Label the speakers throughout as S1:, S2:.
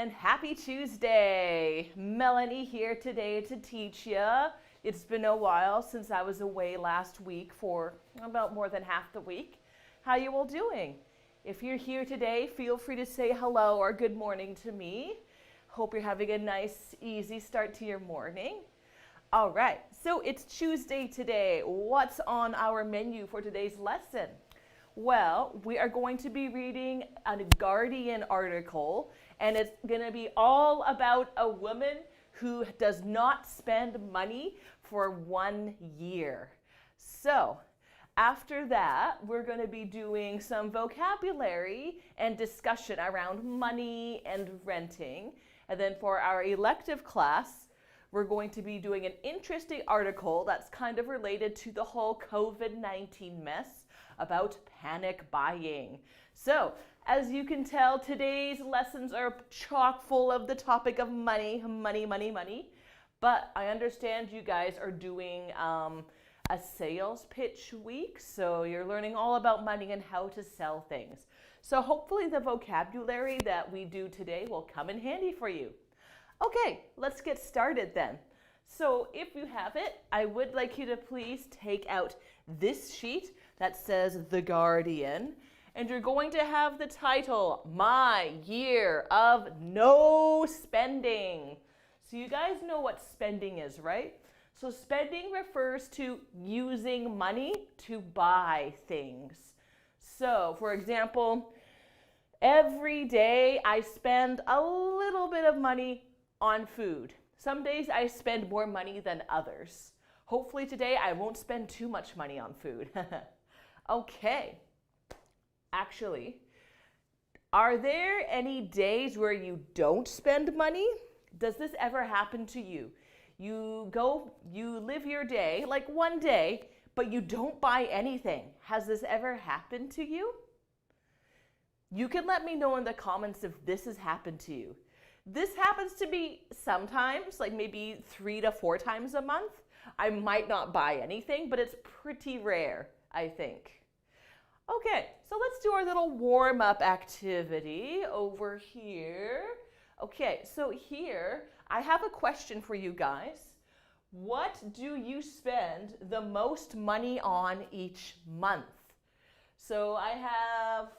S1: and happy Tuesday. Melanie here today to teach you. It's been a while since I was away last week for about more than half the week. How you all doing? If you're here today, feel free to say hello or good morning to me. Hope you're having a nice, easy start to your morning. All right, so it's Tuesday today. What's on our menu for today's lesson? Well, we are going to be reading a Guardian article, and it's going to be all about a woman who does not spend money for 1 year. So, after that, we're going to be doing some vocabulary and discussion around money and renting. And then for our elective class, we're going to be doing an interesting article that's kind of related to the whole COVID-19 mess about panic buying. So, as you can tell, today's lessons are chock full of the topic of money. But I understand you guys are doing a sales pitch week, so you're learning all about money and how to sell things. So hopefully the vocabulary that we do today will come in handy for you. Okay, let's get started then. So if you have it, I would like you to please take out this sheet that says The Guardian, and you're going to have the title, My Year of No Spending. So you guys know what spending is, right? So spending refers to using money to buy things. So for example, every day I spend a little bit of money on food. Some days I spend more money than others. Hopefully today I won't spend too much money on food. Okay. Actually, are there any days where you don't spend money? Does this ever happen to you? You live your day, like one day, but you don't buy anything. Has this ever happened to you? You can let me know in the comments if this has happened to you. This happens to me sometimes, like maybe 3 to 4 times a month. I might not buy anything, but it's pretty rare, I think. Okay, so let's do our little warm-up activity over here. Okay, so here I have a question for you guys. What do you spend the most money on each month? So I have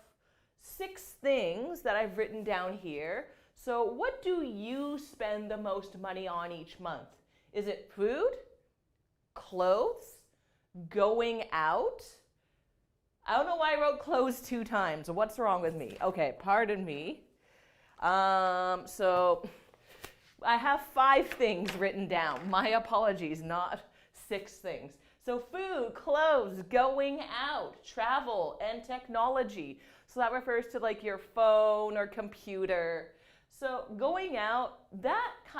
S1: 6 things that I've written down here. So what do you spend the most money on each month? Is it food, clothes, going out? I don't know why I wrote clothes 2 times. What's wrong with me? Okay, pardon me. So I have 5 things written down. My apologies, not 6 things. So food, clothes, going out, travel, and technology. So that refers to like your phone or computer. So going out,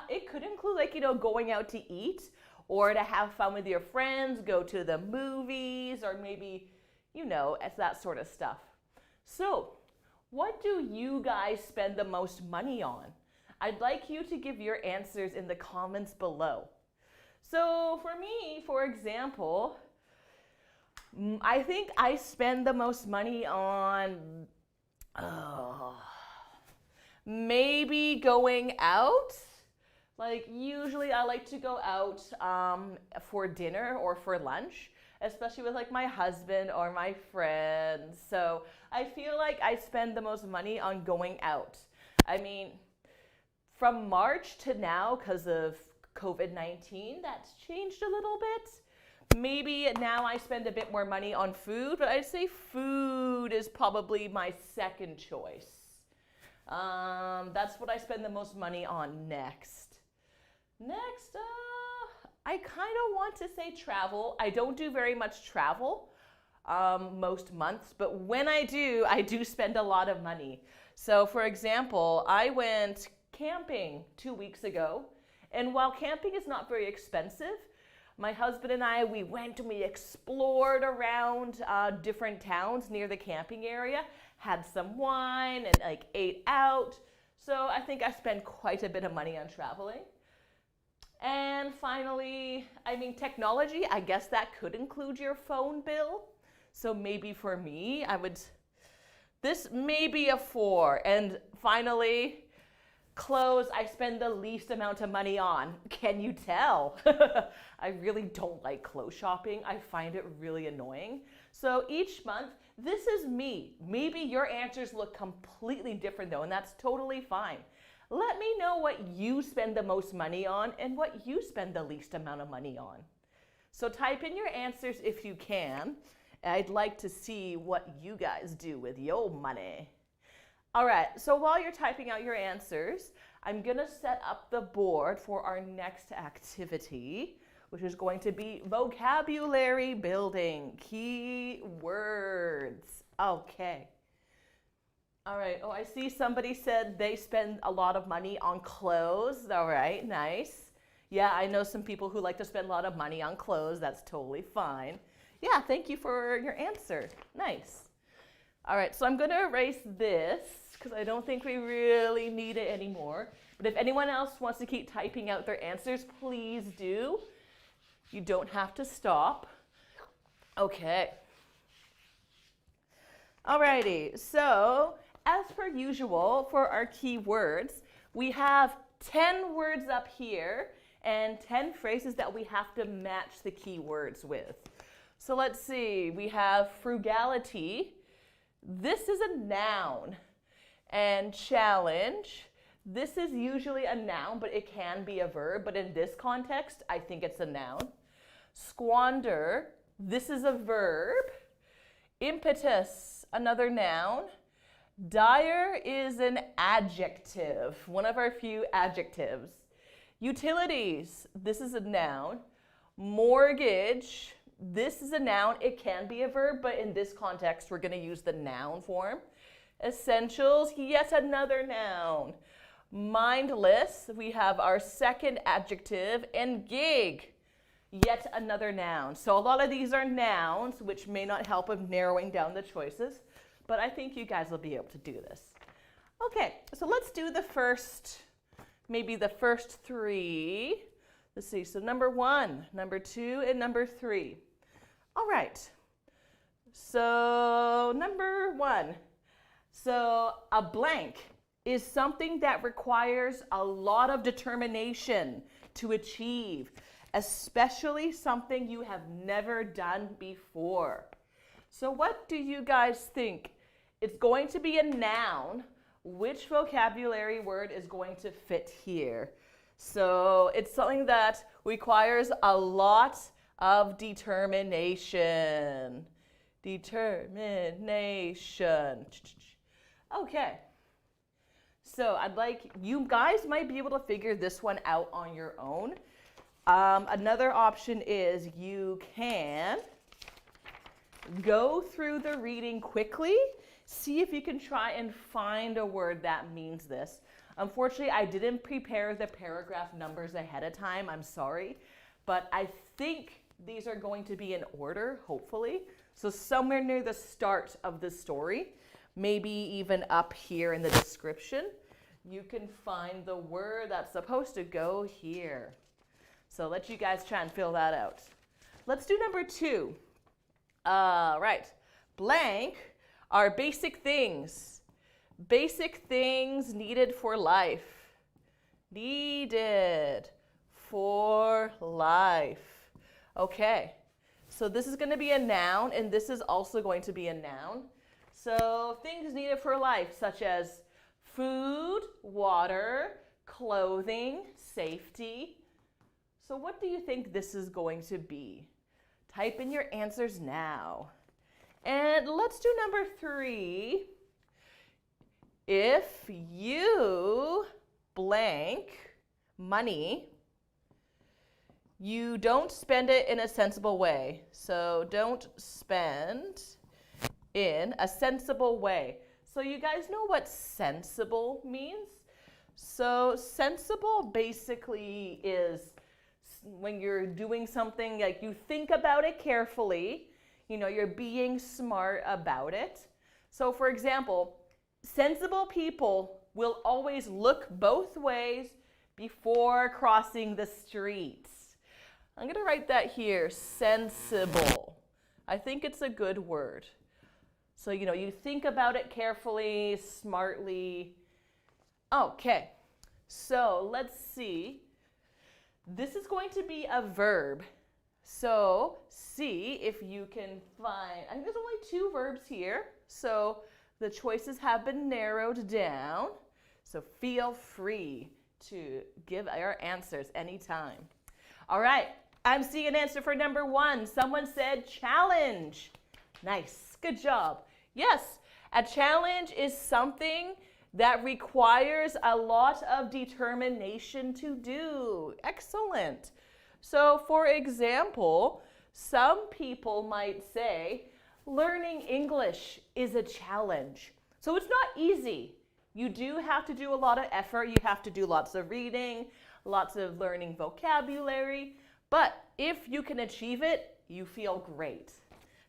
S1: it could include like, going out to eat or to have fun with your friends, go to the movies, or maybe, it's that sort of stuff. So what do you guys spend the most money on? I'd like you to give your answers in the comments below. So for me, for example, I think I spend the most money on maybe going out. Like usually I like to go out for dinner or for lunch, especially with like my husband or my friends. So I feel like I spend the most money on going out. I mean, from March to now, because of COVID-19, that's changed a little bit. Maybe now I spend a bit more money on food, but I'd say food is probably my second choice. That's what I spend the most money on next. Next, I kind of want to say travel. I don't do very much travel most months, but when I do spend a lot of money. So for example, I went camping 2 weeks ago, and while camping is not very expensive, my husband and I, we went and we explored around different towns near the camping area, had some wine and like ate out. So I think I spent quite a bit of money on traveling. And finally, technology, I guess that could include your phone bill. So maybe for me, this may be a 4. And finally, Clothes I spend the least amount of money on. Can you tell? I really don't like clothes shopping. I find it really annoying. So each month, this is me. Maybe your answers look completely different though, and that's totally fine. Let me know what you spend the most money on and what you spend the least amount of money on. So type in your answers if you can. I'd like to see what you guys do with your money. All right, so while you're typing out your answers, I'm gonna set up the board for our next activity, which is going to be vocabulary building, key words. Okay. All right, oh, I see somebody said they spend a lot of money on clothes. All right, nice. Yeah, I know some people who like to spend a lot of money on clothes. That's totally fine. Yeah, thank you for your answer. Nice. All right, so I'm gonna erase this because I don't think we really need it anymore. But if anyone else wants to keep typing out their answers, please do. You don't have to stop. Okay. Alrighty, so as per usual for our keywords, we have 10 words up here and 10 phrases that we have to match the keywords with. So let's see, we have frugality. This is a noun. And challenge, this is usually a noun, but it can be a verb. But in this context, I think it's a noun. Squander, this is a verb. Impetus, another noun. Dire is an adjective, one of our few adjectives. Utilities, this is a noun. Mortgage, this is a noun. It can be a verb, but in this context, we're going to use the noun form. Essentials, yet another noun. Mindless, we have our second adjective. And gig, yet another noun. So a lot of these are nouns, which may not help with narrowing down the choices, but I think you guys will be able to do this. Okay, so let's do the first, maybe the first three. Let's see, so number 1, number 2, and number 3. All right, so number 1. So a blank is something that requires a lot of determination to achieve, especially something you have never done before. So what do you guys think? It's going to be a noun. Which vocabulary word is going to fit here? So it's something that requires a lot of determination. Determination. Okay. So I'd like, you guys might be able to figure this one out on your own. Another option is you can go through the reading quickly, see if you can try and find a word that means this. Unfortunately, I didn't prepare the paragraph numbers ahead of time. I'm sorry. But I think these are going to be in order, hopefully. So somewhere near the start of the story, maybe even up here in the description, you can find the word that's supposed to go here. So let you guys try and fill that out. Let's do number 2. Right. Blank are basic things. Basic things needed for life. Needed for life. Okay. So this is going to be a noun, and this is also going to be a noun. So things needed for life, such as food, water, clothing, safety. So what do you think this is going to be? Type in your answers now. And let's do number 3. If you blank money, you don't spend it in a sensible way. So don't spend in a sensible way. So you guys know what sensible means? So sensible basically is when you're doing something, like you think about it carefully, you know, you're being smart about it. So for example, sensible people will always look both ways before crossing the street. I'm going to write that here, sensible. I think it's a good word. So, you know, you think about it carefully, smartly. Okay, So let's see. This is going to be a verb. So see if you can find, I think there's only 2 verbs here. So the choices have been narrowed down. So feel free to give your answers anytime. All right, I'm seeing an answer for number 1. Someone said challenge. Nice, good job. Yes, a challenge is something that requires a lot of determination to do. Excellent. So for example, some people might say, learning English is a challenge. So it's not easy. You do have to do a lot of effort. You have to do lots of reading, lots of learning vocabulary. But if you can achieve it, you feel great.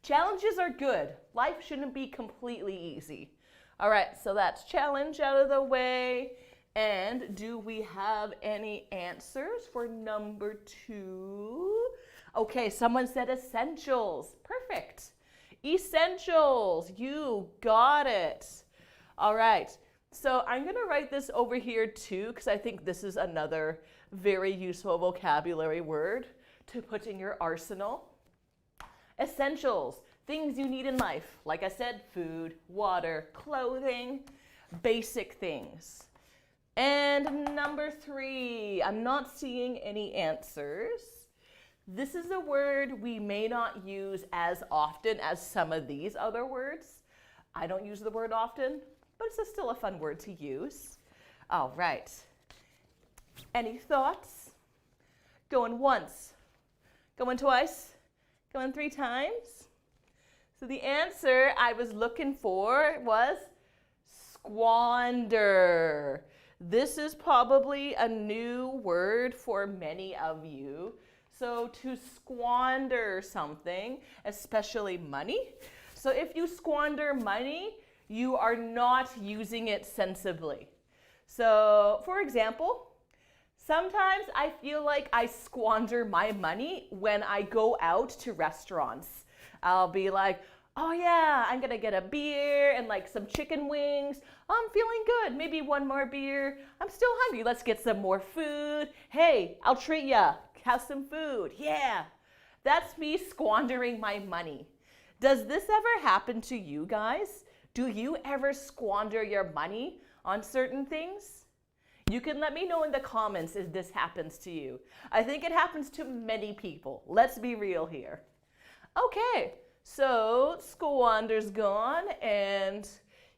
S1: Challenges are good. Life shouldn't be completely easy. All right, so that's challenge out of the way. And do we have any answers for number 2? Okay, someone said essentials. Perfect. Essentials. You got it. All right. So I'm going to write this over here too, because I think this is another very useful vocabulary word to put in your arsenal. Essentials. Things you need in life. Like I said, food, water, clothing, basic things. And number 3, I'm not seeing any answers. This is a word we may not use as often as some of these other words. I don't use the word often, but it's still a fun word to use. All right. Any thoughts? Going once, going twice, going 3 times. So the answer I was looking for was squander. This is probably a new word for many of you. So to squander something, especially money. So if you squander money, you are not using it sensibly. So for example, sometimes I feel like I squander my money when I go out to restaurants. I'll be like, oh yeah, I'm gonna get a beer and like some chicken wings. I'm feeling good, maybe 1 more beer. I'm still hungry, let's get some more food. Hey, I'll treat ya, have some food, yeah. That's me squandering my money. Does this ever happen to you guys? Do you ever squander your money on certain things? You can let me know in the comments if this happens to you. I think it happens to many people. Let's be real here. Okay, so squander's gone and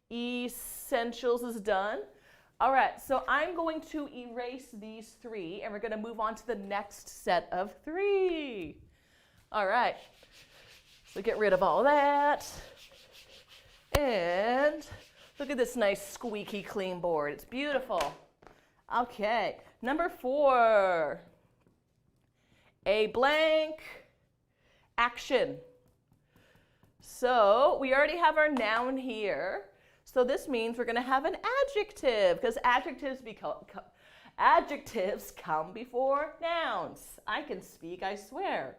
S1: essentials is done. All right, so I'm going to erase these 3 and we're going to move on to the next set of 3. All right, so get rid of all that. And look at this nice squeaky clean board. It's beautiful. Okay, number 4, a blank action. So we already have our noun here. So this means we're going to have an adjective because adjectives come before nouns. I can speak, I swear.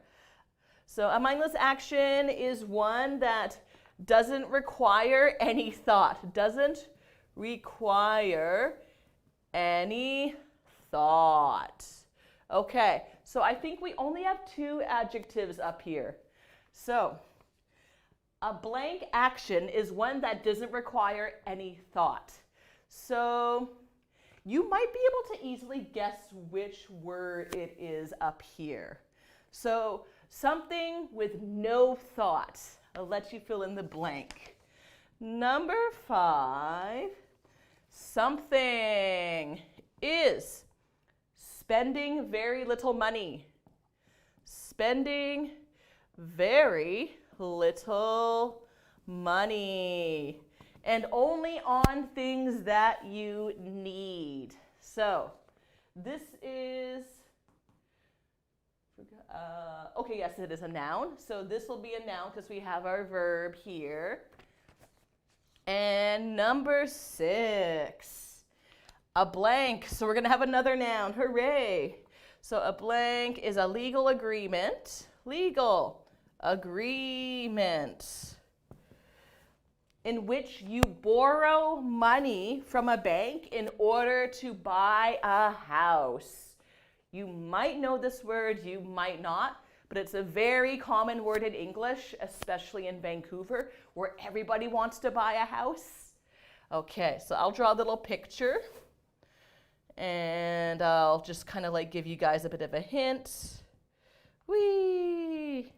S1: So a mindless action is one that doesn't require any thought. Doesn't require any thought. Okay, so I think we only have 2 adjectives up here. So a blank action is one that doesn't require any thought. So you might be able to easily guess which word it is up here. So something with no thought. I'll let you fill in the blank. Number 5, something is spending very little money. Spending very little money. And only on things that you need. So this is, okay, yes, it is a noun. So this will be a noun because we have our verb here. And number 6, a blank. So we're going to have another noun. Hooray. So a blank is a legal agreement. Legal agreement. in which you borrow money from a bank in order to buy a house. You might know this word, you might not, but it's a very common word in English, especially in Vancouver, where everybody wants to buy a house. Okay, so I'll draw a little picture, and I'll just kind of like give you guys a bit of a hint. Whee!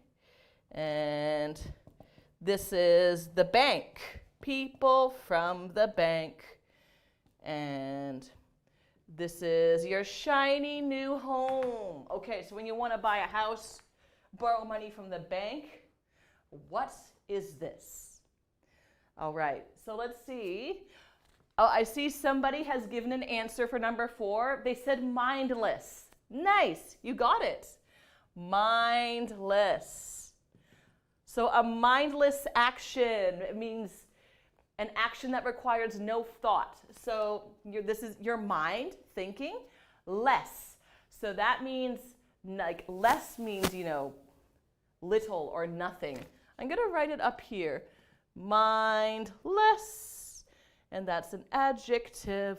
S1: And this is the bank. People from the bank. And this is your shiny new home. Okay, so when you want to buy a house, borrow money from the bank, what is this? All right, so let's see. Oh, I see somebody has given an answer for number 4. They said mindless. Nice, you got it. Mindless. So a mindless action, it means an action that requires no thought. So this is your mind thinking. Less. So that means, like, less means, you know, little or nothing. I'm going to write it up here. Mindless. And that's an adjective.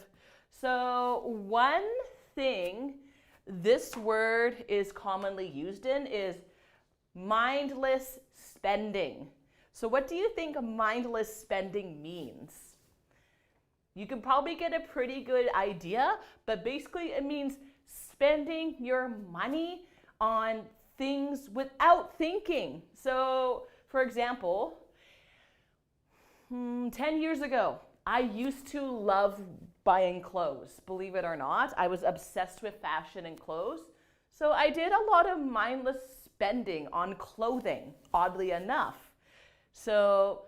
S1: So one thing this word is commonly used in is mindless spending. So what do you think mindless spending means? You can probably get a pretty good idea, but basically it means spending your money on things without thinking. So, for example, 10 years ago, I used to love buying clothes. Believe it or not, I was obsessed with fashion and clothes. So I did a lot of mindless spending on clothing, oddly enough. So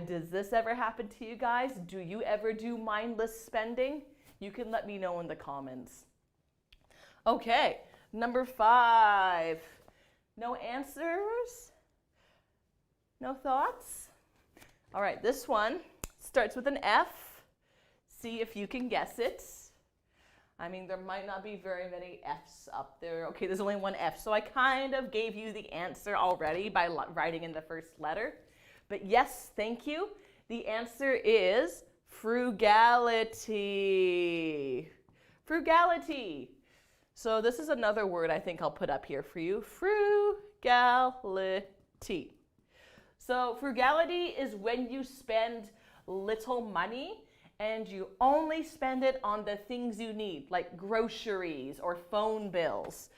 S1: does this ever happen to you guys? Do you ever do mindless spending? You can let me know in the comments. Okay, number 5. No answers? No thoughts? All right, this one starts with an F. See if you can guess it. I mean, there might not be very many F's up there. Okay, there's only one F. So I kind of gave you the answer already by writing in the first letter. But yes, thank you. The answer is frugality. Frugality. So this is another word I think I'll put up here for you. Frugality. So frugality is when you spend little money and you only spend it on the things you need, like groceries or phone bills.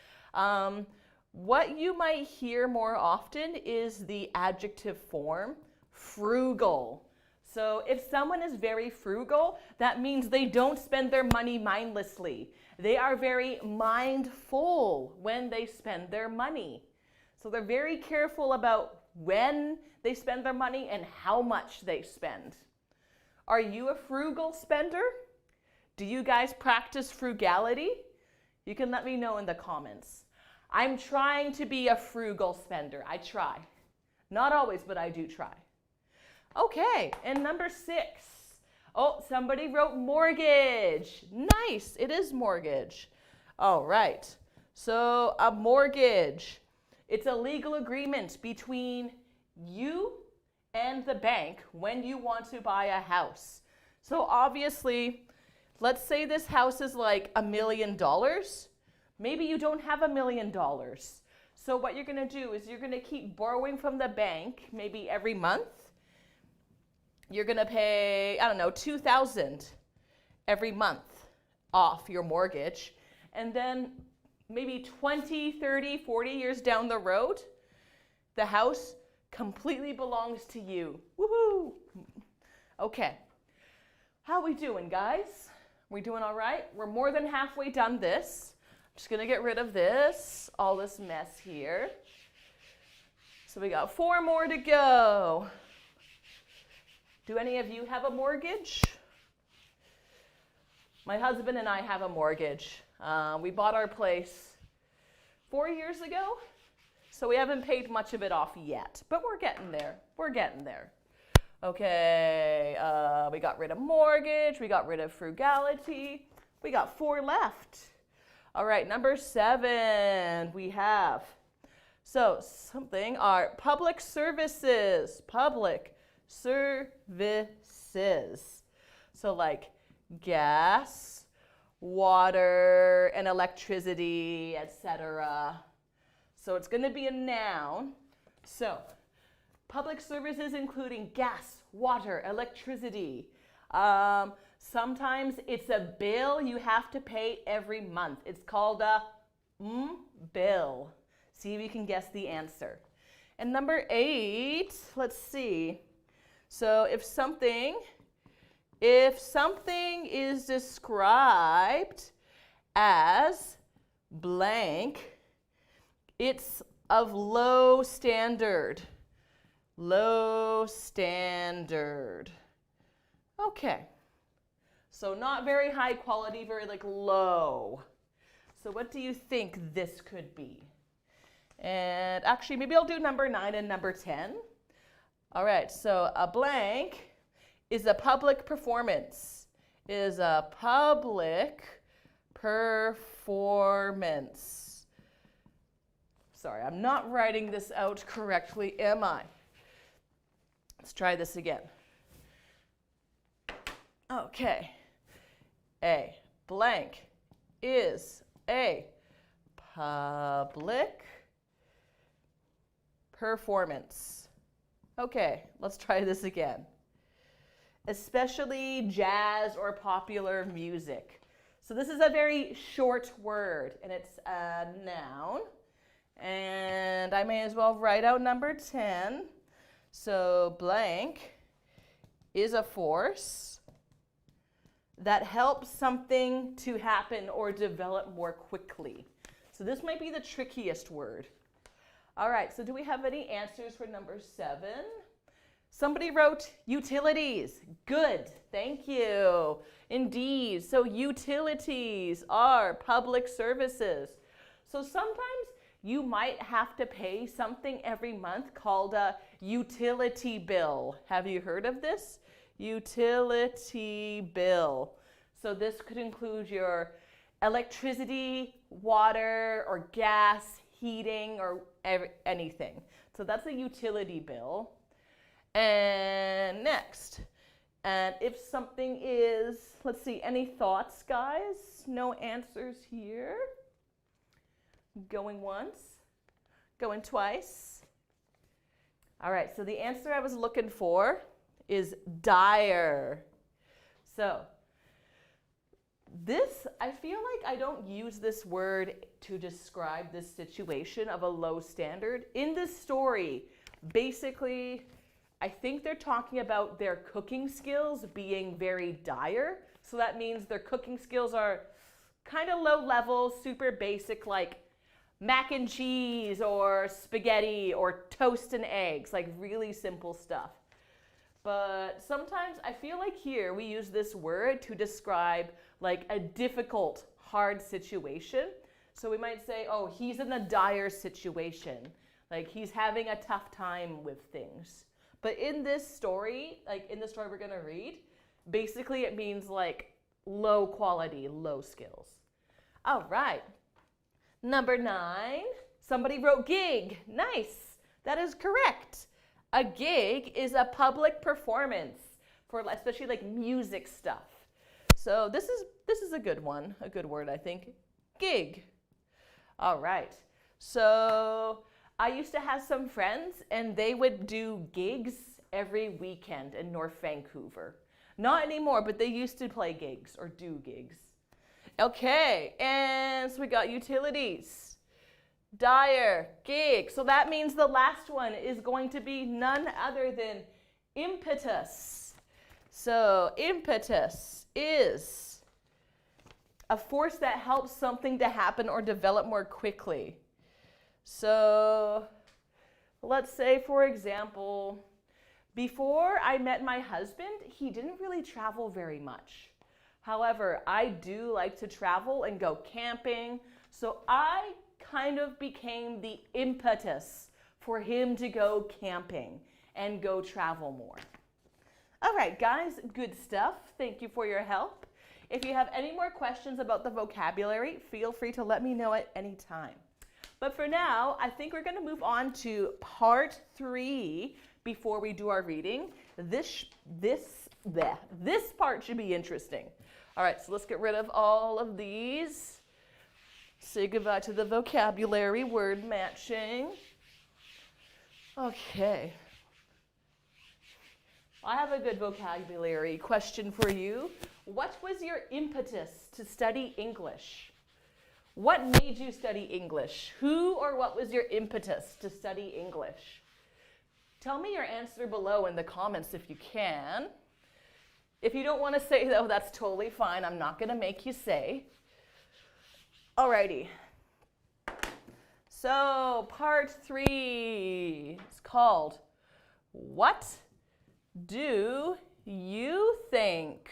S1: What you might hear more often is the adjective form, frugal. So if someone is very frugal, that means they don't spend their money mindlessly. They are very mindful when they spend their money. So they're very careful about when they spend their money and how much they spend. Are you a frugal spender? Do you guys practice frugality? You can let me know in the comments. I'm trying to be a frugal spender. I try. Not always, but I do try. Okay, and number 6. Oh, somebody wrote mortgage. Nice, it is mortgage. All right, so a mortgage. It's a legal agreement between you and the bank when you want to buy a house. So obviously, let's say this house is like $1 million. Maybe you don't have $1 million. So what you're going to do is you're going to keep borrowing from the bank, maybe every month. You're going to pay, I don't know, $2,000 every month off your mortgage. And then maybe 20, 30, 40 years down the road, the house completely belongs to you. Woohoo! Okay. How we doing, guys? We doing all right? We're more than halfway done this. I'm just going to get rid of this, all this mess here. So we got 4 more to go. Do any of you have a mortgage? My husband and I have a mortgage. We bought our place 4 years ago. So we haven't paid much of it off yet, but we're getting there. We're getting there. Okay, we got rid of mortgage. We got rid of frugality. We got 4 left. All right, number 7 we have So something are public services. Public services. So like gas, water, and electricity, etc. So it's going to be a noun. So public services including gas, water, electricity. Sometimes it's a bill you have to pay every month. It's called a bill. See if you can guess the answer. And number 8, let's see. So if something is described as blank, it's of low standard. Low standard. Okay. So not very high quality, very like low. So what do you think this could be? And actually, maybe I'll do number 9 and number 10. All right, so a blank is a public performance. Is a public performance. Sorry, I'm not writing this out correctly, am I? Let's try this again. Okay. A blank is a public performance. Okay, let's try this again. Especially jazz or popular music. So this is a very short word, and it's a noun. And I may as well write out number 10. So blank is a force that helps something to happen or develop more quickly. So this might be the trickiest word. All right, so do we have any answers for number 7? Somebody wrote utilities. Good, thank you. Indeed, so utilities are public services. So sometimes you might have to pay something every month called a utility bill. Have you heard of this? Utility bill. So this could include your electricity, water, or gas, heating, or anything. So that's a utility bill. And next, and if something is, let's see, any thoughts, guys? No answers here. Going once, going twice. All right, so the answer I was looking for is dire. So this, I feel like I don't use this word to describe this situation of a low standard. In this story, basically, I think they're talking about their cooking skills being very dire. So that means their cooking skills are kind of low level, super basic, like mac and cheese or spaghetti or toast and eggs, like really simple stuff. But sometimes I feel like here we use this word to describe like a difficult, hard situation. So we might say, oh, he's in a dire situation. Like he's having a tough time with things. But in this story, like in the story we're going to read, basically it means like low quality, low skills. All right. Number 9, somebody wrote gig. Nice. That is correct. A gig is a public performance for especially like music stuff. So this is a good one, a good word, I think. Gig. All right. So I used to have some friends and they would do gigs every weekend in North Vancouver. Not anymore, but they used to play gigs or do gigs. Okay, and so we got utilities, dire, gig. So that means the last one is going to be none other than impetus. So impetus is a force that helps something to happen or develop more quickly. So let's say, for example, before I met my husband, he didn't really travel very much. However, I do like to travel and go camping, so I kind of became the impetus for him to go camping and go travel more. All right, guys, good stuff. Thank you for your help. If you have any more questions about the vocabulary, feel free to let me know at any time. But for now, I think we're going to move on to part 3 before we do our reading. This part should be interesting. All right, so let's get rid of all of these. Say goodbye to the vocabulary, word matching. Okay. I have a good vocabulary question for you. What was your impetus to study English? What made you study English? Who or what was your impetus to study English? Tell me your answer below in the comments if you can. If you don't want to say, though, that's totally fine. I'm not going to make you say. Alrighty. So, part 3 is called, What Do You Think?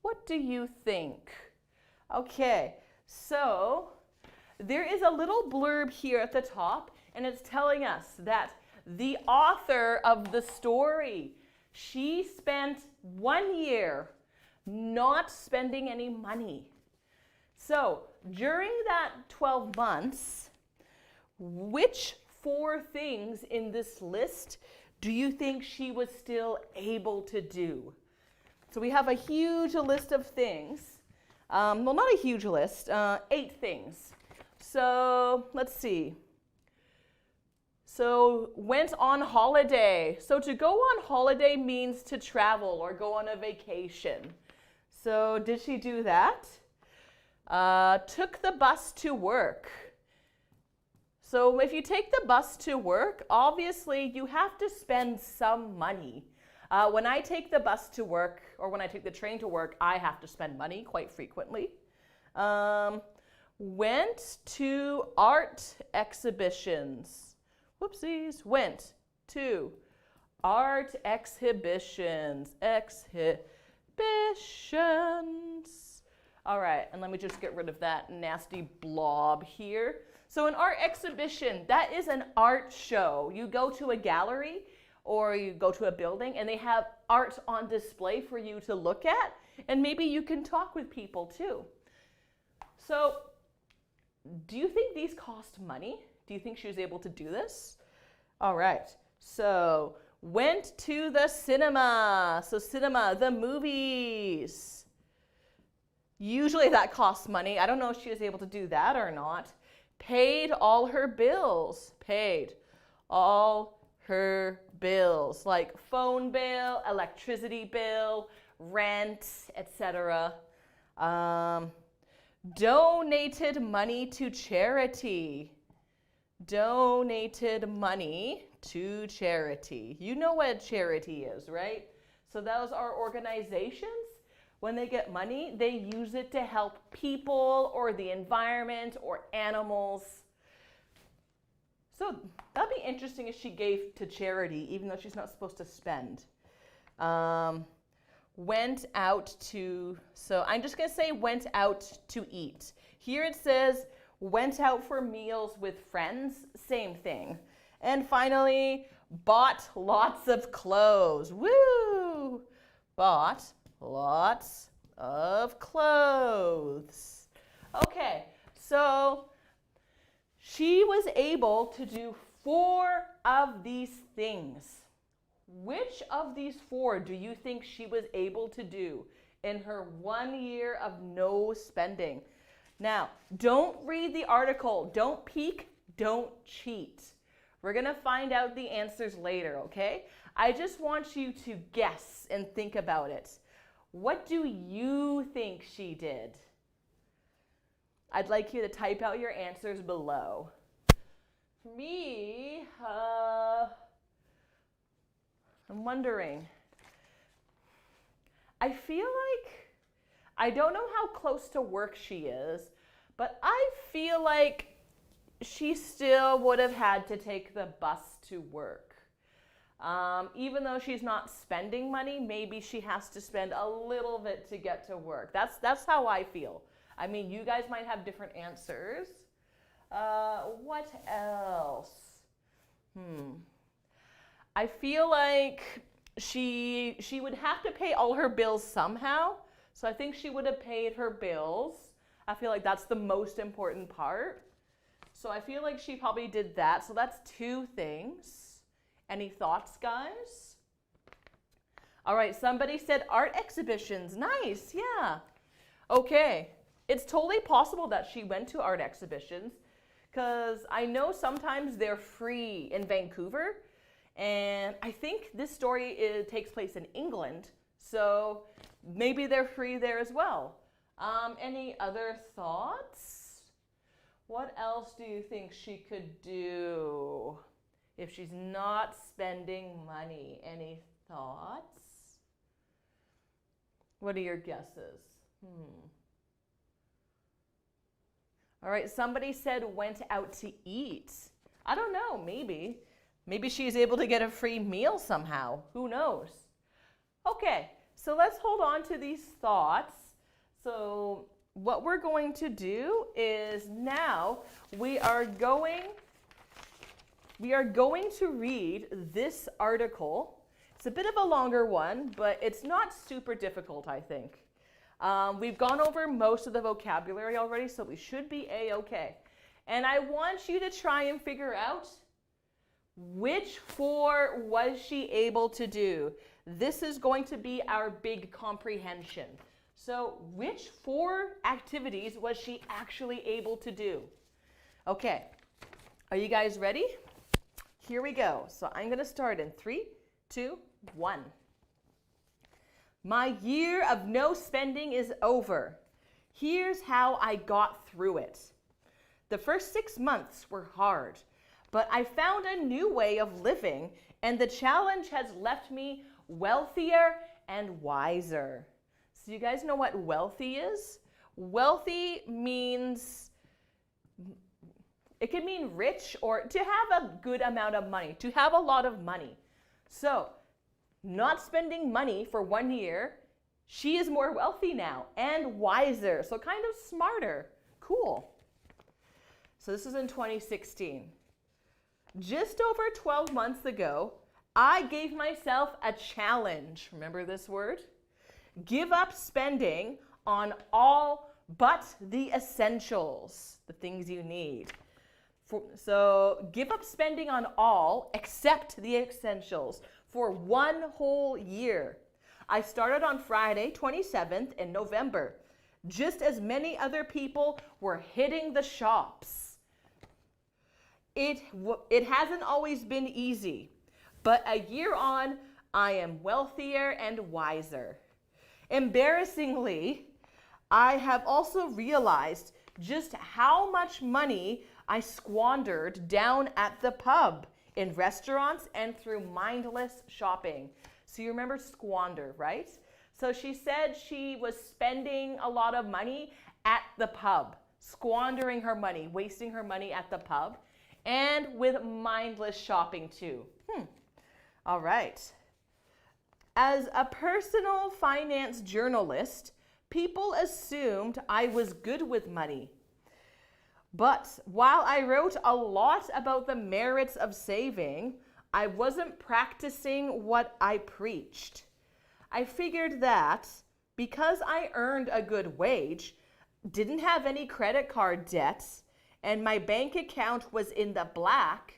S1: What do you think? Okay, so there is a little blurb here at the top, and it's telling us that the author of the story, she spent 1 year not spending any money. So during that 12 months, which 4 things in this list do you think she was still able to do? So we have a huge list of things. Well, not a huge list, 8 things. So let's see. So went on holiday. So to go on holiday means to travel or go on a vacation. So did she do that? Took the bus to work. So if you take the bus to work, obviously you have to spend some money. When I take the bus to work or when I take the train to work, I have to spend money quite frequently. Went to art exhibitions. Whoopsies. Went to art exhibitions. All right, and let me just get rid of that nasty blob here. So an art exhibition, that is an art show. You go to a gallery or you go to a building and they have art on display for you to look at, and maybe you can talk with people too. So do you think these cost money? Do you think she was able to do this? All right, so went to the cinema. So cinema, the movies. Usually that costs money. I don't know if she was able to do that or not. Paid all her bills. Paid all her bills, like phone bill, electricity bill, rent, etc. Donated money to charity. Donated money to charity. You know what charity is, right? So those are organizations. When they get money, they use it to help people or the environment or animals. So that'd be interesting if she gave to charity, even though she's not supposed to spend. Went out to, so I'm just going to say went out to eat. Here it says went out for meals with friends, same thing. And finally, bought lots of clothes. Woo! Bought lots of clothes. Okay, so she was able to do 4 of these things. Which of these 4 do you think she was able to do in her 1 year of no spending? Now, don't read the article. Don't peek. Don't cheat. We're going to find out the answers later, okay? I just want you to guess and think about it. What do you think she did? I'd like you to type out your answers below. For me, I'm wondering. I feel like, I don't know how close to work she is, but I feel like she still would have had to take the bus to work. Even though she's not spending money, maybe she has to spend a little bit to get to work. That's how I feel. I mean, you guys might have different answers. What else? I feel like she would have to pay all her bills somehow. So I think she would have paid her bills. I feel like that's the most important part. So I feel like she probably did that. So that's two things. Any thoughts, guys? All right, somebody said art exhibitions. Nice, yeah. Okay, it's totally possible that she went to art exhibitions because I know sometimes they're free in Vancouver. And I think this story takes place in England. So maybe they're free there as well. Any other thoughts? What else do you think she could do if she's not spending money? Any thoughts? What are your guesses? All right, somebody said went out to eat. I don't know, maybe. Maybe she's able to get a free meal somehow. Who knows? Okay, so let's hold on to these thoughts. So what we're going to do is now we are going to read this article. It's a bit of a longer one, but it's not super difficult, I think. We've gone over most of the vocabulary already, so we should be A-okay. And I want you to try and figure out which four was she able to do. This is going to be our big comprehension. So which four activities was she actually able to do? Okay, are you guys ready? Here we go. So I'm going to start in 3, 2, 1. My year of no spending is over. Here's how I got through it. The first 6 months were hard, but I found a new way of living, and the challenge has left me wealthier and wiser. So you guys know what wealthy is? Wealthy means, it can mean rich or to have a good amount of money, to have a lot of money. So not spending money for 1 year, she is more wealthy now and wiser, so kind of smarter. Cool. So this is in 2016. Just over 12 months ago, I gave myself a challenge. Remember this word? Give up spending on all but the essentials, the things you need. So give up spending on all except the essentials for 1 whole year. I started on Friday, 27th in November. Just as many other people were hitting the shops. It hasn't always been easy, but a year on, I am wealthier and wiser. Embarrassingly, I have also realized just how much money I squandered down at the pub, in restaurants, and through mindless shopping. So you remember squander, right? So she said she was spending a lot of money at the pub, squandering her money, wasting her money at the pub, and with mindless shopping too. All right. As a personal finance journalist, people assumed I was good with money. But while I wrote a lot about the merits of saving, I wasn't practicing what I preached. I figured that because I earned a good wage, didn't have any credit card debts, and my bank account was in the black.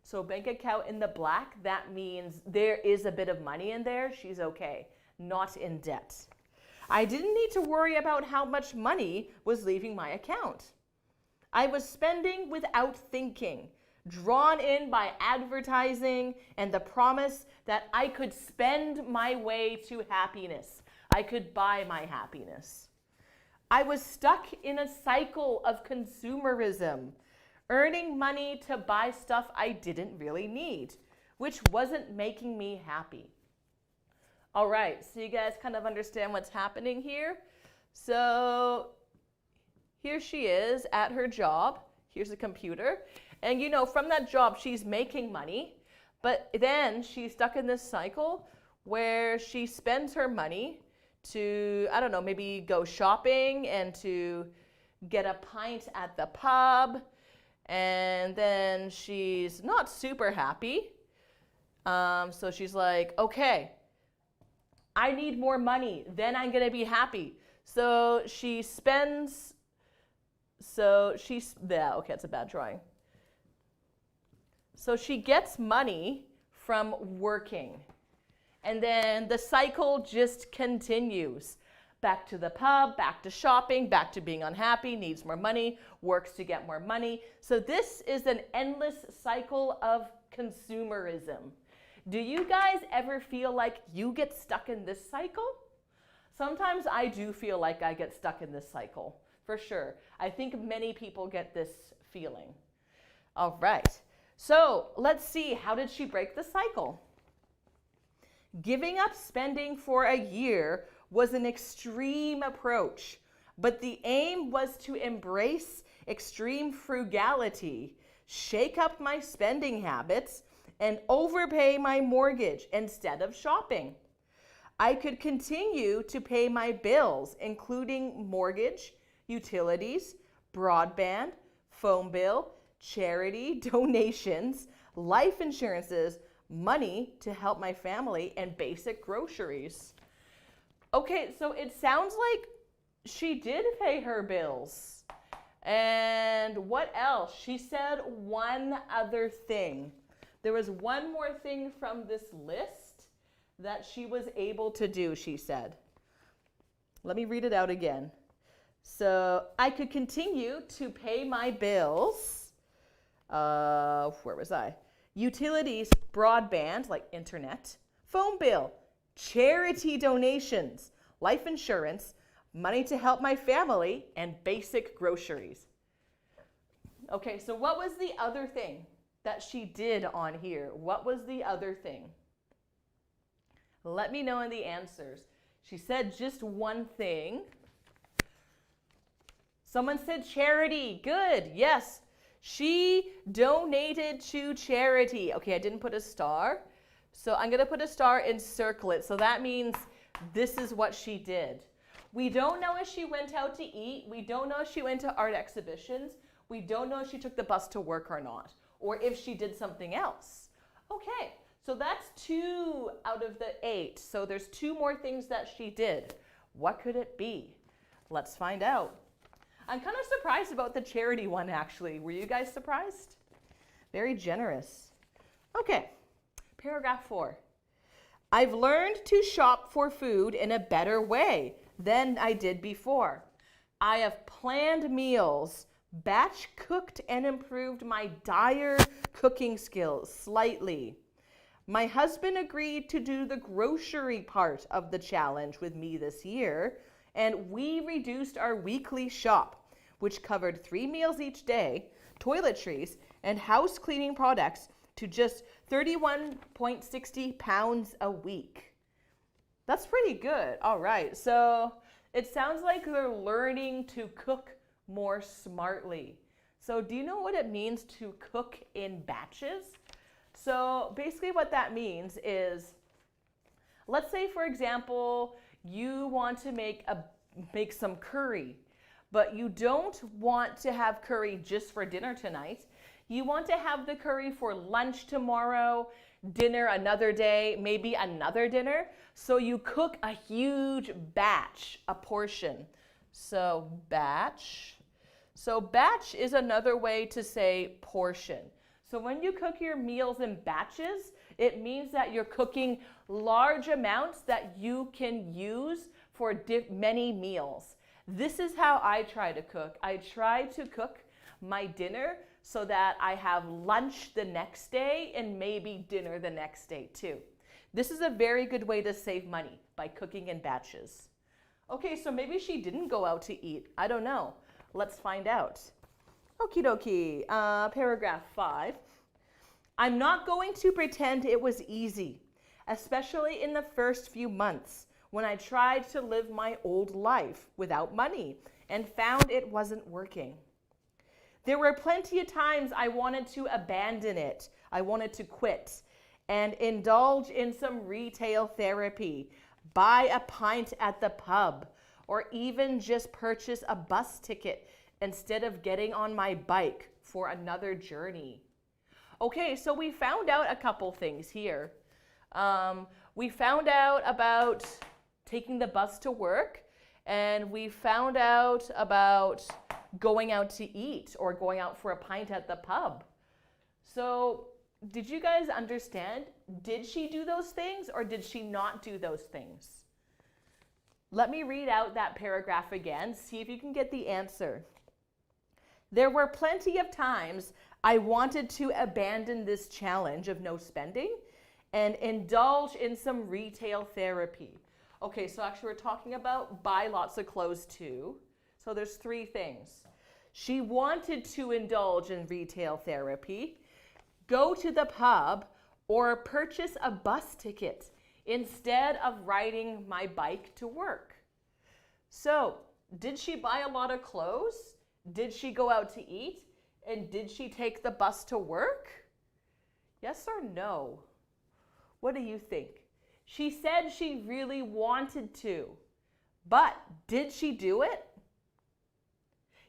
S1: So bank account in the black, that means there is a bit of money in there. She's okay, not in debt. I didn't need to worry about how much money was leaving my account. I was spending without thinking, drawn in by advertising and the promise that I could spend my way to happiness. I could buy my happiness. I was stuck in a cycle of consumerism, earning money to buy stuff I didn't really need, which wasn't making me happy. All right, so you guys kind of understand what's happening here. So here she is at her job. Here's a computer. And you know, from that job, she's making money, but then she's stuck in this cycle where she spends her money to, I don't know, maybe go shopping and to get a pint at the pub. And then she's not super happy. So she's like, okay, I need more money, then I'm gonna be happy. So she spends So okay, it's a bad drawing. So she gets money from working. And then the cycle just continues. Back to the pub, back to shopping, back to being unhappy, needs more money, works to get more money. So this is an endless cycle of consumerism. Do you guys ever feel like you get stuck in this cycle? Sometimes I do feel like I get stuck in this cycle, for sure. I think many people get this feeling. All right, so let's see, how did she break the cycle? Giving up spending for a year was an extreme approach, but the aim was to embrace extreme frugality, shake up my spending habits, and overpay my mortgage instead of shopping. I could continue to pay my bills, including mortgage, utilities, broadband, phone bill, charity, donations, life insurances, money to help my family, and basic groceries. Okay, so it sounds like she did pay her bills. And what else? She said one other thing. There was one more thing from this list that she was able to do, she said. Let me read it out again. So I could continue to pay my bills. Where was I? Utilities, broadband, like internet, phone bill, charity donations, life insurance, money to help my family, and basic groceries. Okay, so what was the other thing that she did on here? What was the other thing? Let me know in the answers. She said just one thing. Someone said charity. Good. Yes. She donated to charity. Okay, I didn't put a star. So I'm going to put a star and circle it. So that means this is what she did. We don't know if she went out to eat. We don't know if she went to art exhibitions. We don't know if she took the bus to work or not, or if she did something else. Okay, so that's 2 out of the 8. So there's 2 more things that she did. What could it be? Let's find out. I'm kind of surprised about the charity one, actually. Were you guys surprised? Very generous. Okay, paragraph 4. I've learned to shop for food in a better way than I did before. I have planned meals, batch cooked, and improved my dire cooking skills slightly. My husband agreed to do the grocery part of the challenge with me this year, and we reduced our weekly shop, which covered 3 meals each day, toiletries, and house cleaning products, to just 31.60 pounds a week. That's pretty good. All right, so it sounds like they're learning to cook more smartly. So do you know what it means to cook in batches? So basically what that means is, let's say for example, you want to make some curry, but you don't want to have curry just for dinner tonight. You want to have the curry for lunch tomorrow, dinner another day, maybe another dinner. So you cook a huge batch, a portion. So batch. So batch is another way to say portion. So when you cook your meals in batches, it means that you're cooking large amounts that you can use for many meals. This is how I try to cook. I try to cook my dinner so that I have lunch the next day and maybe dinner the next day too. This is a very good way to save money, by cooking in batches. Okay, so maybe she didn't go out to eat. I don't know. Let's find out. Okie dokie. Paragraph 5. I'm not going to pretend it was easy, especially in the first few months when I tried to live my old life without money and found it wasn't working. There were plenty of times I wanted to abandon it. I wanted to quit and indulge in some retail therapy, buy a pint at the pub, or even just purchase a bus ticket instead of getting on my bike for another journey. Okay, so we found out a couple things here. We found out about taking the bus to work, and we found out about going out to eat or going out for a pint at the pub. So did you guys understand? Did she do those things or did she not do those things? Let me read out that paragraph again, see if you can get the answer. There were plenty of times I wanted to abandon this challenge of no spending and indulge in some retail therapy. Okay, so actually we're talking about buy lots of clothes too. So there's three things. She wanted to indulge in retail therapy, go to the pub, or purchase a bus ticket instead of riding my bike to work. So, did she buy a lot of clothes? Did she go out to eat? And did she take the bus to work? Yes or no? What do you think? She said she really wanted to, but did she do it?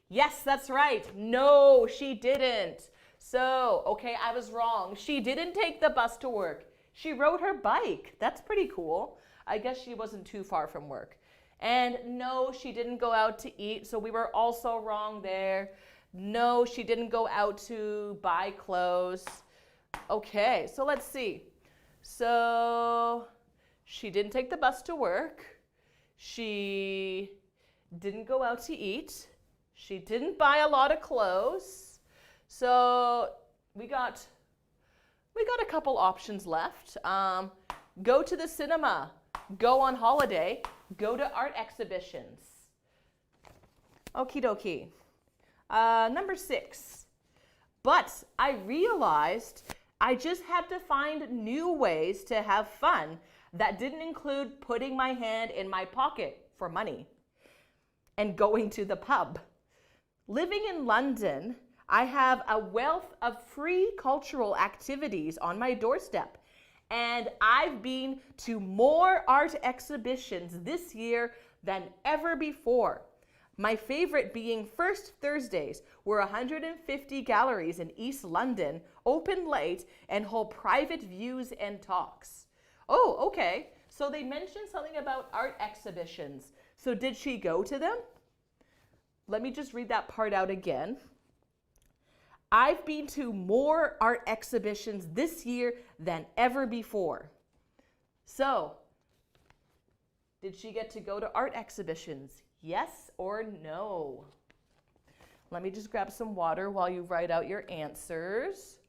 S1: Yes, that's right. No, she didn't. So, okay, I was wrong. She didn't take the bus to work. She rode her bike. That's pretty cool. I guess she wasn't too far from work. And no, she didn't go out to eat. So we were also wrong there. No, she didn't go out to buy clothes. Okay, so let's see. So she didn't take the bus to work. She didn't go out to eat. She didn't buy a lot of clothes. So we got a couple options left. Go to the cinema, go on holiday, go to art exhibitions. Okie dokie. Number 6. But I realized I just had to find new ways to have fun that didn't include putting my hand in my pocket for money and going to the pub. Living in London, I have a wealth of free cultural activities on my doorstep, and I've been to more art exhibitions this year than ever before. My favorite being First Thursdays, where 150 galleries in East London open late and hold private views and talks. Oh, okay. So they mentioned something about art exhibitions. So did she go to them? Let me just read that part out again. I've been to more art exhibitions this year than ever before. So, did she get to go to art exhibitions? Yes or no? Let me just grab some water while you write out your answers.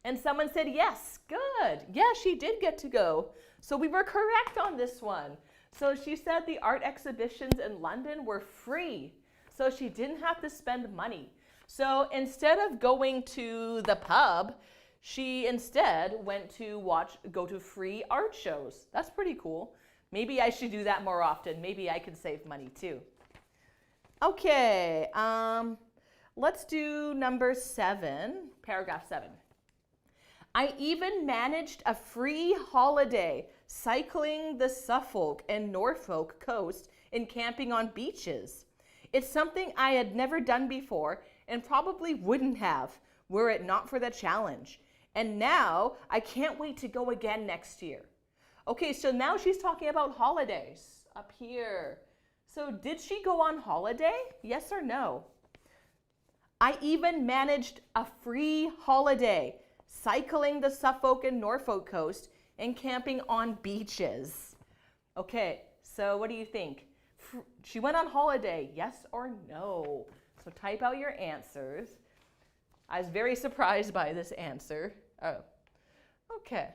S1: And someone said yes. Good. Yeah, she did get to go. So we were correct on this one. So she said the art exhibitions in London were free. So she didn't have to spend money. So instead of going to the pub, she instead went to go to free art shows. That's pretty cool. Maybe I should do that more often. Maybe I can save money too. Okay, let's do number 7, paragraph 7. I even managed a free holiday cycling the Suffolk and Norfolk coast and camping on beaches. It's something I had never done before and probably wouldn't have were it not for the challenge. And now I can't wait to go again next year. Okay, so now she's talking about holidays up here. So did she go on holiday? Yes or no? I even managed a free holiday cycling the Suffolk and Norfolk coast and camping on beaches. Okay, so what do you think? She went on holiday, yes or no? So type out your answers. I was very surprised by this answer. Oh, okay.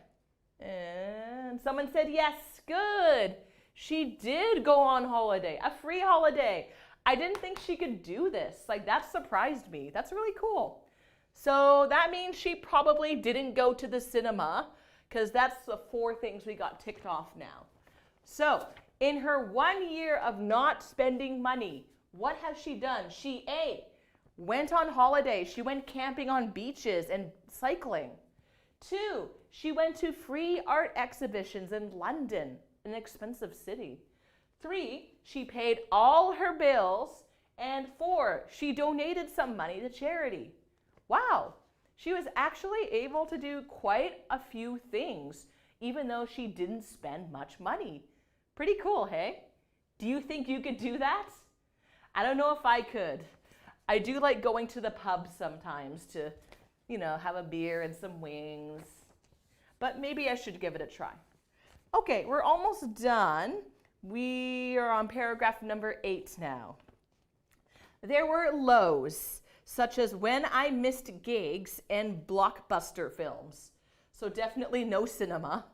S1: And someone said yes, good. She did go on holiday, a free holiday. I didn't think she could do this. Like, that surprised me. That's really cool. So that means she probably didn't go to the cinema, because that's the 4 things we got ticked off now. So in her 1 year of not spending money, what has she done? She A, went on holiday. She went camping on beaches and cycling. 2, she went to free art exhibitions in London, an expensive city. 3, she paid all her bills. And 4, she donated some money to charity. Wow, she was actually able to do quite a few things, even though she didn't spend much money. Pretty cool, hey? Do you think you could do that? I don't know if I could. I do like going to the pub sometimes to, have a beer and some wings. But maybe I should give it a try. Okay, we're almost done. We are on paragraph number 8 now. There were lows, such as when I missed gigs and blockbuster films. So definitely no cinema.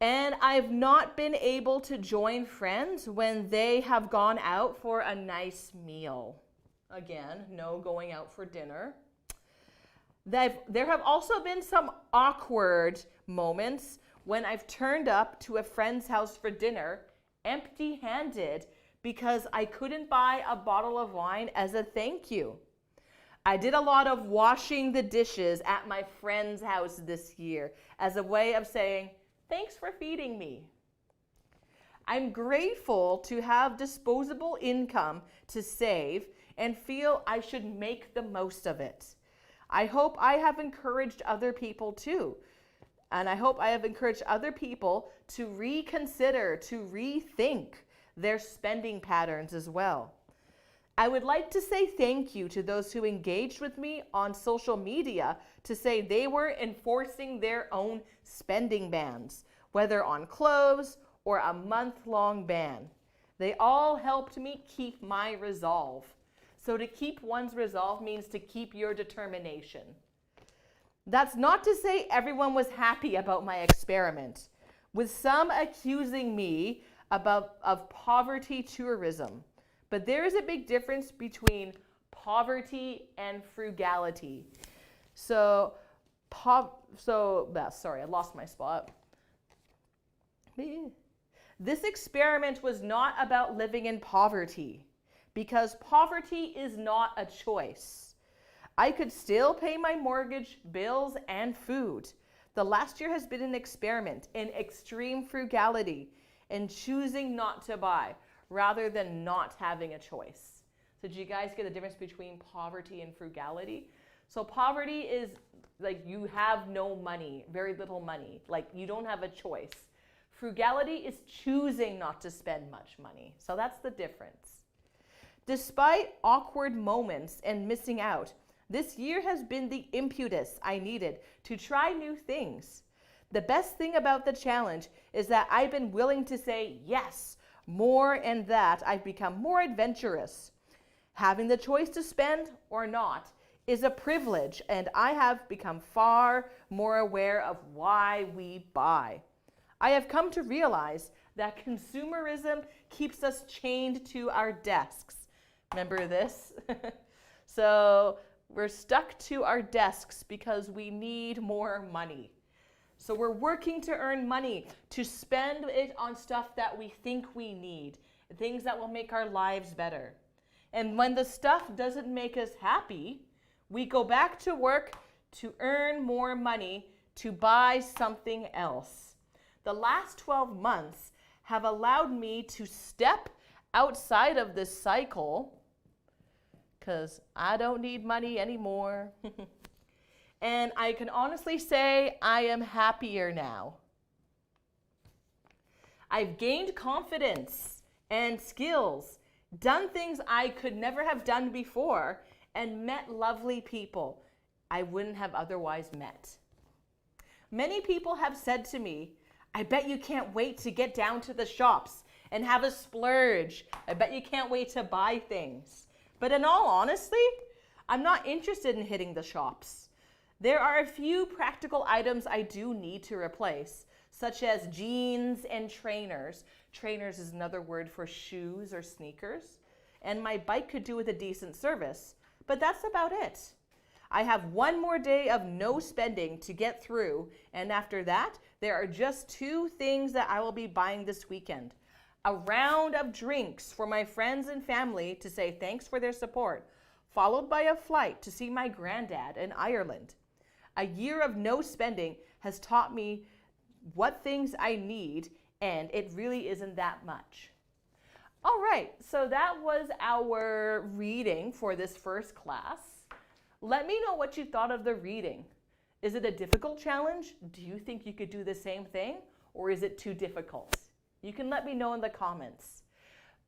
S1: And I've not been able to join friends when they have gone out for a nice meal. Again, no going out for dinner. There have also been some awkward moments when I've turned up to a friend's house for dinner empty-handed because I couldn't buy a bottle of wine as a thank you. I did a lot of washing the dishes at my friend's house this year as a way of saying, thanks for feeding me. I'm grateful to have disposable income to save and feel I should make the most of it. I hope I have encouraged other people too. And I hope I have encouraged other people to reconsider, to rethink their spending patterns as well. I would like to say thank you to those who engaged with me on social media to say they were enforcing their own spending bans, whether on clothes or a month-long ban. They all helped me keep my resolve. So to keep one's resolve means to keep your determination. That's not to say everyone was happy about my experiment, with some accusing me of poverty tourism. But there is a big difference between poverty and frugality. Sorry, I lost my spot. This experiment was not about living in poverty, because poverty is not a choice. I could still pay my mortgage, bills, and food. The last year has been an experiment in extreme frugality and choosing not to buy rather than not having a choice. So did you guys get the difference between poverty and frugality? So poverty is like you have no money, very little money, like you don't have a choice. Frugality is choosing not to spend much money. So that's the difference. Despite awkward moments and missing out, this year has been the impetus I needed to try new things. The best thing about the challenge is that I've been willing to say yes more, and that I've become more adventurous. Having the choice to spend or not is a privilege, and I have become far more aware of why we buy. I have come to realize that consumerism keeps us chained to our desks. Remember this? So we're stuck to our desks because we need more money. So we're working to earn money, to spend it on stuff that we think we need, things that will make our lives better. And when the stuff doesn't make us happy, we go back to work to earn more money to buy something else. The last 12 months have allowed me to step outside of this cycle because I don't need money anymore. And I can honestly say I am happier now. I've gained confidence and skills, done things I could never have done before, and met lovely people I wouldn't have otherwise met. Many people have said to me, I bet you can't wait to get down to the shops and have a splurge. I bet you can't wait to buy things. But in all honesty, I'm not interested in hitting the shops. There are a few practical items I do need to replace, such as jeans and trainers. Trainers is another word for shoes or sneakers. And my bike could do with a decent service, but that's about it. I have one more day of no spending to get through, and after that, there are just 2 things that I will be buying this weekend. A round of drinks for my friends and family to say thanks for their support, followed by a flight to see my granddad in Ireland. A year of no spending has taught me what things I need, and it really isn't that much. All right, so that was our reading for this first class. Let me know what you thought of the reading. Is it a difficult challenge? Do you think you could do the same thing? Or is it too difficult? You can let me know in the comments.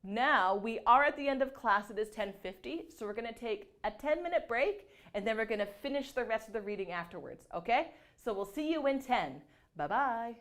S1: Now we are at the end of class. It is 10:50, so we're going to take a 10-minute break and then we're going to finish the rest of the reading afterwards, okay? So we'll see you in 10. Bye-bye.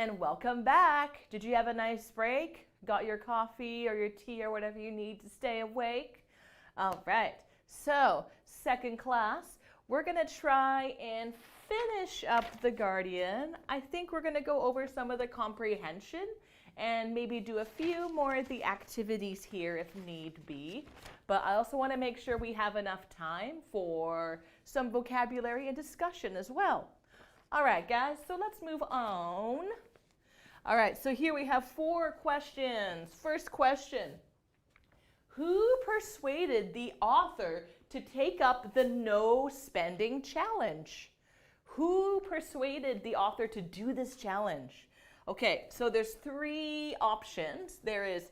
S1: and welcome back. Did you have a nice break? Got your coffee or your tea or whatever you need to stay awake? All right, so second class, we're gonna try and finish up The Guardian. I think we're gonna go over some of the comprehension and maybe do a few more of the activities here if need be. But I also wanna make sure we have enough time for some vocabulary and discussion as well. All right, guys, so let's move on. All right, so here we have 4 questions. First question, who persuaded the author to take up the no spending challenge? Who persuaded the author to do this challenge? Okay, so there's 3 options. There is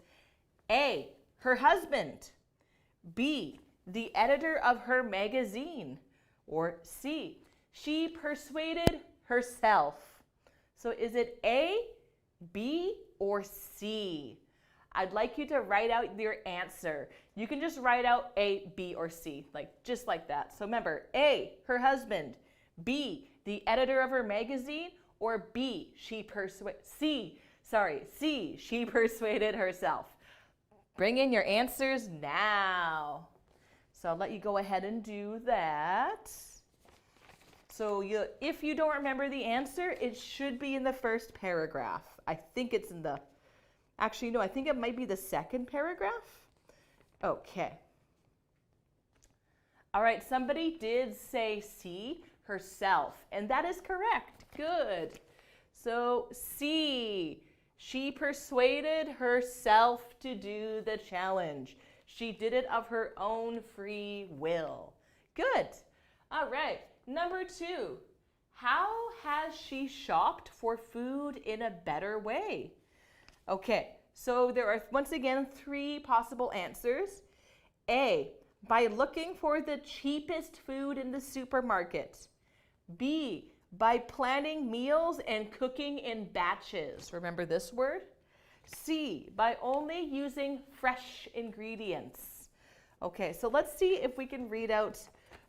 S1: A, her husband, B, the editor of her magazine, or C, she persuaded herself. So is it A, B, or C? I'd like you to write out your answer. You can just write out A, B, or C, just like that. So remember, A, her husband, B, the editor of her magazine, or B, C, she persuaded herself. Bring in your answers now. So I'll let you go ahead and do that. So if you don't remember the answer, it should be in the first paragraph. I think it's in actually, no, I think it might be the second paragraph. Okay. All right, somebody did say C, herself, and that is correct. Good. So C, she persuaded herself to do the challenge. She did it of her own free will. Good. All right. Number 2, how has she shopped for food in a better way? Okay, so there are, once again, 3 possible answers. A, by looking for the cheapest food in the supermarket. B, by planning meals and cooking in batches. Remember this word? C, by only using fresh ingredients. Okay, so let's see if we can read out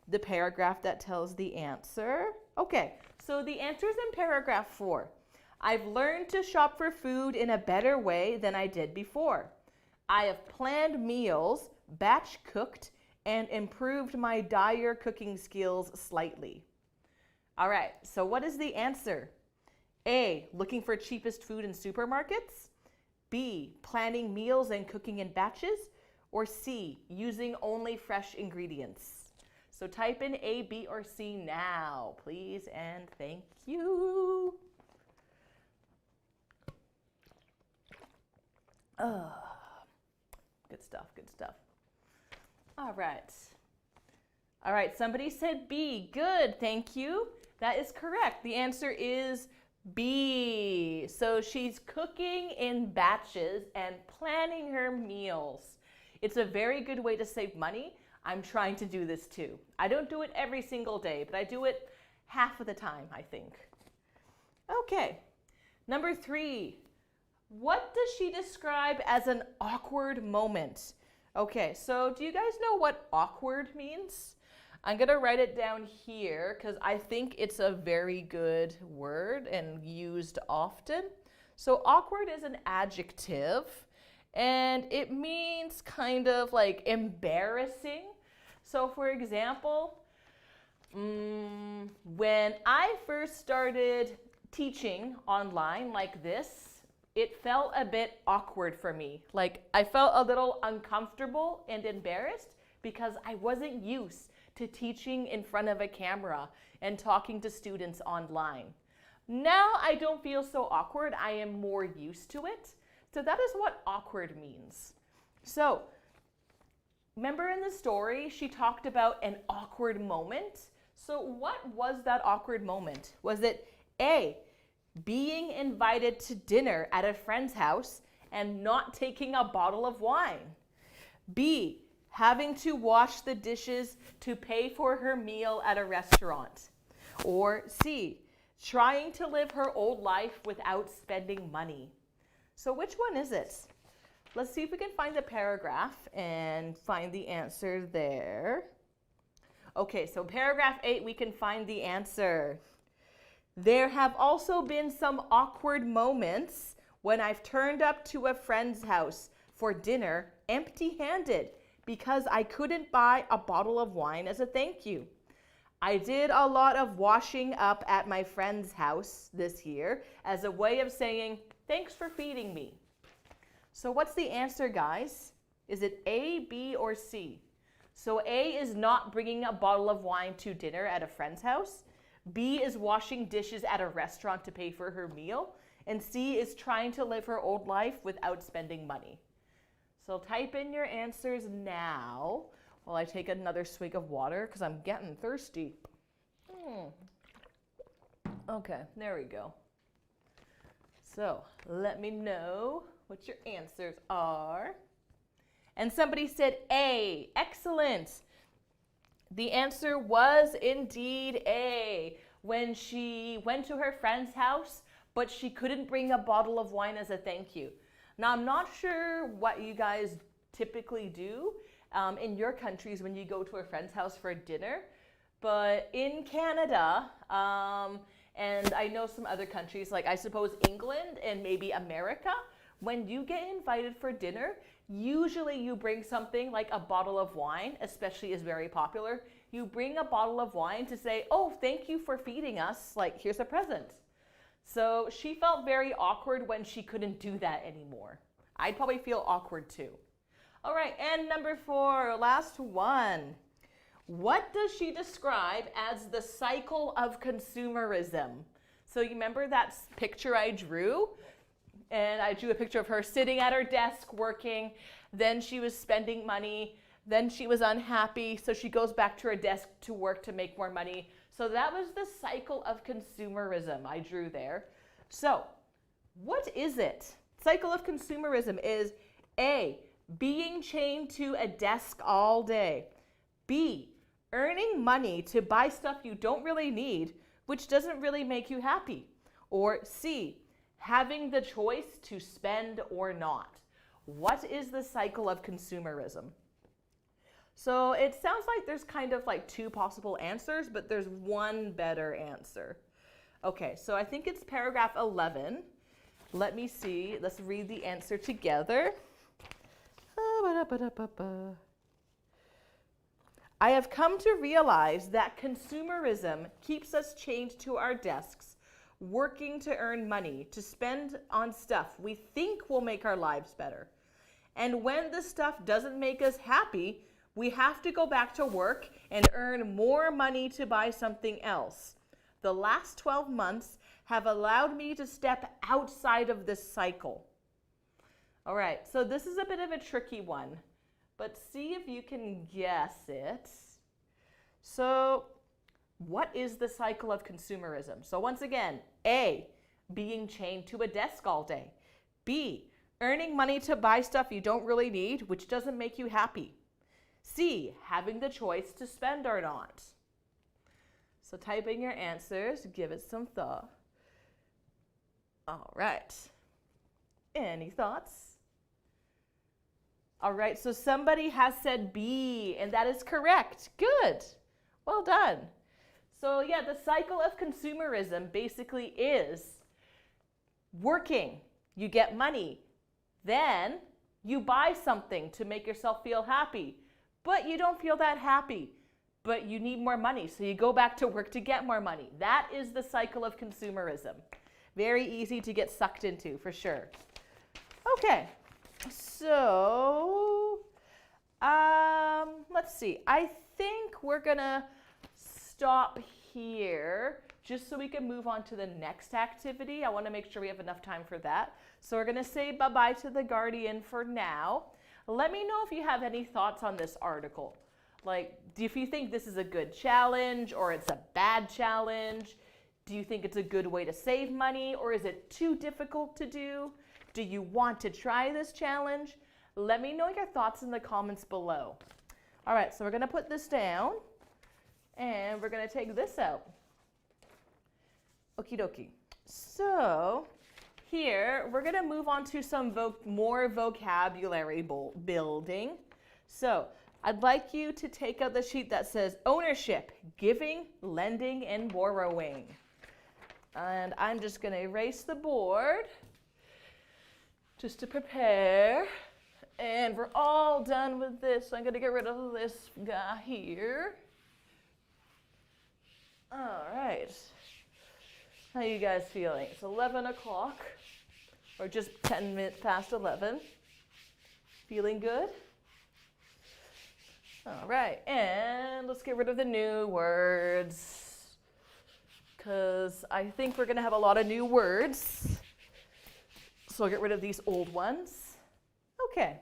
S1: the paragraph that tells the answer. Okay, so the answer is in paragraph 4. I've learned to shop for food in a better way than I did before. I have planned meals, batch cooked, and improved my dire cooking skills slightly. All right, so what is the answer? A, looking for cheapest food in supermarkets. B, planning meals and cooking in batches. Or C, using only fresh ingredients. So type in A, B, or C now, please, and thank you. Good stuff, good stuff. All right, somebody said B. Good, thank you. That is correct. The answer is B. So she's cooking in batches and planning her meals. It's a very good way to save money. I'm trying to do this too. I don't do it every single day, but I do it half of the time, I think. Okay, number 3. What does she describe as an awkward moment? Okay, so do you guys know what awkward means? I'm gonna write it down here because I think it's a very good word and used often. So awkward is an adjective and it means kind of like embarrassing. So for example, when I first started teaching online like this, it felt a bit awkward for me. Like I felt a little uncomfortable and embarrassed because I wasn't used to teaching in front of a camera and talking to students online. Now I don't feel so awkward. I am more used to it. So that is what awkward means. So remember in the story, she talked about an awkward moment. So what was that awkward moment? Was it A, being invited to dinner at a friend's house and not taking a bottle of wine? B, having to wash the dishes to pay for her meal at a restaurant? Or C, trying to live her old life without spending money? So which one is it? Let's see if we can find the paragraph and find the answer there. Okay, so paragraph 8, we can find the answer. There have also been some awkward moments when I've turned up to a friend's house for dinner empty-handed because I couldn't buy a bottle of wine as a thank you. I did a lot of washing up at my friend's house this year as a way of saying, thanks for feeding me. So what's the answer, guys? Is it A, B, or C? So A is not bringing a bottle of wine to dinner at a friend's house. B is washing dishes at a restaurant to pay for her meal. And C is trying to live her old life without spending money. So type in your answers now while I take another swig of water because I'm getting thirsty. Okay, there we go. So let me know what your answers are. And somebody said A. Excellent. The answer was indeed A. When she went to her friend's house, but she couldn't bring a bottle of wine as a thank you. Now, I'm not sure what you guys typically do in your countries when you go to a friend's house for dinner, but in Canada, and I know some other countries, like I suppose England and maybe America, when you get invited for dinner, usually you bring something like a bottle of wine, especially is very popular. You bring a bottle of wine to say, oh, thank you for feeding us, like here's a present. So she felt very awkward when she couldn't do that anymore. I'd probably feel awkward too. All right, and number 4, last one. What does she describe as the cycle of consumerism? So you remember that picture I drew? And I drew a picture of her sitting at her desk working. Then she was spending money. Then she was unhappy. So she goes back to her desk to work to make more money. So that was the cycle of consumerism I drew there. So what is it? Cycle of consumerism is A, being chained to a desk all day. B, earning money to buy stuff you don't really need, which doesn't really make you happy. Or C, having the choice to spend or not. What is the cycle of consumerism? So it sounds like there's kind of like 2 possible answers, but there's one better answer. Okay, so I think it's paragraph 11. Let me see. Let's read the answer together. I have come to realize that consumerism keeps us chained to our desks, working to earn money, to spend on stuff we think will make our lives better. And when the stuff doesn't make us happy, we have to go back to work and earn more money to buy something else. The last 12 months have allowed me to step outside of this cycle. All right, so this is a bit of a tricky one, but see if you can guess it. So what is the cycle of consumerism? So once again, A, being chained to a desk all day. B, earning money to buy stuff you don't really need, which doesn't make you happy. C, having the choice to spend or not. So type in your answers, give it some thought. All right. Any thoughts? All right, so somebody has said B, and that is correct. Good. Well done. So yeah, the cycle of consumerism basically is working. You get money. Then you buy something to make yourself feel happy. But you don't feel that happy, but you need more money, so you go back to work to get more money. That is the cycle of consumerism. Very easy to get sucked into, for sure. Okay, so let's see. I think we're gonna stop here just so we can move on to the next activity. I want to make sure we have enough time for that. So we're gonna say bye-bye to the Guardian for now. Let me know if you have any thoughts on this article. Like, do you think this is a good challenge or it's a bad challenge? Do you think it's a good way to save money or is it too difficult to do? Do you want to try this challenge? Let me know your thoughts in the comments below. All right, so we're gonna put this down and we're gonna take this out. Okie dokie. So here, we're going to move on to some more vocabulary building. So I'd like you to take out the sheet that says ownership, giving, lending, and borrowing. And I'm just going to erase the board just to prepare. And we're all done with this. So I'm going to get rid of this guy here. All right. How are you guys feeling? It's 11 o'clock, or just 10 minutes past 11. Feeling good? All right, and let's get rid of the new words, because I think we're going to have a lot of new words. So I'll get rid of these old ones. Okay.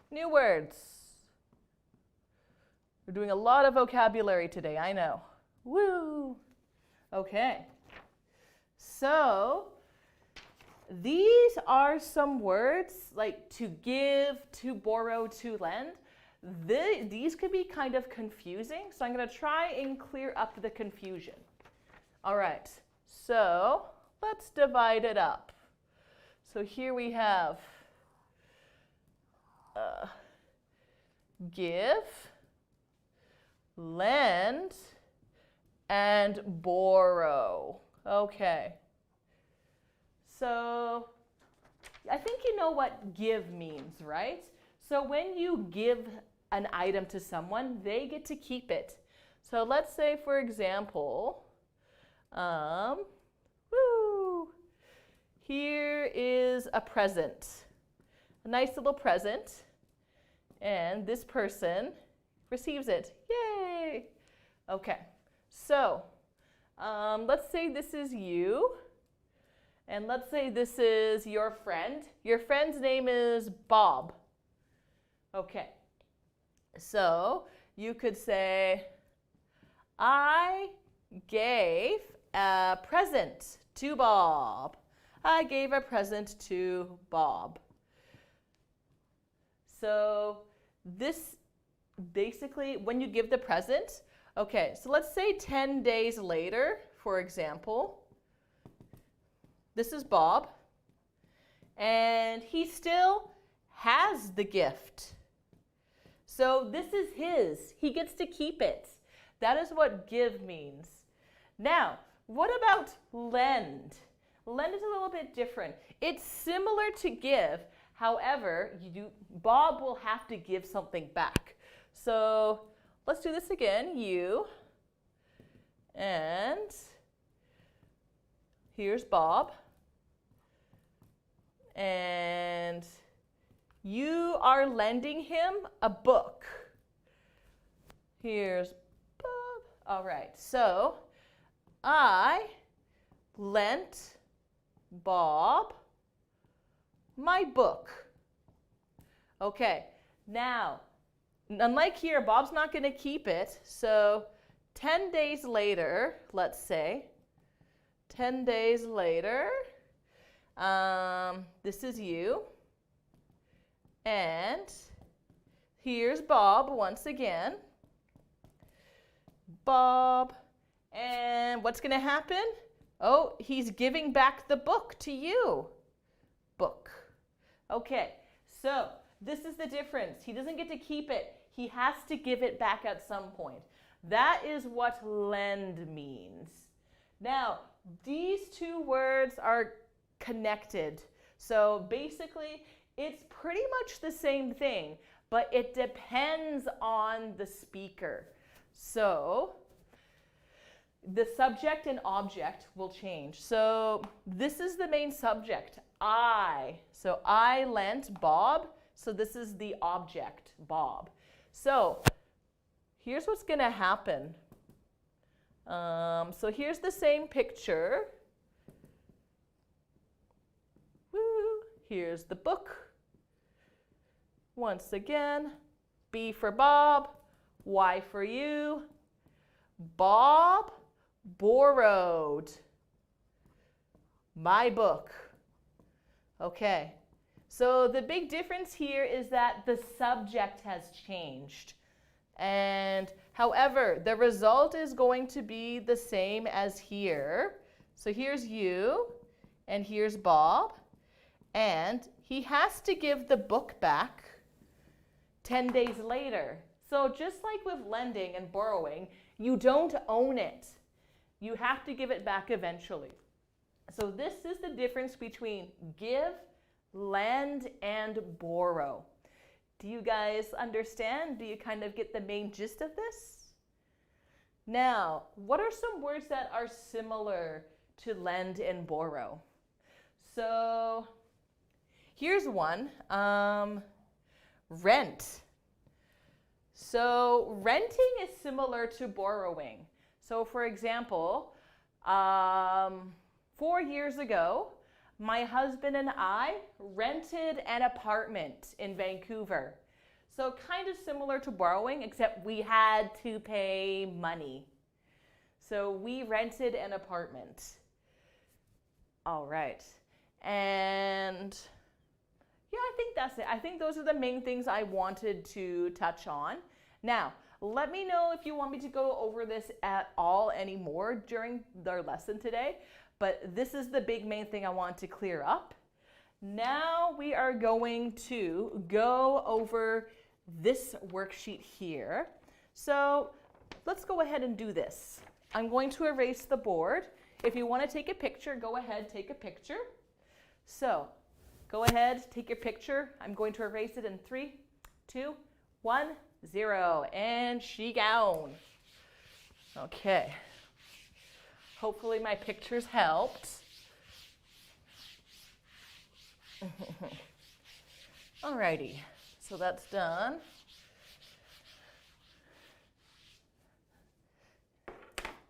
S1: New words. We're doing a lot of vocabulary today, I know. Woo! Okay. So these are some words like to give, to borrow, to lend. These could be kind of confusing, so I'm going to try and clear up the confusion. All right, so let's divide it up. So here we have give, lend, and borrow. Okay. So I think you know what give means, right? So when you give an item to someone, they get to keep it. So let's say, for example, here is a present, a nice little present, and this person receives it. Yay! Okay, so let's say this is you, and let's say this is your friend. Your friend's name is Bob. Okay, so you could say, I gave a present to Bob. I gave a present to Bob. So this basically, when you give the present, okay, so let's say 10 days later, for example, this is Bob, and he still has the gift. So this is his. He gets to keep it. That is what give means. Now, what about lend? Lend is a little bit different. It's similar to give. However, Bob will have to give something back. So let's do this again. You, and here's Bob. And you are lending him a book. Here's Bob. All right, so I lent Bob my book. Okay, now, unlike here, Bob's not going to keep it. So 10 days later, let's say, 10 days later, this is you. And here's Bob once again. Bob. And what's going to happen? Oh, he's giving back the book to you. Book. Okay, so this is the difference. He doesn't get to keep it. He has to give it back at some point. That is what lend means. Now, these two words are connected. So basically, it's pretty much the same thing, but it depends on the speaker. So the subject and object will change. So this is the main subject, I. So I lent Bob. So this is the object, Bob. So here's what's going to happen. So here's the same picture. Woo. Here's the book. Once again, B for Bob, Y for you. Bob borrowed my book. Okay, so the big difference here is that the subject has changed. And however, the result is going to be the same as here. So here's you, and here's Bob. And he has to give the book back 10 days later. So just like with lending and borrowing, you don't own it. You have to give it back eventually. So this is the difference between give, lend, and borrow. Do you guys understand? Do you kind of get the main gist of this? Now, what are some words that are similar to lend and borrow? So here's one, rent. So renting is similar to borrowing. So for example, 4 years ago, my husband and I rented an apartment in Vancouver. So kind of similar to borrowing, except we had to pay money. So we rented an apartment. All right. And yeah, I think that's it. I think those are the main things I wanted to touch on. Now, let me know if you want me to go over this at all anymore during our lesson today. But this is the big main thing I want to clear up. Now we are going to go over this worksheet here. So let's go ahead and do this. I'm going to erase the board. If you want to take a picture, go ahead, take a picture. So go ahead, take your picture. I'm going to erase it in 3, 2, 1, 0. And she gone. Okay. Hopefully my pictures helped. Alrighty, so that's done.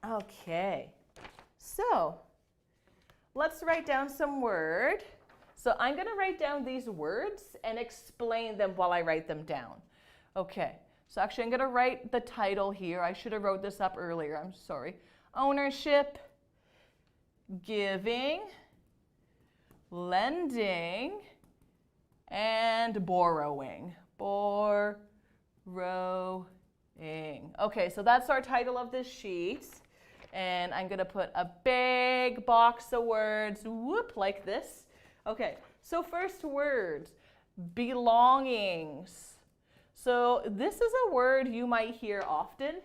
S1: Okay, so let's write down some words. So I'm going to write down these words and explain them while I write them down. Okay, so actually I'm going to write the title here. I should have wrote this up earlier, I'm sorry. Ownership, giving, lending, and borrowing. Borrowing. Okay, so that's our title of this sheet. And I'm going to put a big box of words, whoop, like this. Okay, so first word, belongings. So this is a word you might hear often.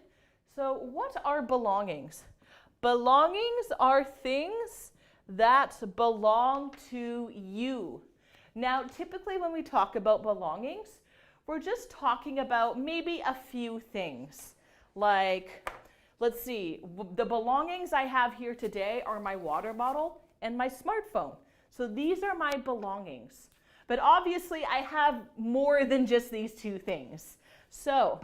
S1: So what are belongings? Belongings are things that belong to you. Now, typically when we talk about belongings, we're just talking about maybe a few things. Like, let's see, the belongings I have here today are my water bottle and my smartphone. So these are my belongings. But obviously, I have more than just these two things. So,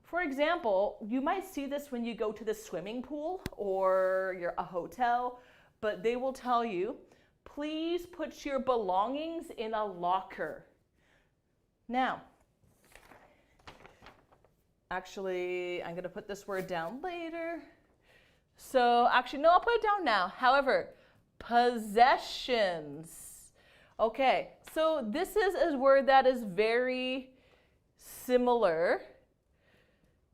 S1: for example, you might see this when you go to the swimming pool or you're a hotel, but they will tell you, please put your belongings in a locker. Now, actually, I'm going to put this word down later. So, actually, no, I'll put it down now. However, possessions. Okay, so this is a word that is very similar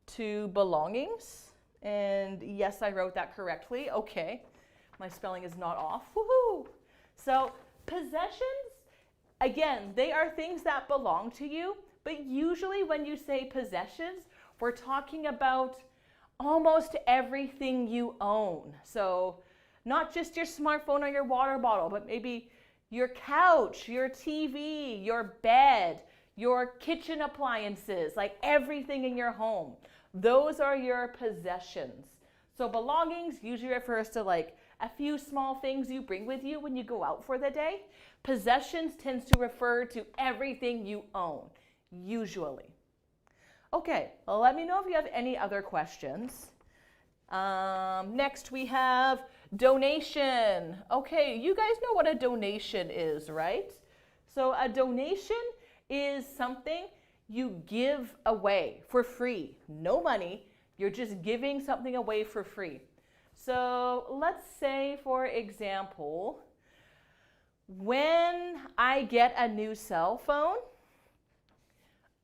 S1: to belongings. And yes, I wrote that correctly. Okay, my spelling is not off. Woohoo! So possessions, again, they are things that belong to you. But usually when you say possessions, we're talking about almost everything you own. So not just your smartphone or your water bottle, but maybe your couch, your TV, your bed, your kitchen appliances, like everything in your home. Those are your possessions. So belongings usually refers to like a few small things you bring with you when you go out for the day. Possessions tends to refer to everything you own, usually. Okay, well, let me know if you have any other questions. Next we have donation. Okay, you guys know what a donation is, right? So a donation is something you give away for free. No money, you're just giving something away for free. So let's say, for example, when I get a new cell phone,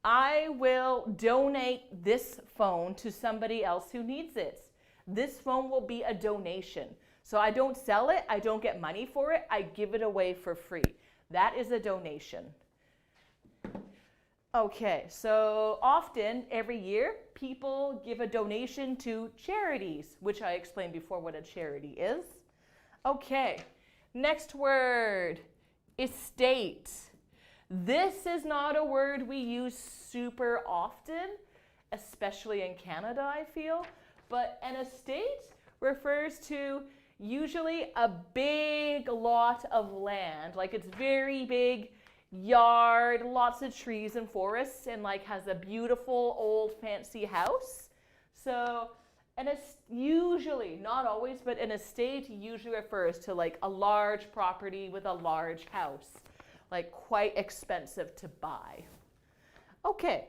S1: I will donate this phone to somebody else who needs it. This phone will be a donation. So I don't sell it, I don't get money for it, I give it away for free. That is a donation. Okay, so often every year people give a donation to charities, which I explained before what a charity is. Okay, next word, estate. This is not a word we use super often, especially in Canada, I feel, but an estate refers to usually a big lot of land, like it's very big yard, lots of trees and forests, and like has a beautiful old fancy house. So usually, not always, but an estate usually refers to like a large property with a large house, like quite expensive to buy. Okay,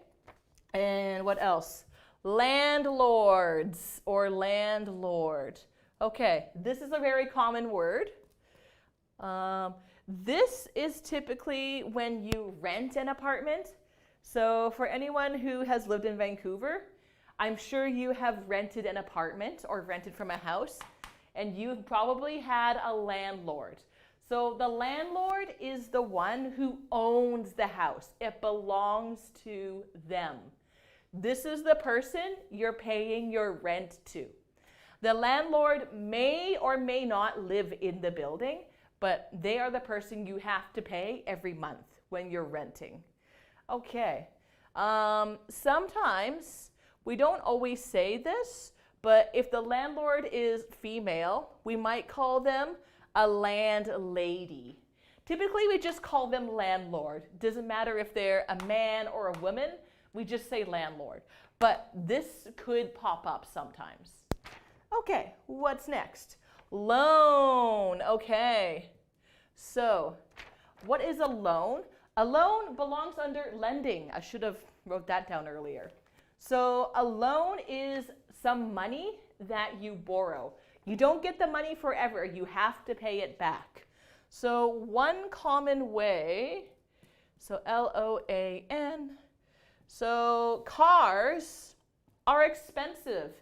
S1: and what else? Landlords or landlord. Okay, this is a very common word. This is typically when you rent an apartment. So for anyone who has lived in Vancouver, I'm sure you have rented an apartment or rented from a house, and you've probably had a landlord. So the landlord is the one who owns the house. It belongs to them. This is the person you're paying your rent to. The landlord may or may not live in the building, but they are the person you have to pay every month when you're renting. Okay, sometimes, we don't always say this, but if the landlord is female, we might call them a landlady. Typically, we just call them landlord. Doesn't matter if they're a man or a woman, we just say landlord. But this could pop up sometimes. Okay, what's next? Loan. Okay, so what is a loan? A loan belongs under lending. I should have wrote that down earlier. So a loan is some money that you borrow. You don't get the money forever. You have to pay it back. So one common way, so L-O-A-N, so cars are expensive.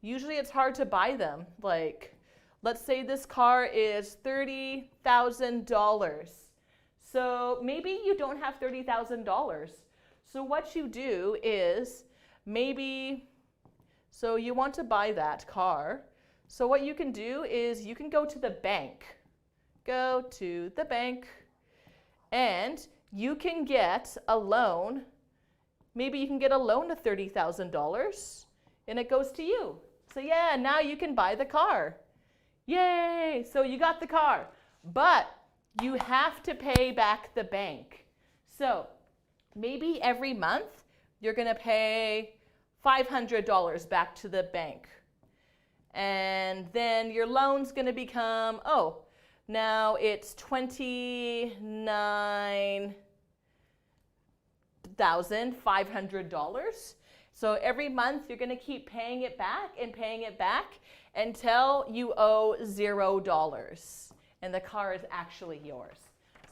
S1: Usually it's hard to buy them. Like, let's say this car is $30,000. So maybe you don't have $30,000. So what you do is so you want to buy that car. So what you can do is you can go to the bank. Go to the bank and you can get a loan. Maybe you can get a loan of $30,000 and it goes to you. So yeah, now you can buy the car. Yay! So you got the car, but you have to pay back the bank. So maybe every month you're going to pay $500 back to the bank. And then your loan's going to become, now it's $29,500. So every month you're going to keep paying it back until you owe $0 and the car is actually yours.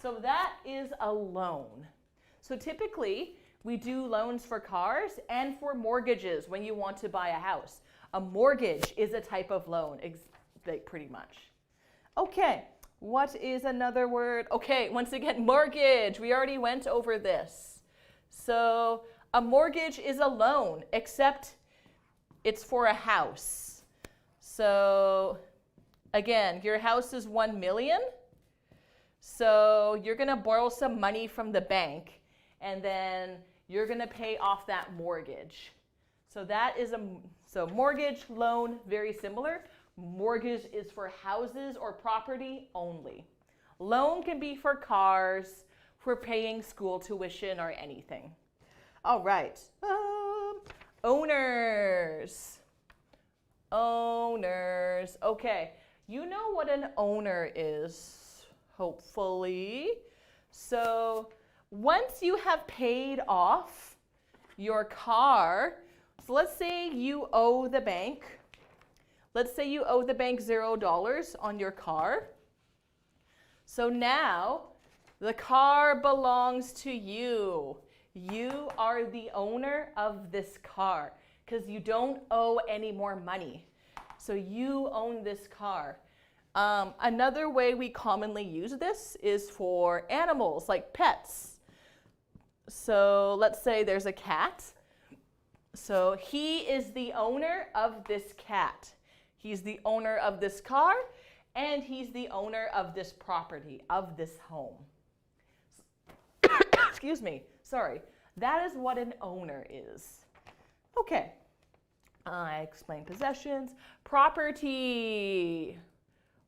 S1: So that is a loan. So typically we do loans for cars and for mortgages when you want to buy a house. A mortgage is a type of loan, pretty much. Okay, what is another word? Okay, once again, mortgage. We already went over this. So a mortgage is a loan, except it's for a house. So again, your house is $1 million. So you're going to borrow some money from the bank, and then you're going to pay off that mortgage. So that is mortgage, loan, very similar. Mortgage is for houses or property only. Loan can be for cars, for paying school tuition or anything. All right. Owners. Owners. Okay. You know what an owner is, hopefully. So once you have paid off your car, so let's say you owe the bank. Let's say you owe the bank $0 on your car. So now the car belongs to you. You are the owner of this car because you don't owe any more money. So you own this car. Another way we commonly use this is for animals, like pets. So let's say there's a cat. So he is the owner of this cat. He's the owner of this car, and he's the owner of this property, of this home. Excuse me, sorry. That is what an owner is. Okay, I explained possessions. Property.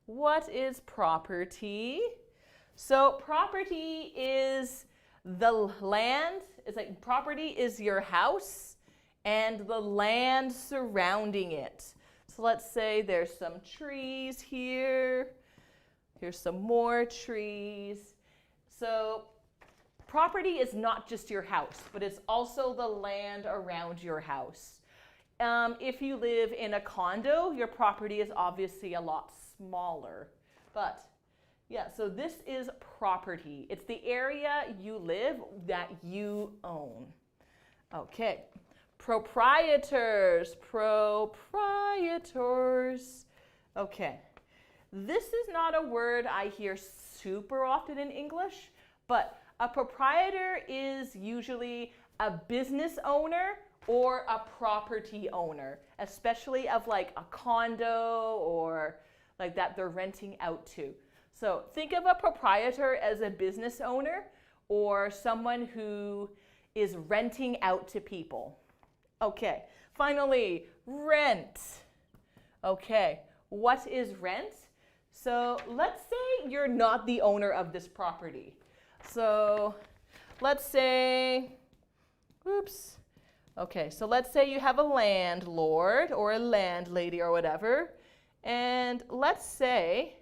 S1: What is property? So property is the land. It's like property is your house and the land surrounding it. So let's say there's some trees here. Here's some more trees. So property is not just your house, but it's also the land around your house. If you live in a condo, your property is obviously a lot smaller. But yeah, so this is property. It's the area you live that you own. Okay. Proprietors. Proprietors. Okay. This is not a word I hear super often in English, but a proprietor is usually a business owner or a property owner, especially of like a condo or like that they're renting out to. So think of a proprietor as a business owner or someone who is renting out to people. Okay, finally, rent. Okay, what is rent? So let's say you're not the owner of this property. So let's say, oops. Okay, so let's say you have a landlord or a landlady or whatever, and let's say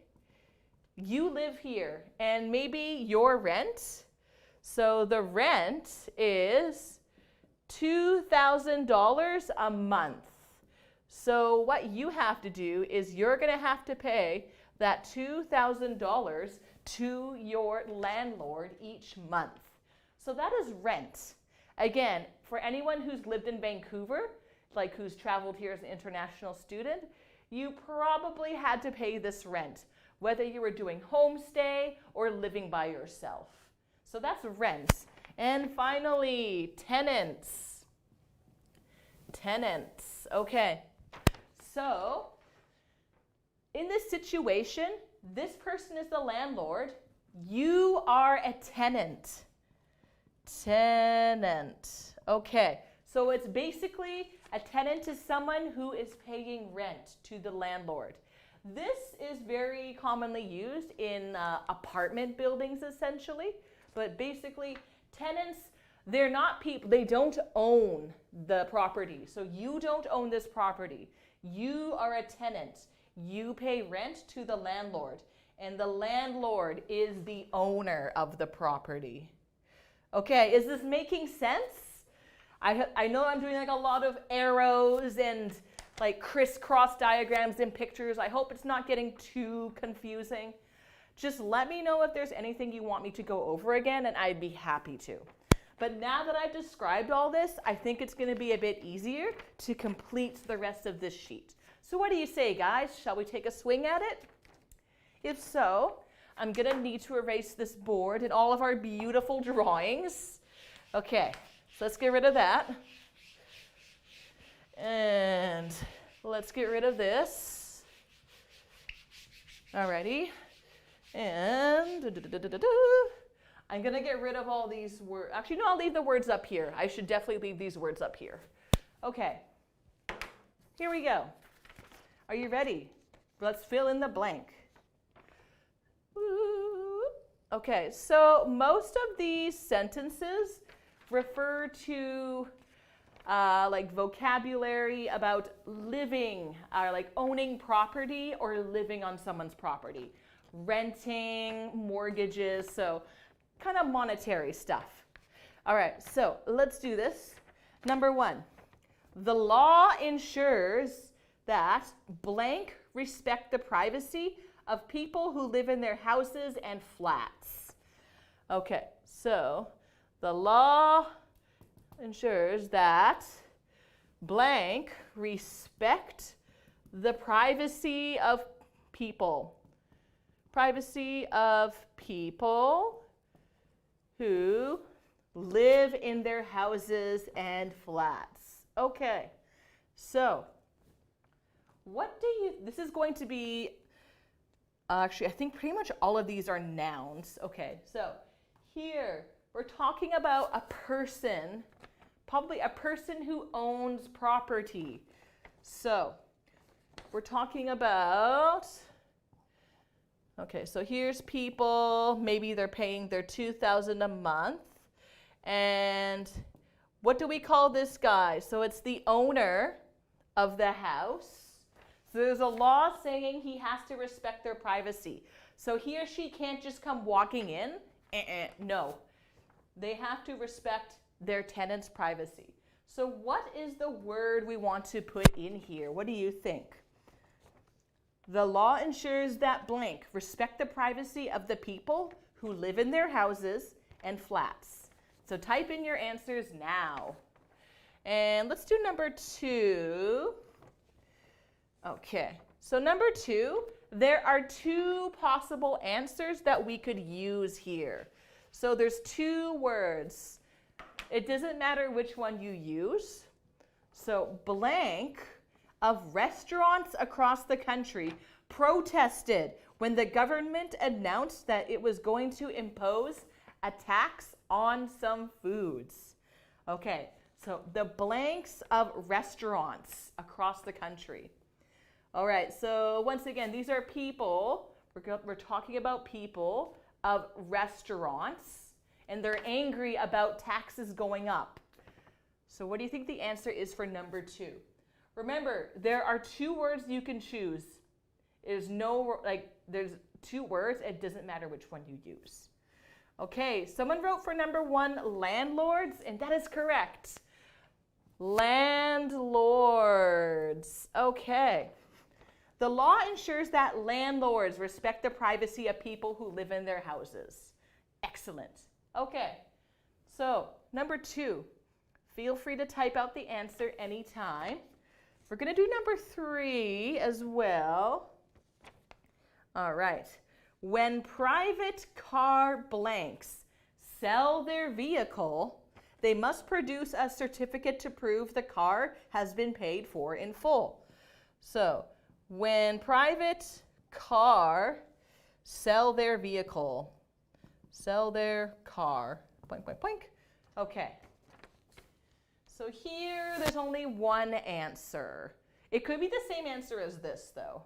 S1: you live here and maybe your rent, so the rent is $2,000 a month. So what you have to do is you're going to have to pay that $2,000 to your landlord each month. So that is rent. Again, for anyone who's lived in Vancouver, like who's traveled here as an international student, you probably had to pay this rent, whether you were doing homestay or living by yourself. So that's rent. And finally, tenants. Tenants. Okay. So in this situation, this person is the landlord. You are a tenant. Tenant. Okay. So it's basically a tenant is someone who is paying rent to the landlord. This is very commonly used in apartment buildings essentially, but basically tenants, they're not people, they don't own the property. So you don't own this property. You are a tenant. You pay rent to the landlord, and the landlord is the owner of the property. Okay, is this making sense? I know I'm doing like a lot of arrows and like crisscross diagrams and pictures. I hope it's not getting too confusing. Just let me know if there's anything you want me to go over again, and I'd be happy to. But now that I've described all this, I think it's going to be a bit easier to complete the rest of this sheet. So what do you say, guys? Shall we take a swing at it? If so, I'm going to need to erase this board and all of our beautiful drawings. Okay, so let's get rid of that. And let's get rid of this. Alrighty. And I'm going to get rid of all these words. Actually, no, I'll leave the words up here. I should definitely leave these words up here. Okay. Here we go. Are you ready? Let's fill in the blank. Okay, so most of these sentences refer to like vocabulary about living, or like owning property or living on someone's property. Renting, mortgages, so kind of monetary stuff. All right, so let's do this. Number one, the law ensures that blank respect the privacy of people who live in their houses and flats. Okay, so the law ensures that blank respect the privacy of people. Privacy of people who live in their houses and flats. Okay, so this is going to be, actually, I think pretty much all of these are nouns. Okay, so here we're talking about a person, probably a person who owns property. So we're talking about, okay, so here's people, maybe they're paying their $2,000 a month. And what do we call this guy? So it's the owner of the house. So there's a law saying he has to respect their privacy. So he or she can't just come walking in. No. They have to respect their tenant's privacy. So what is the word we want to put in here? What do you think? The law ensures that blank respect the privacy of the people who live in their houses and flats. So type in your answers now. And let's do number 2. Okay, so number 2, there are 2 possible answers that we could use here. So there's 2 words. It doesn't matter which one you use. So blank of restaurants across the country protested when the government announced that it was going to impose a tax on some foods. Okay, so the blanks of restaurants across the country. All right, so once again, these are people, we're talking about people of restaurants, and they're angry about taxes going up. So what do you think the answer is for number 2? Remember, there are 2 words you can choose. There's 2 words, it doesn't matter which one you use. Okay, someone wrote for number 1, landlords, and that is correct. Landlords, okay. The law ensures that landlords respect the privacy of people who live in their houses. Excellent. Okay, so number 2, feel free to type out the answer anytime. We're going to do number 3 as well. All right. When private car blanks sell their vehicle, they must produce a certificate to prove the car has been paid for in full. So, when private car sell their vehicle, sell their car, blank, blank, blank. Okay. So here, there's only one answer. It could be the same answer as this, though.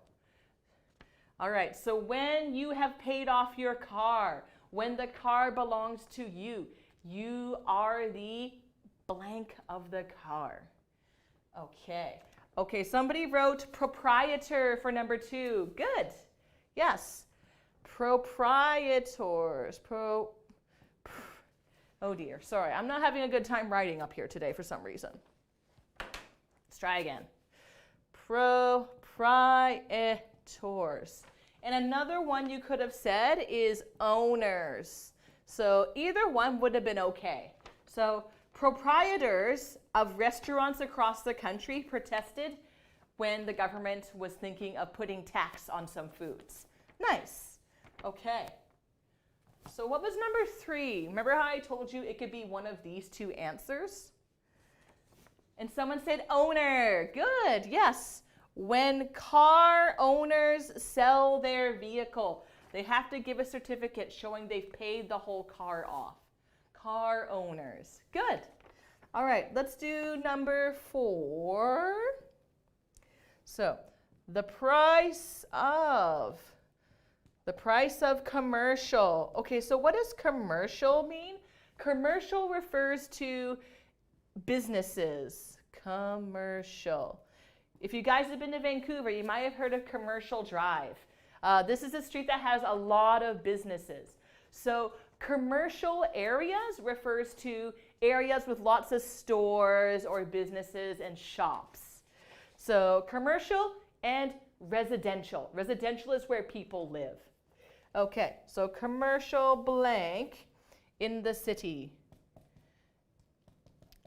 S1: All right, so when you have paid off your car, when the car belongs to you, you are the blank of the car. Okay. Okay, somebody wrote proprietor for number 2. Good. Yes. Proprietors. Oh dear, sorry. I'm not having a good time writing up here today for some reason. Let's try again. Proprietors. And another one you could have said is owners. So either one would have been okay. So proprietors of restaurants across the country protested when the government was thinking of putting tax on some foods. Nice. Okay. So what was number 3? Remember how I told you it could be one of these 2 answers? And someone said owner. Good. Yes. When car owners sell their vehicle, they have to give a certificate showing they've paid the whole car off. Car owners. Good. All right, let's do number 4. So, the price of commercial. Okay, so what does commercial mean? Commercial refers to businesses. Commercial. If you guys have been to Vancouver, you might have heard of Commercial Drive. This is a street that has a lot of businesses. So commercial areas refers to areas with lots of stores or businesses and shops. So commercial and residential. Residential is where people live. Okay, so commercial blank in the city.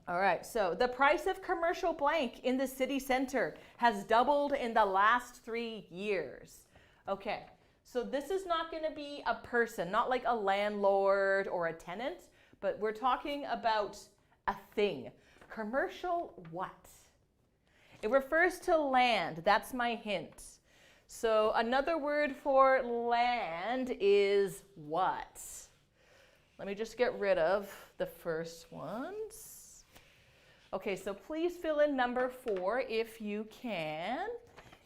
S1: All right, so the price of commercial blank in the city center has doubled in the last 3 years. Okay, so this is not going to be a person, not like a landlord or a tenant, but we're talking about a thing. Commercial what? It refers to land. That's my hint. So another word for land is what? Let me just get rid of the first ones. Okay, so please fill in number 4 if you can.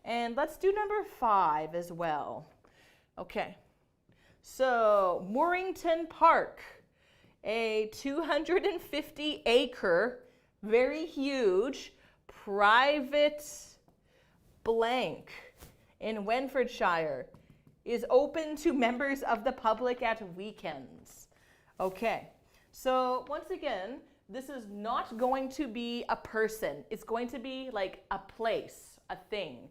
S1: And let's do number 5 as well. Okay, so Morrington Park, a 250-acre, very huge, private blank in Wentfordshire, is open to members of the public at weekends. Okay, so once again, this is not going to be a person. It's going to be like a place, a thing.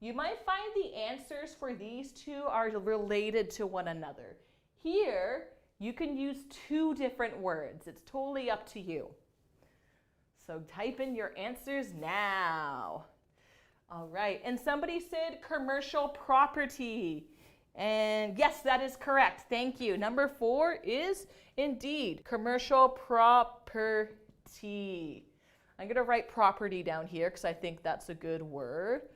S1: You might find the answers for these two are related to one another. Here, you can use 2 different words. It's totally up to you. So type in your answers now. All right, and somebody said commercial property. And yes, that is correct. Thank you. Number 4 is indeed commercial property. I'm going to write property down here because I think that's a good word.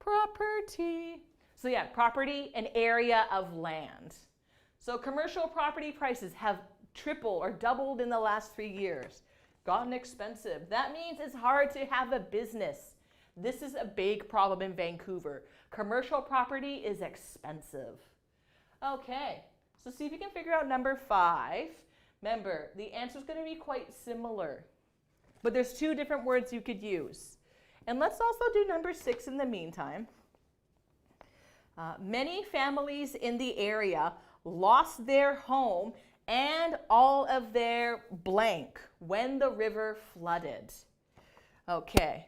S1: Property. So yeah, property, an area of land. So commercial property prices have tripled or doubled in the last 3 years. Gotten expensive. That means it's hard to have a business. This is a big problem in Vancouver. Commercial property is expensive. Okay, so see if you can figure out number 5. Remember, the answer is going to be quite similar, but there's 2 different words you could use. And let's also do number 6 in the meantime. Many families in the area lost their home and all of their blank when the river flooded. Okay,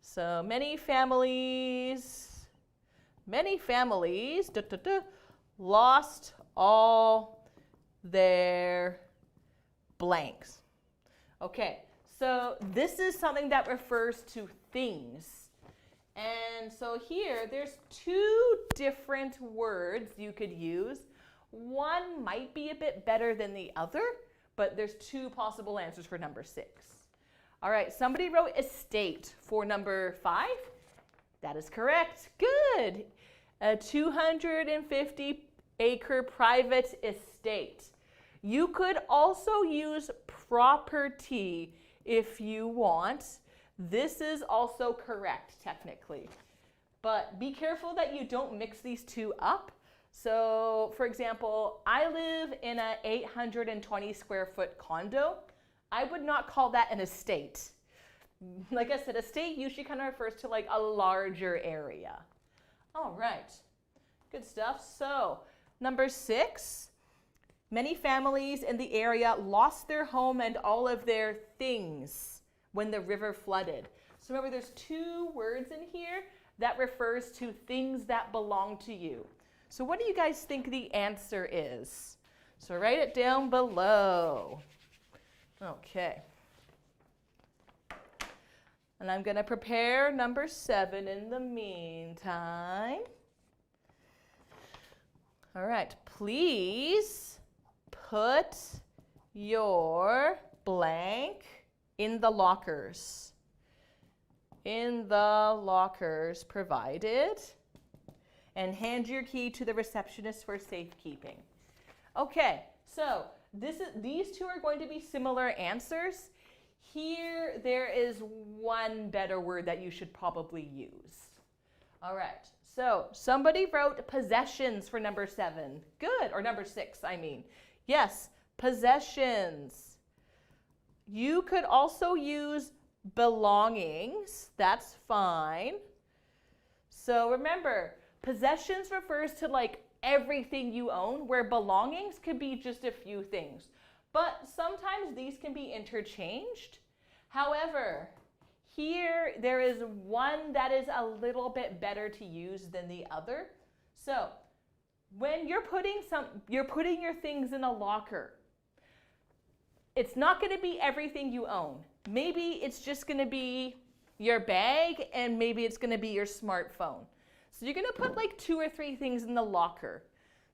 S1: so many families lost all their blanks. Okay, so this is something that refers to things. And so here, there's 2 different words you could use. One might be a bit better than the other, but there's 2 possible answers for number 6. All right, somebody wrote estate for number 5. That is correct. Good. A 250-acre private estate. You could also use property if you want. This is also correct, technically. But be careful that you don't mix these 2 up. So, for example, I live in an 820 square foot condo. I would not call that an estate. Like I said, estate usually kind of refers to like a larger area. All right, good stuff. So, number 6, many families in the area lost their home and all of their things when the river flooded. So remember, there's 2 words in here that refers to things that belong to you. So what do you guys think the answer is? So write it down below. Okay. And I'm going to prepare number 7 in the meantime. All right, please put your blank in the lockers. In the lockers provided. And hand your key to the receptionist for safekeeping. Okay, so these 2 are going to be similar answers. Here, there is one better word that you should probably use. All right, so somebody wrote possessions for number 7. Good, or number 6, I mean. Yes, possessions. You could also use belongings. That's fine. So remember, possessions refers to like everything you own, where belongings could be just a few things. But sometimes these can be interchanged. However, here there is one that is a little bit better to use than the other. So when you're putting your things in a locker, it's not going to be everything you own. Maybe it's just going to be your bag, and maybe it's going to be your smartphone. So you're going to put like 2 or 3 things in the locker.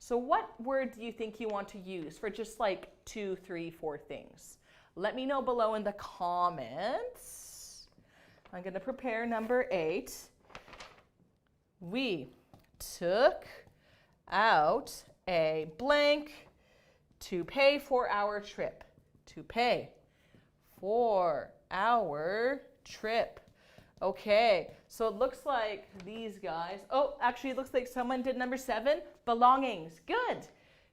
S1: So what word do you think you want to use for just like 2, 3, 4 things? Let me know below in the comments. I'm going to prepare number 8. We took out a blank to pay for our trip. To pay for our trip. Okay, so it looks like these guys, oh, actually it looks like someone did number 7, belongings. Good,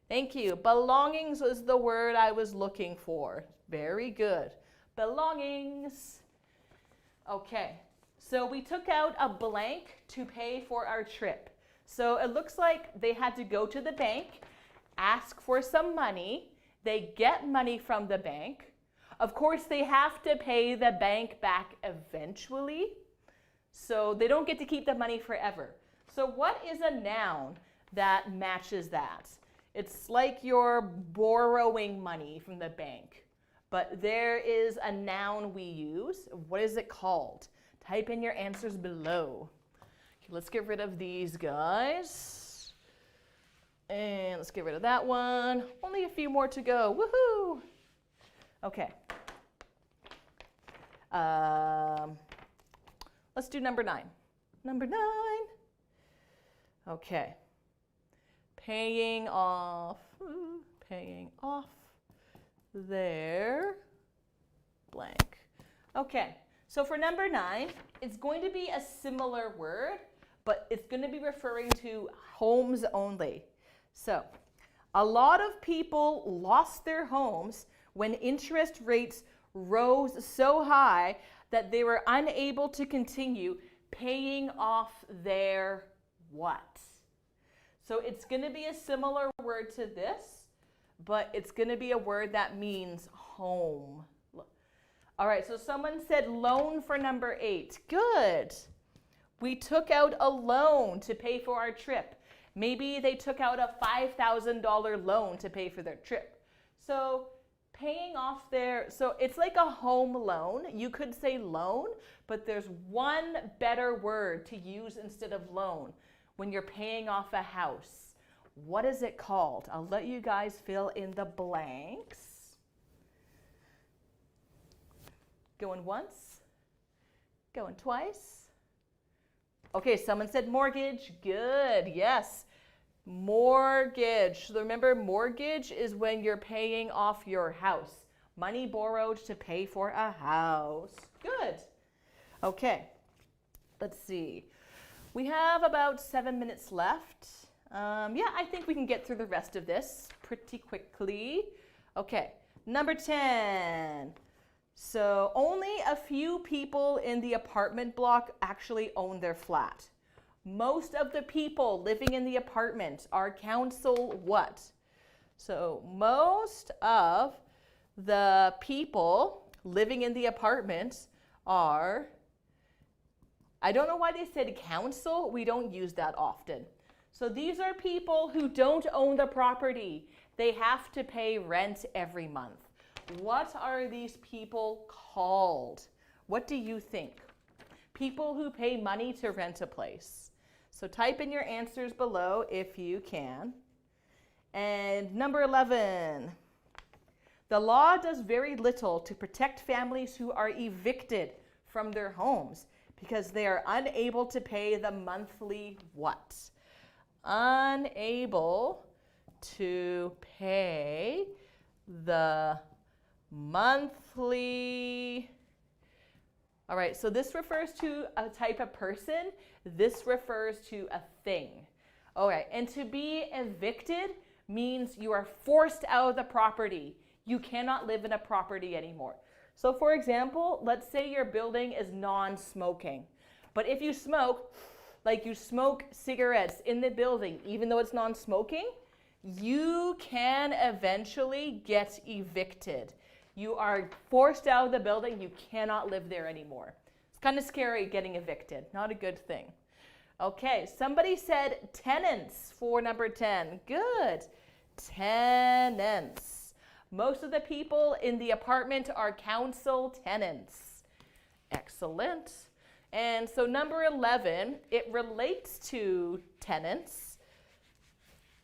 S1: thank you. Belongings was the word I was looking for. Very good, belongings. Okay, so we took out a blank to pay for our trip. So it looks like they had to go to the bank, ask for some money, they get money from the bank. Of course, they have to pay the bank back eventually, so they don't get to keep the money forever. So what is a noun that matches that? It's like you're borrowing money from the bank, but there is a noun we use. What is it called? Type in your answers below. Okay, let's get rid of these guys. And let's get rid of that one. Only a few more to go. Woohoo! Okay. Let's do number 9. Number 9. Okay. Paying off their blank. Okay. So for number 9, it's going to be a similar word, but it's going to be referring to homes only. So, a lot of people lost their homes when interest rates rose so high that they were unable to continue paying off their what? So it's going to be a similar word to this, but it's going to be a word that means home. All right, so someone said loan for number 8. Good. We took out a loan to pay for our trip. Maybe they took out a $5,000 loan to pay for their trip. So paying off their, so it's like a home loan. You could say loan, but there's one better word to use instead of loan when you're paying off a house. What is it called? I'll let you guys fill in the blanks. Going once, going twice. Okay, someone said mortgage. Good, yes. Mortgage. So remember, mortgage is when you're paying off your house. Money borrowed to pay for a house. Good. Okay, let's see. We have about 7 minutes left. Yeah, I think we can get through the rest of this pretty quickly. Okay, number 10. So only a few people in the apartment block actually own their flat. Most of the people living in the apartment are council what? So most of the people living in the apartment are, I don't know why they said council. We don't use that often. So these are people who don't own the property. They have to pay rent every month. What are these people called? What do you think? People who pay money to rent a place. So type in your answers below if you can. And number 11. The law does very little to protect families who are evicted from their homes because they are unable to pay the monthly what? Unable to pay the monthly. All right, so this refers to a type of person. This refers to a thing. All right, and to be evicted means you are forced out of the property. You cannot live in a property anymore. So for example, let's say your building is non-smoking. But if you smoke, like you smoke cigarettes in the building, even though it's non-smoking, you can eventually get evicted. You are forced out of the building. You cannot live there anymore. It's kind of scary getting evicted. Not a good thing. Okay, somebody said tenants for number 10. Good. Tenants. Most of the people in the apartment are council tenants. Excellent. And so number 11, it relates to tenants.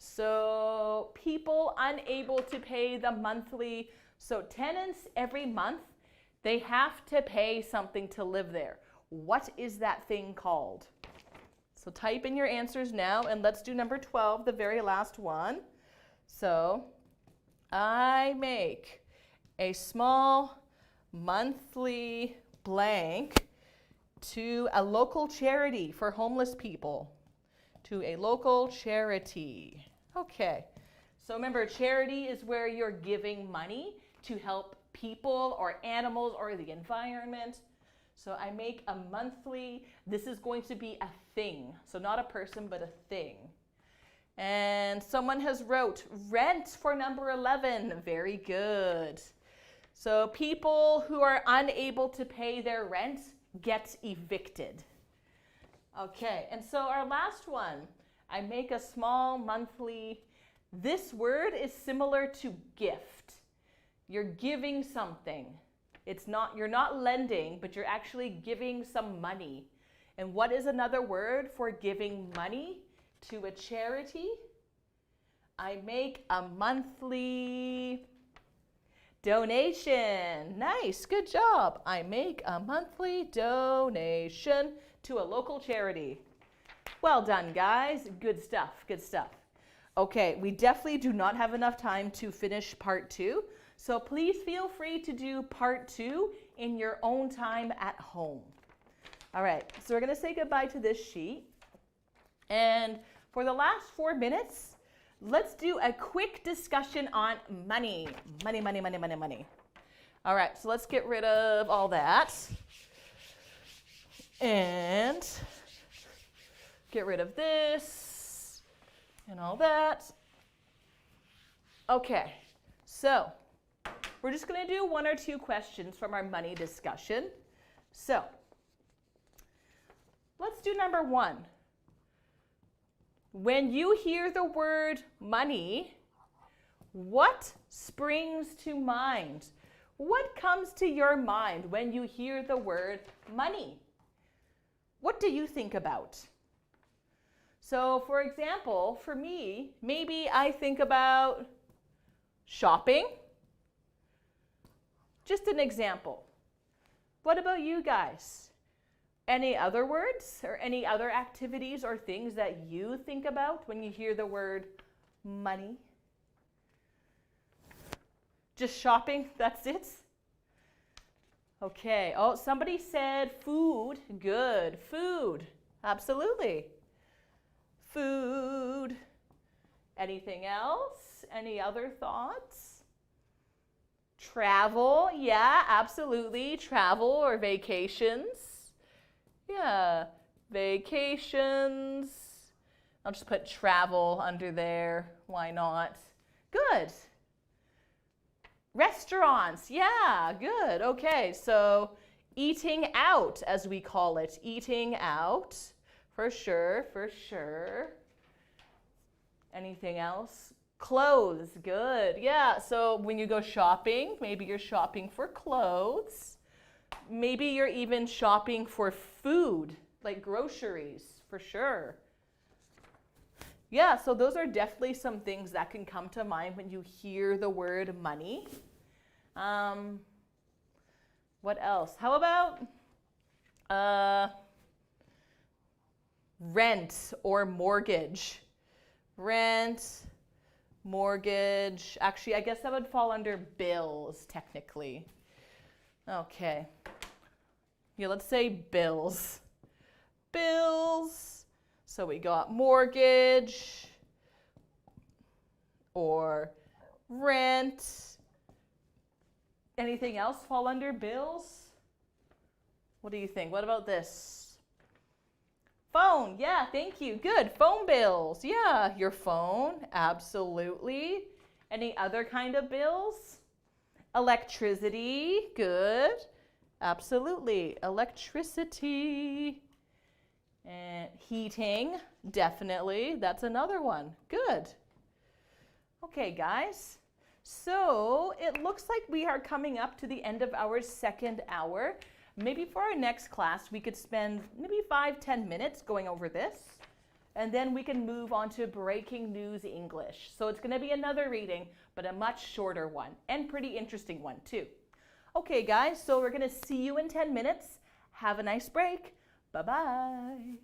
S1: So people unable to pay the monthly. So tenants every month, they have to pay something to live there. What is that thing called? So type in your answers now, and let's do number 12, the very last one. So I make a small monthly blank to a local charity for homeless people. To a local charity. Okay, so remember, charity is where you're giving money to help people or animals or the environment. So I make a monthly, this is going to be a thing. So not a person, but a thing. And someone has wrote rent for number 11. Very good. So people who are unable to pay their rent get evicted. Okay, and so our last one, I make a small monthly, this word is similar to gift. You're giving something. It's not, you're not lending, but you're actually giving some money. And what is another word for giving money to a charity? I make a monthly donation. Nice, good job. I make a monthly donation to a local charity. Well done, guys. Good stuff, good stuff. Okay, we definitely do not have enough time to finish part 2. So please feel free to do part 2 in your own time at home. All right, so we're going to say goodbye to this sheet. And for the last 4 minutes, let's do a quick discussion on money. Money, money, money, money, money. All right, so let's get rid of all that. And get rid of this and all that. Okay, so we're just going to do 1 or 2 questions from our money discussion. So let's do number 1. When you hear the word money, what springs to mind? What comes to your mind when you hear the word money? What do you think about? So, for example, for me, maybe I think about shopping. Just an example. What about you guys? Any other words or any other activities or things that you think about when you hear the word money? Just shopping, that's it? Okay, oh, somebody said food. Good, food, absolutely. Food. Anything else? Any other thoughts? Travel, yeah, absolutely. Travel or vacations. Yeah, vacations. I'll just put travel under there. Why not? Good. Restaurants, yeah, good. Okay, so eating out, as we call it. Eating out, for sure, for sure. Anything else? Clothes, good. Yeah, so when you go shopping, maybe you're shopping for clothes. Maybe you're even shopping for food, like groceries, for sure. Yeah, so those are definitely some things that can come to mind when you hear the word money. What else? How about rent or mortgage? Rent, mortgage. Actually, I guess that would fall under bills, technically. Okay. Yeah, let's say bills. Bills. So we got mortgage or rent. Anything else fall under bills? What do you think? What about this? Phone. Yeah, thank you. Good. Phone bills. Yeah, your phone. Absolutely. Any other kind of bills? Electricity. Good. Absolutely. Electricity. And heating, definitely. That's another one. Good. Okay, guys. So it looks like we are coming up to the end of our second hour. Maybe for our next class, we could spend maybe 5-10 minutes going over this. and then we can move on to Breaking News English. So it's going to be another reading, but a much shorter one, and pretty interesting one too. Okay guys, so we're going to see you in 10 minutes. Have a nice break. Bye-bye.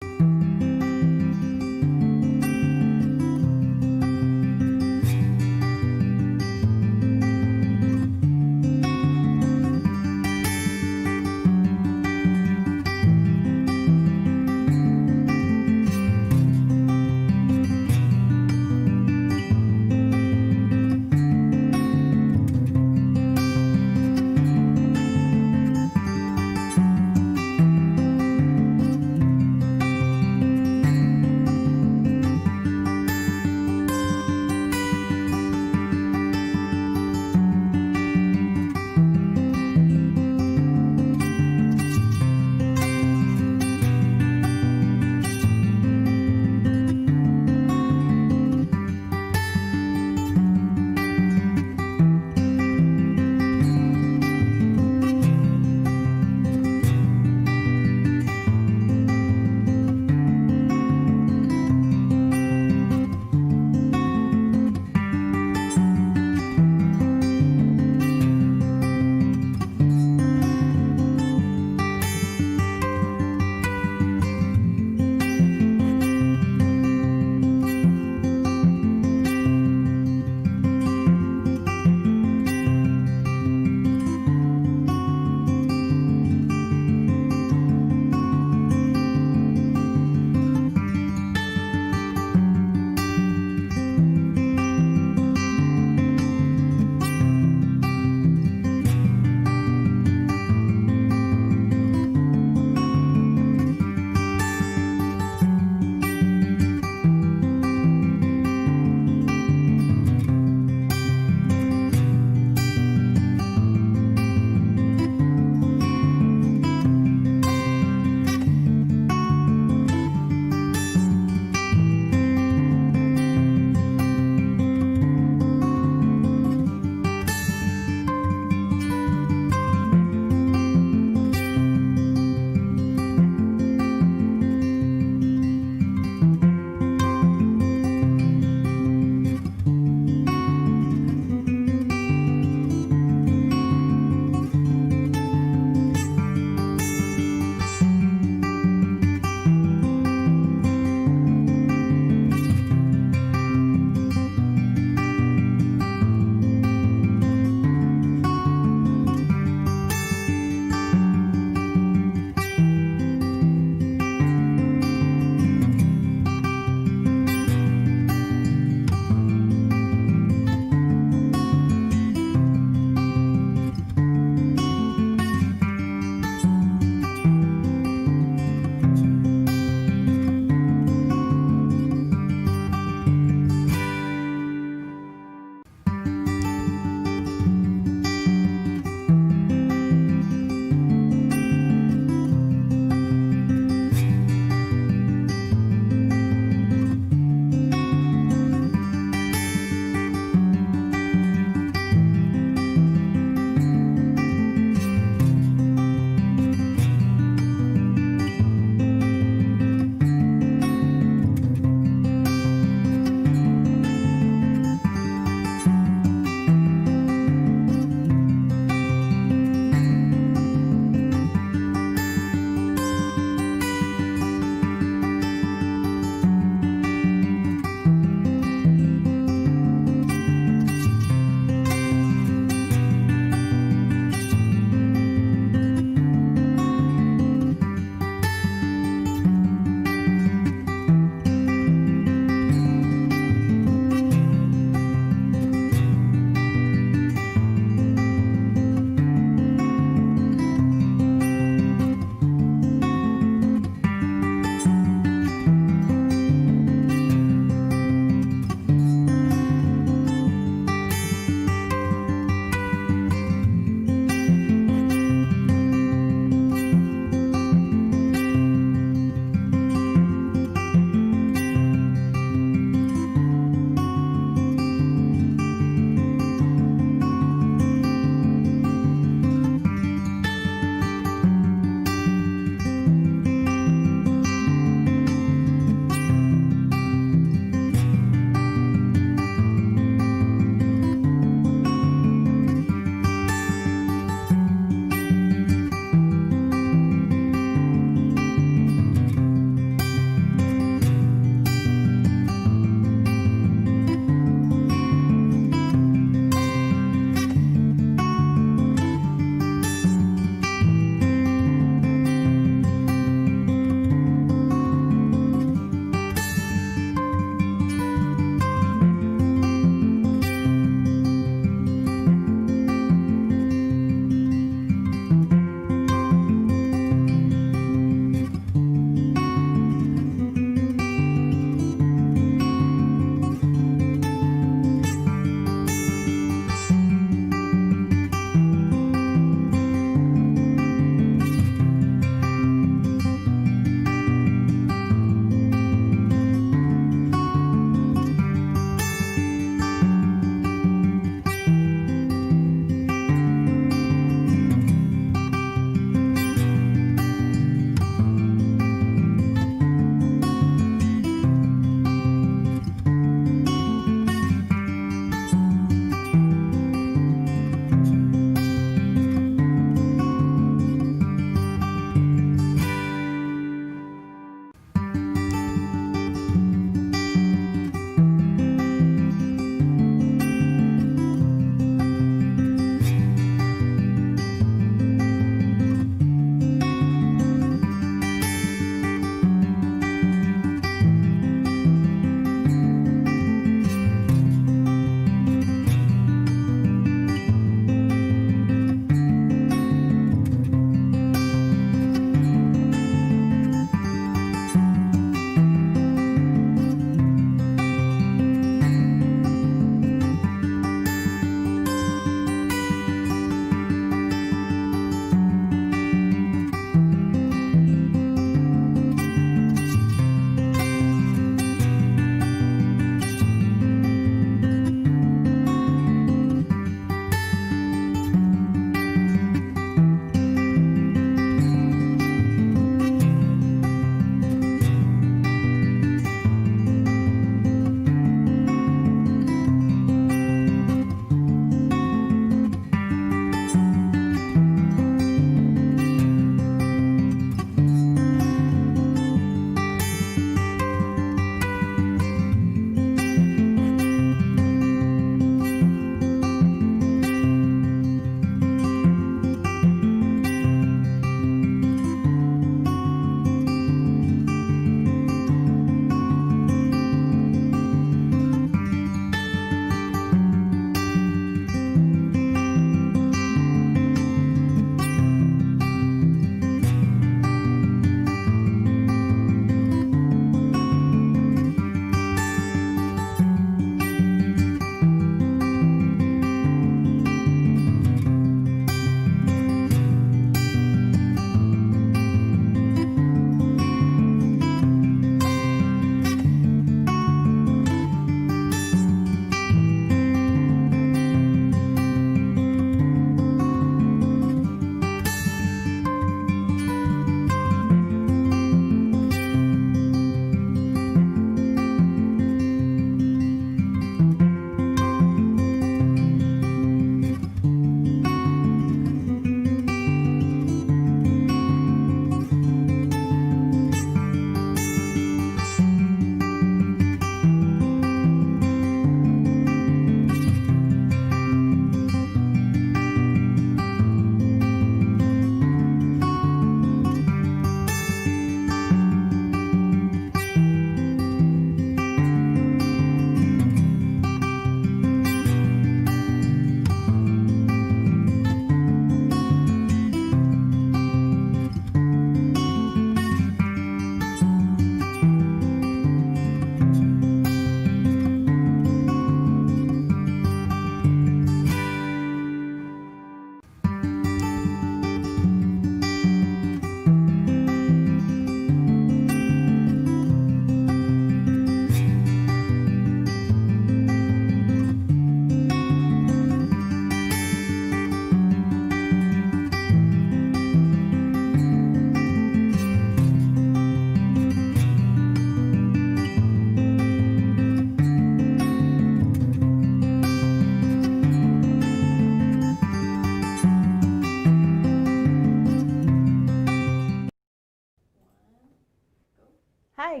S1: Hi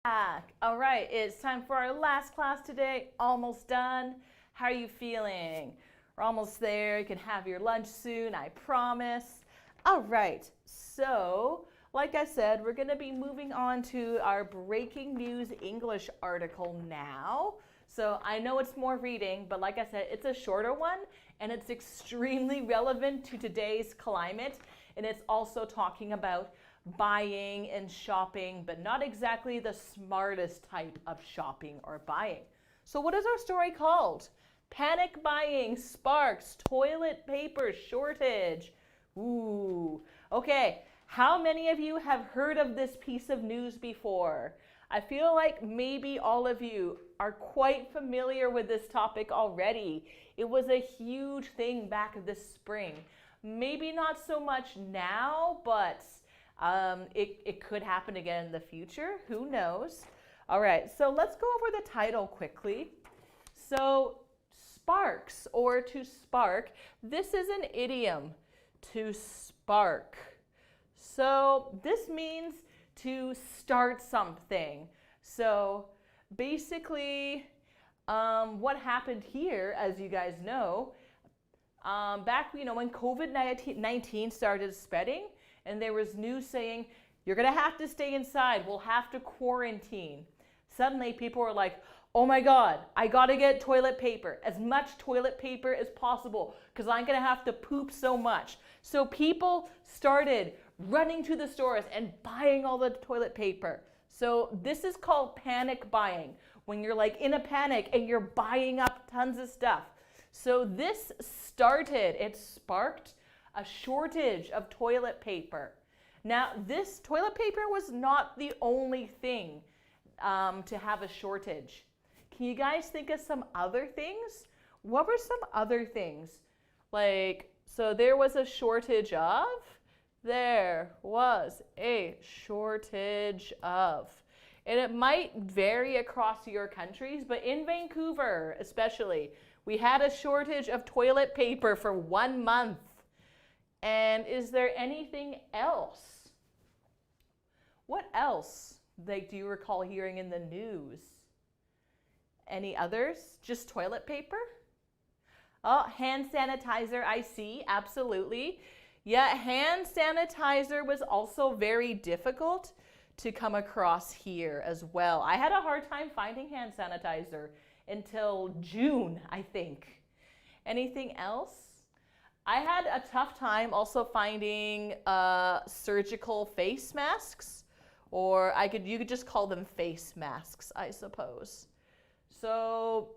S1: guys. All right, it's time for our last class today. Almost done. How are you feeling? We're almost there. You can have your lunch soon, I promise. All right, so like I said, we're going to be moving on to our breaking news English article now. So I know it's more reading, but like I said, it's a shorter one and it's extremely relevant to today's climate. And it's also talking about buying and shopping, but not exactly the smartest type of shopping or buying. So what is our story called? Panic buying sparks toilet paper shortage. Ooh, okay. How many of you have heard of this piece of news before? I feel like maybe all of you are quite familiar with this topic already. It was a huge thing back this spring. Maybe not so much now, but it could happen again in the future. Who knows? All right, so let's go over the title quickly. So sparks, or to spark, this is an idiom, to spark. So this means to start something. So basically, what happened here, as you guys know, back when COVID-19 started spreading, and there was news saying, you're going to have to stay inside, we'll have to quarantine. Suddenly people were like, oh my God, I got to get toilet paper, as much toilet paper as possible, because I'm going to have to poop so much. So people started running to the stores and buying all the toilet paper. So this is called panic buying, when you're like in a panic and you're buying up tons of stuff. So this it sparked a shortage of toilet paper. Now this toilet paper was not the only thing to have a shortage. Can you guys think of some other things? What were some other things? Like, so there was a shortage of, there was a shortage of. And it might vary across your countries, but in Vancouver especially, we had a shortage of toilet paper for 1 month. And is there anything else? What else do you recall hearing in the news? Any others? Just toilet paper? Oh, hand sanitizer, I see, absolutely. Yeah, hand sanitizer was also very difficult to come across here as well. I had a hard time finding hand sanitizer until June, I think. Anything else? I had a tough time also finding surgical face masks, or you could just call them face masks, I suppose. So,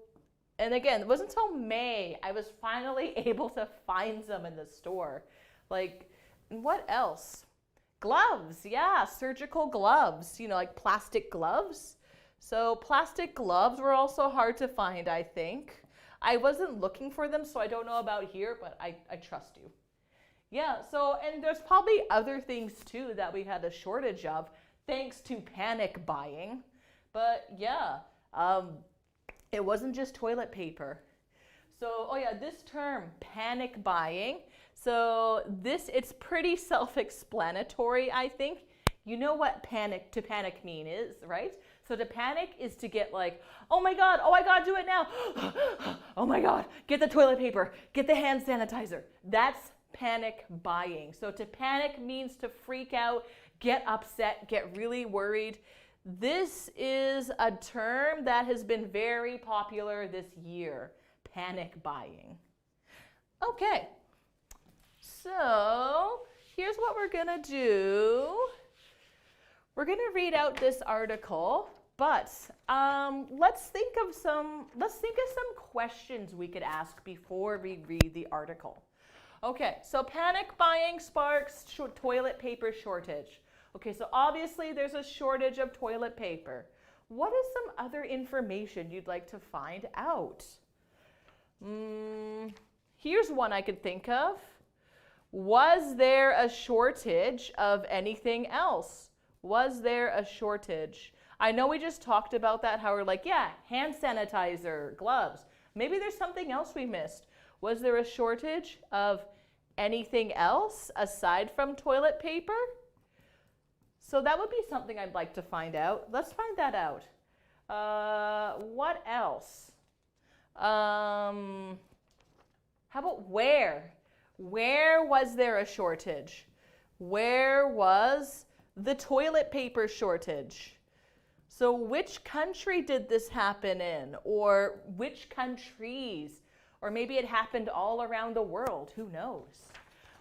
S1: and again, it wasn't until May I was finally able to find some in the store. Like, what else? Gloves, yeah, surgical gloves, like plastic gloves. So plastic gloves were also hard to find, I think. I wasn't looking for them, so I don't know about here, but I trust you. Yeah, so, and there's probably other things too that we had a shortage of, thanks to panic buying. But yeah, it wasn't just toilet paper. So, oh yeah, this term, panic buying. So it's pretty self-explanatory, I think. You know what to panic mean is, right? So to panic is to get like, oh my God, oh I gotta do it now. Oh my God, get the toilet paper, get the hand sanitizer. That's panic buying. So to panic means to freak out, get upset, get really worried. This is a term that has been very popular this year, panic buying. Okay, so here's what we're gonna do. We're gonna read out this article, but let's think of some questions we could ask before we read the article. Okay, so panic buying sparks toilet paper shortage. Okay, so obviously there's a shortage of toilet paper. What is some other information you'd like to find out? Here's one I could think of. Was there a shortage of anything else? Was there a shortage? I know we just talked about that, how we're like, yeah, hand sanitizer, gloves. Maybe there's something else we missed. Was there a shortage of anything else aside from toilet paper? So that would be something I'd like to find out. Let's find that out. What else? How about where? Where was there a shortage? Where was the toilet paper shortage? So which country did this happen in? Or which countries? Or maybe it happened all around the world. Who knows?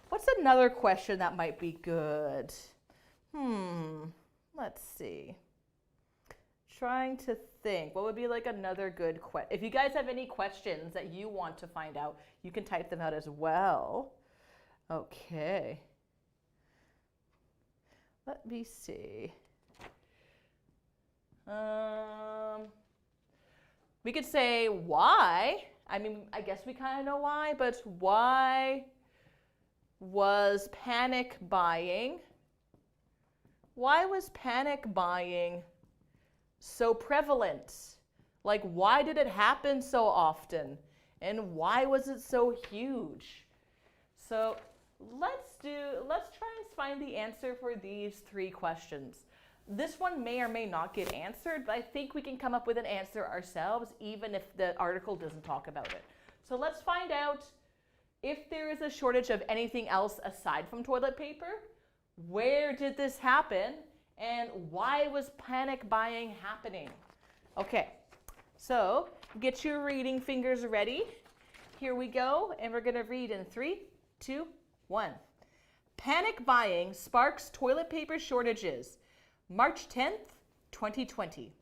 S1: What's another question that might be good? Let's see. Trying to think. What would be like another good question? If you guys have any questions that you want to find out, you can type them out as well. Okay. Let me see. We could say why. I mean, I guess we kind of know why, but why was panic buying? Why was panic buying so prevalent? Like, why did it happen so often? And why was it so huge? So let's try and find the answer for these three questions. This one may or may not get answered, but I think we can come up with an answer ourselves, even if the article doesn't talk about it. So let's find out if there is a shortage of anything else aside from toilet paper. Where did this happen? And why was panic buying happening? Okay, so get your reading fingers ready. Here we go, and we're going to read in 3, 2, 1. Panic buying sparks toilet paper shortages. March 10th, 2020.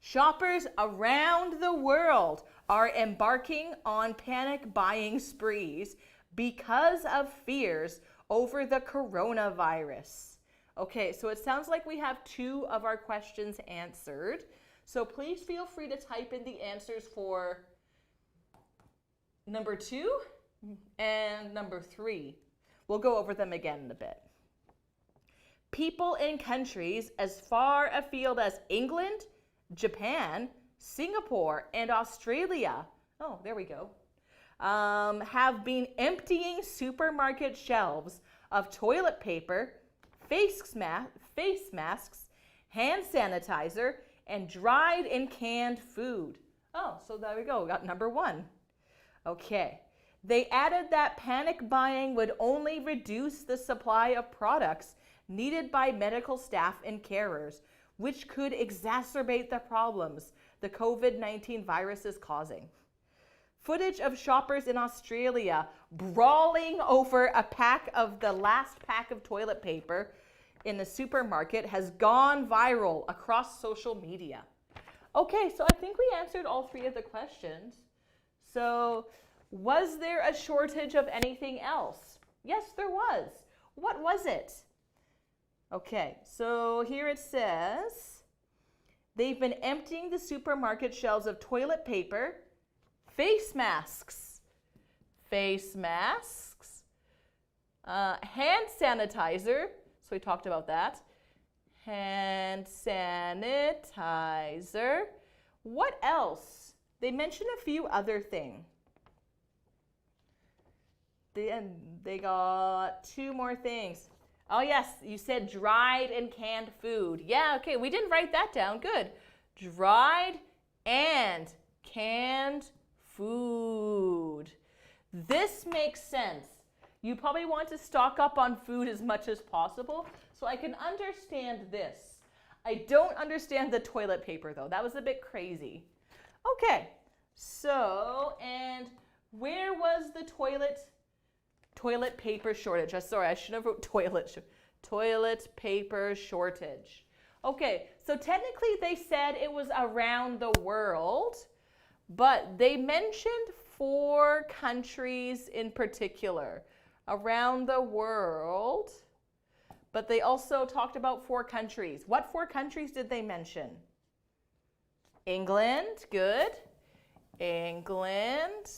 S1: Shoppers around the world are embarking on panic buying sprees because of fears over the coronavirus. Okay, so it sounds like we have 2 of our questions answered. So please feel free to type in the answers for number 2 and number 3. We'll go over them again in a bit. People in countries as far afield as England, Japan, Singapore, and Australia, oh, there we go, have been emptying supermarket shelves of toilet paper, face masks, hand sanitizer, and dried and canned food. Oh, so there we go, we got number 1. Okay. They added that panic buying would only reduce the supply of products needed by medical staff and carers, which could exacerbate the problems the COVID-19 virus is causing. Footage of shoppers in Australia brawling over the last pack of toilet paper in the supermarket has gone viral across social media. Okay, so I think we answered all 3 of the questions. So, was there a shortage of anything else? Yes, there was. What was it? Okay, so here it says, they've been emptying the supermarket shelves of toilet paper, face masks, hand sanitizer, so we talked about that, hand sanitizer. What else? They mentioned a few other things. They got 2 more things. Oh yes, you said dried and canned food. Yeah, okay, we didn't write that down. Good. Dried and canned food. This makes sense. You probably want to stock up on food as much as possible, so I can understand this. I don't understand the toilet paper though. That was a bit crazy. Okay, so, and where was the toilet paper shortage? Sorry, I should have wrote toilet paper shortage. Okay, so technically they said it was around the world, but they mentioned 4 countries in particular around the world, but they also talked about 4 countries. What 4 countries did they mention? England, good. England.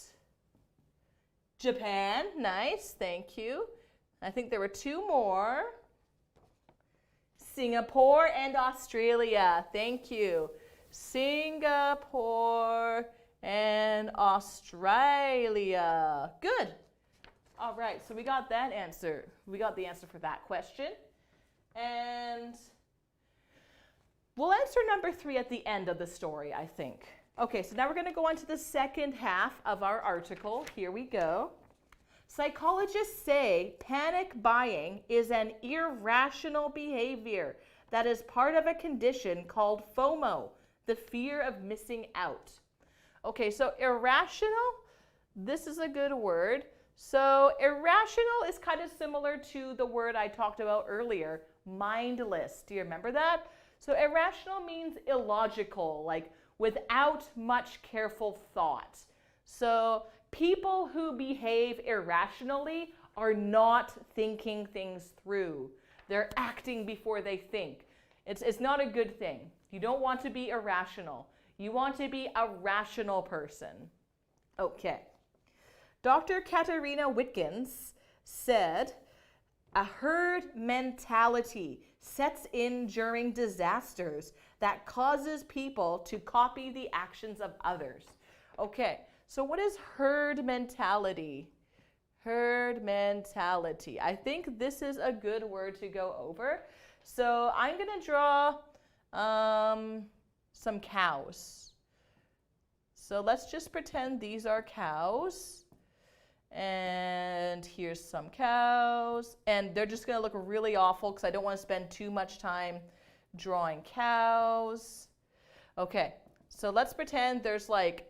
S1: Japan, nice, thank you. I think there were 2 more. Singapore and Australia, thank you. Singapore and Australia. Good. All right, so we got that answer. We got the answer for that question. And we'll answer number 3 at the end of the story, I think. Okay, so now we're going to go on to the second half of our article. Here we go. Psychologists say panic buying is an irrational behavior that is part of a condition called FOMO, the fear of missing out. Okay, so irrational, this is a good word. So irrational is kind of similar to the word I talked about earlier, mindless. Do you remember that? So irrational means illogical, like without much careful thought. So people who behave irrationally are not thinking things through. They're acting before they think. It's not a good thing. You don't want to be irrational. You want to be a rational person. Okay. Dr. Katerina Witkins said, a herd mentality sets in during disasters that causes people to copy the actions of others. Okay, so what is herd mentality? Herd mentality. I think this is a good word to go over. So I'm going to draw some cows. So let's just pretend these are cows. And here's some cows. And they're just going to look really awful because I don't want to spend too much time drawing cows. Okay, so let's pretend there's like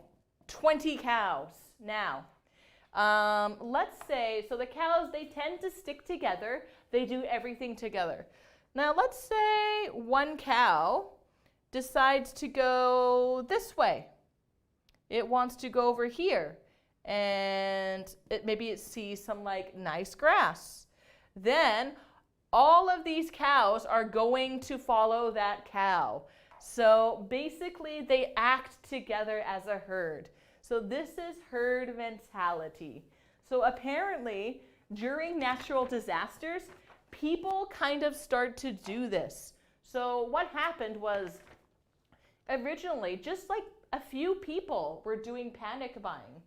S1: 20 cows. Now, let's say, so the cows, they tend to stick together. They do everything together. Now, let's say one cow decides to go this way. It wants to go over here. And maybe it sees some like nice grass. Then all of these cows are going to follow that cow. So basically they act together as a herd. So this is herd mentality. So apparently during natural disasters, people kind of start to do this. So what happened was originally just like a few people were doing panic buying.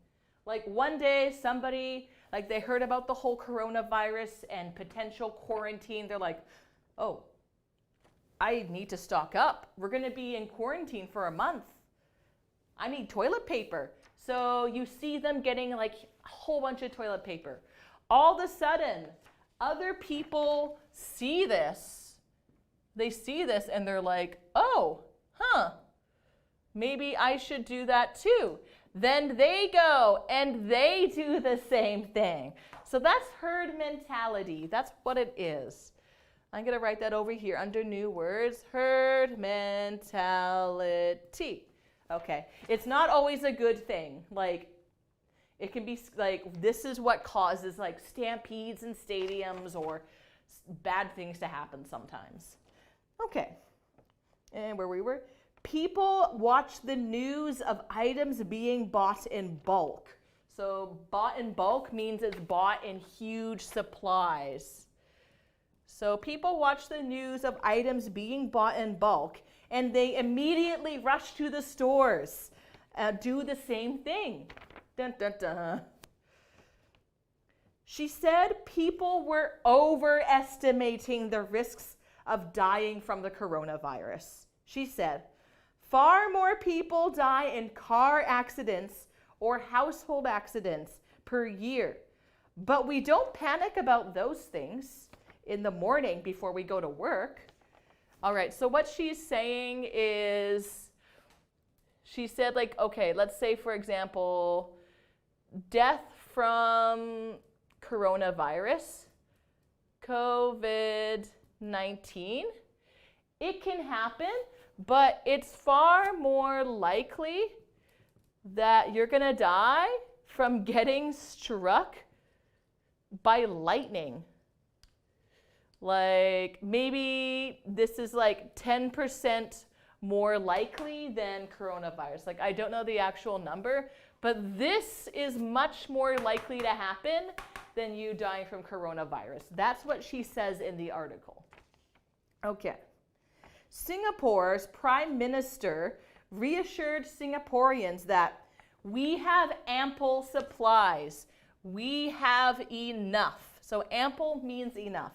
S1: Like one day somebody, like they heard about the whole coronavirus and potential quarantine. They're like, oh, I need to stock up. We're going to be in quarantine for a month. I need toilet paper. So you see them getting like a whole bunch of toilet paper. All of a sudden, other people see this. They see this and they're like, oh, maybe I should do that too. Then they go and they do the same thing. So that's herd mentality. That's what it is. I'm going to write that over here under new words. Herd mentality. Okay. It's not always a good thing. Like, it can be like, this is what causes like stampedes in stadiums or bad things to happen sometimes. Okay. And where we were. People watch the news of items being bought in bulk. So bought in bulk means it's bought in huge supplies. So people watch the news of items being bought in bulk and they immediately rush to the stores, do the same thing. Dun, dun, dun. She said people were overestimating the risks of dying from the coronavirus. She said, far more people die in car accidents or household accidents per year. But we don't panic about those things in the morning before we go to work. All right, so what she's saying is, she said like, okay, let's say for example, death from coronavirus, COVID-19, it can happen. But it's far more likely that you're going to die from getting struck by lightning. Like maybe this is like 10% more likely than coronavirus. Like I don't know the actual number, but this is much more likely to happen than you dying from coronavirus. That's what she says in the article. Okay. Singapore's Prime Minister reassured Singaporeans that we have ample supplies. We have enough. So ample means enough.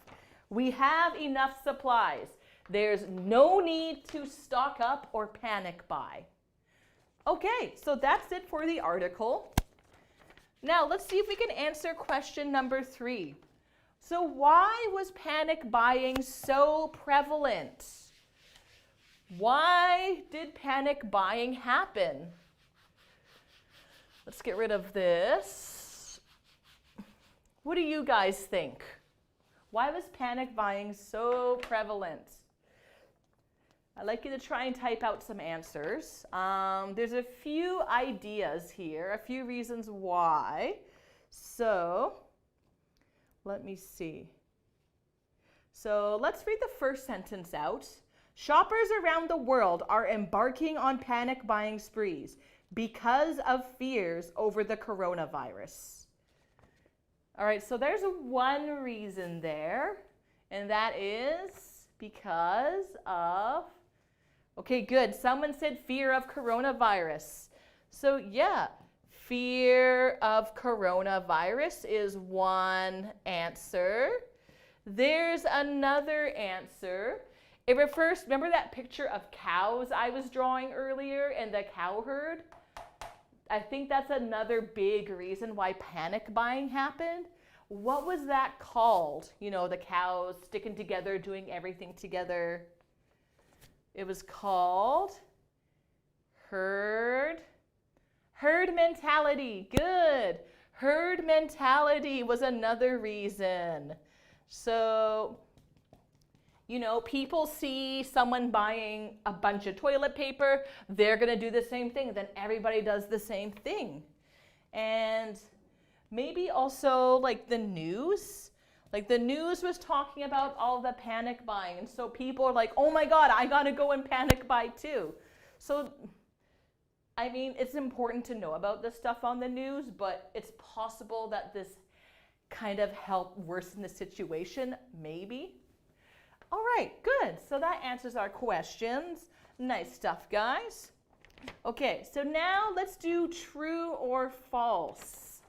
S1: We have enough supplies. There's no need to stock up or panic buy. Okay, so that's it for the article. Now let's see if we can answer question number 3. So why was panic buying so prevalent? Why did panic buying happen? Let's get rid of this. What do you guys think? Why was panic buying so prevalent? I'd like you to try and type out some answers. There's a few ideas here, a few reasons why. So let me see. So let's read the first sentence out. Shoppers around the world are embarking on panic buying sprees because of fears over the coronavirus. All right, so there's one reason there, and that is because of, okay, good. Someone said fear of coronavirus. So yeah, fear of coronavirus is one answer. There's another answer. It refers, remember that picture of cows I was drawing earlier and the cow herd? I think that's another big reason why panic buying happened. What was that called? You know, the cows sticking together, doing everything together. It was called herd mentality. Good. Herd mentality was another reason. So, you know, people see someone buying a bunch of toilet paper, they're going to do the same thing. Then everybody does the same thing. And maybe also like the news. Like the news was talking about all the panic buying. And so people are like, oh my God, I got to go and panic buy too. So, I mean, it's important to know about this stuff on the news, but it's possible that this kind of helped worsen the situation, maybe. All right, good. So that answers our questions. Nice stuff, guys. Okay, so now let's do true or false.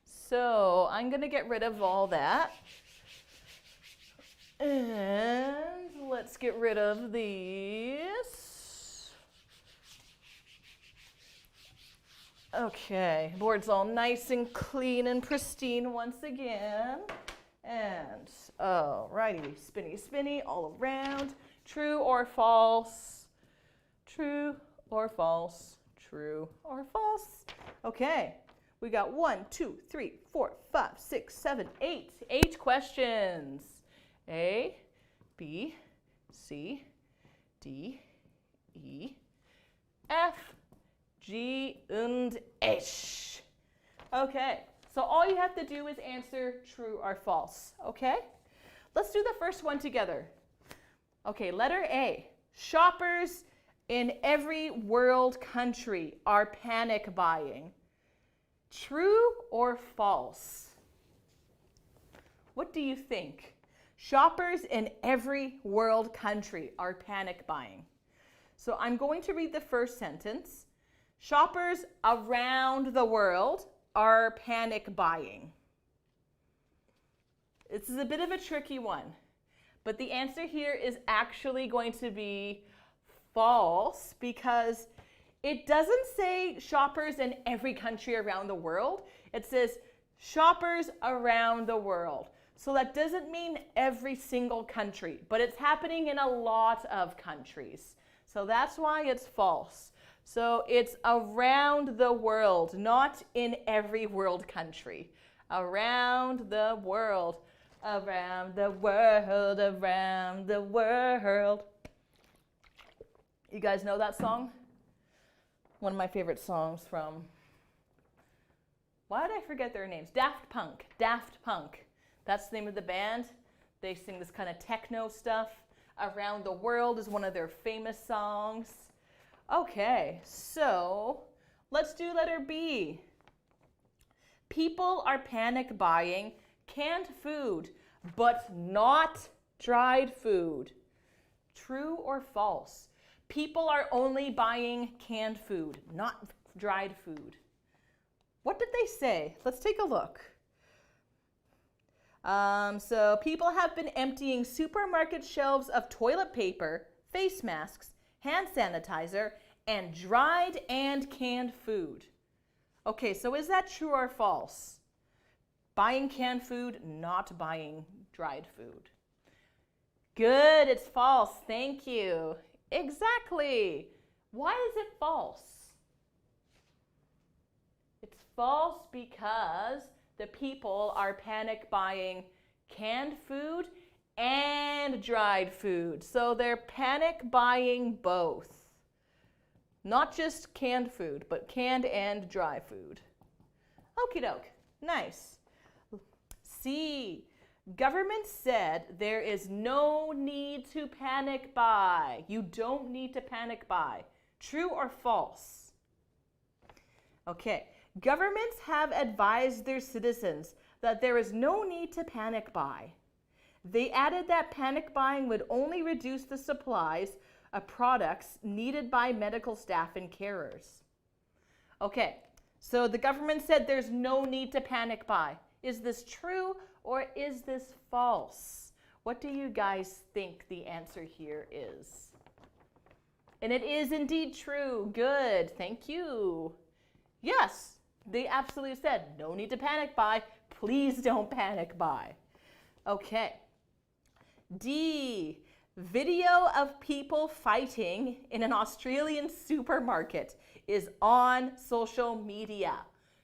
S1: So I'm going to get rid of all that. And let's get rid of these. Okay, board's all nice and clean and pristine once again. And alrighty, spinny, spinny all around. True or false? True or false? True or false? Okay, we got 1, 2, 3, 4, 5, 6, 7, 8. 8 questions. A, B, C, D, E, F, G, und H. Okay. So all you have to do is answer true or false, okay? Let's do the first one together. Okay, letter A. Shoppers in every world country are panic buying. True or false? What do you think? Shoppers in every world country are panic buying. So I'm going to read the first sentence. Shoppers around the world are panic buying. This is a bit of a tricky one, but the answer here is actually going to be false because it doesn't say shoppers in every country around the world. It says shoppers around the world. So that doesn't mean every single country, but it's happening in a lot of countries. So that's why it's false. So it's around the world, not in every world country. Around the world, around the world, around the world. You guys know that song? One of my favorite songs from, why did I forget their names? Daft Punk. Daft Punk. That's the name of the band. They sing this kind of techno stuff. Around the World is one of their famous songs. Okay, so let's do letter B. People are panic buying canned food, but not dried food. True or false? People are only buying canned food, not dried food. What did they say? Let's take a look. So people have been emptying supermarket shelves of toilet paper, face masks, hand sanitizer, and dried and canned food. Okay, so is that true or false? Buying canned food, not buying dried food. Good, it's false. Thank you. Exactly. Why is it false? It's false because the people are panic buying canned food and dried food. So they're panic buying both. Not just canned food, but canned and dry food. Okie doke. Nice. C. Government said there is no need to panic buy. You don't need to panic buy. True or false? Okay. Governments have advised their citizens that there is no need to panic buy. They added that panic buying would only reduce the supplies of products needed by medical staff and carers. Okay, so the government said there's no need to panic buy. Is this true or is this false? What do you guys think the answer here is? And it is indeed true. Good, thank you. Yes, they absolutely said no need to panic buy. Please don't panic buy. Okay. D. Video of people fighting in an Australian supermarket is on social media.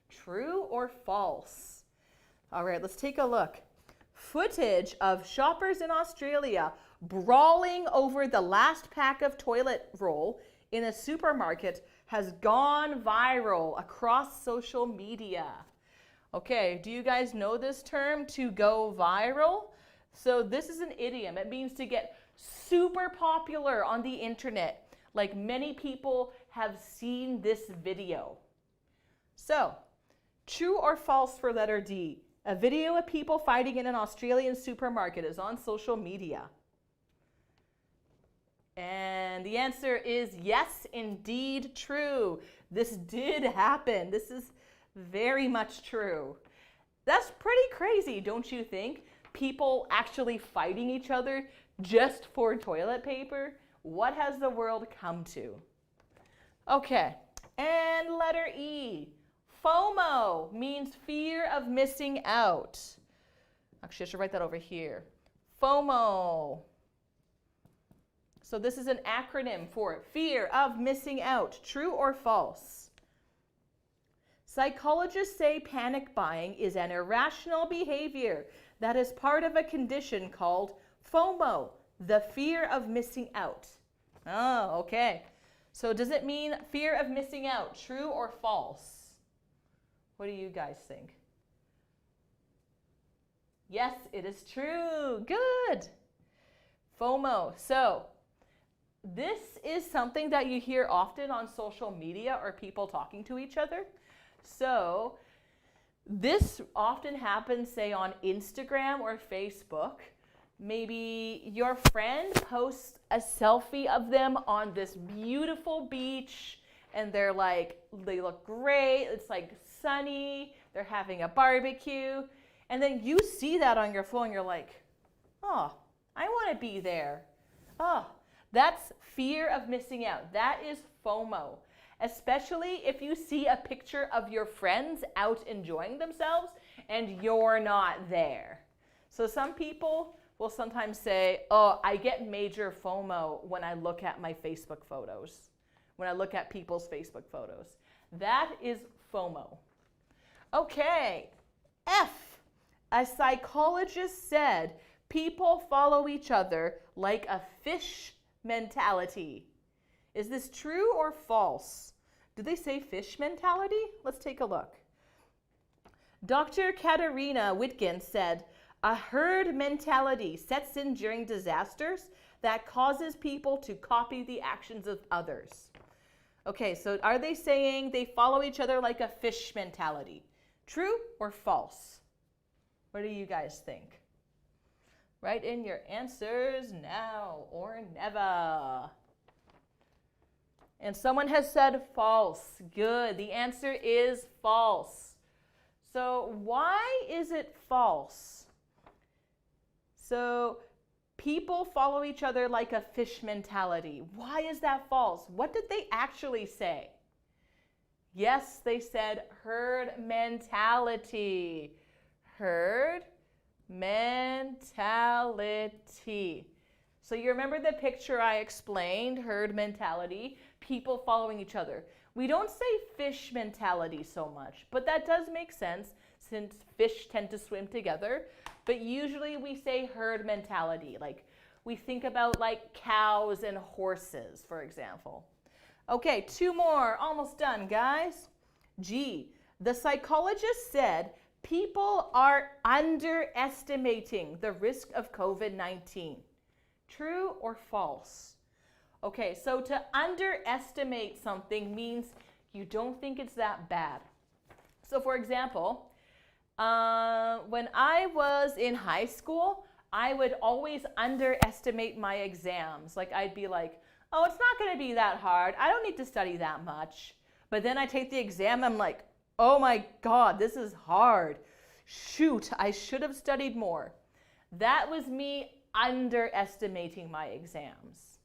S1: True or false? All right, let's take a look. Footage of shoppers in Australia brawling over the last pack of toilet roll in a supermarket has gone viral across social media. Okay, do you guys know this term, to go viral? So this is an idiom. It means to get super popular on the internet. Like many people have seen this video. So, true or false for letter D? A video of people fighting in an Australian supermarket is on social media. And the answer is yes, indeed true. This did happen. This is very much true. That's pretty crazy, don't you think? People actually fighting each other just for toilet paper? What has the world come to? Okay, and letter E. FOMO means fear of missing out. Actually, I should write that over here. FOMO. So this is an acronym for fear of missing out. True or false? Psychologists say panic buying is an irrational behavior that is part of a condition called FOMO, the fear of missing out. Oh, okay. So does it mean fear of missing out? True or false? What do you guys think? Yes, it is true. Good. FOMO. So this is something that you hear often on social media or people talking to each other. So this often happens, say, on Instagram or Facebook. Maybe your friend posts a selfie of them on this beautiful beach and they're like, they look great. It's like sunny. They're having a barbecue. And then you see that on your phone. You're like, oh, I want to be there. Oh, that's fear of missing out. That is FOMO. Especially if you see a picture of your friends out enjoying themselves and you're not there. So some people will sometimes say, oh, I get major FOMO when I look at my Facebook photos, when I look at people's Facebook photos. That is FOMO. Okay, F. A psychologist said people follow each other like a fish mentality. Is this true or false? Did they say fish mentality? Let's take a look. Dr. Katerina Wittgen said, a herd mentality sets in during disasters that causes people to copy the actions of others. Okay, so are they saying they follow each other like a fish mentality? True or false? What do you guys think? Write in your answers now or never. And someone has said false. Good. The answer is false. So why is it false? So people follow each other like a fish mentality. Why is that false? What did they actually say? Yes, they said herd mentality. Herd mentality. So you remember the picture I explained, herd mentality, people following each other. We don't say fish mentality so much, but that does make sense since fish tend to swim together. But usually we say herd mentality, like we think about like cows and horses, for example. Okay, 2 more, almost done, guys. G, the psychologist said people are underestimating the risk of COVID-19. True or false? Okay, so to underestimate something means you don't think it's that bad. So for example, when I was in high school, I would always underestimate my exams. Like I'd be like, oh, it's not going to be that hard. I don't need to study that much. But then I take the exam, I'm like, oh my God, this is hard. Shoot, I should have studied more. That was me underestimating my exams.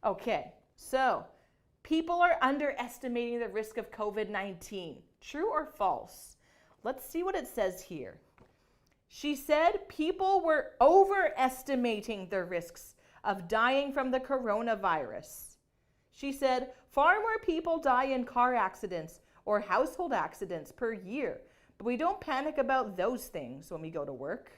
S1: Okay, so people are underestimating the risk of COVID-19. True or false? Let's see what it says here. She said people were overestimating the risks of dying from the coronavirus. She said far more people die in car accidents or household accidents per year, but we don't panic about those things when we go to work.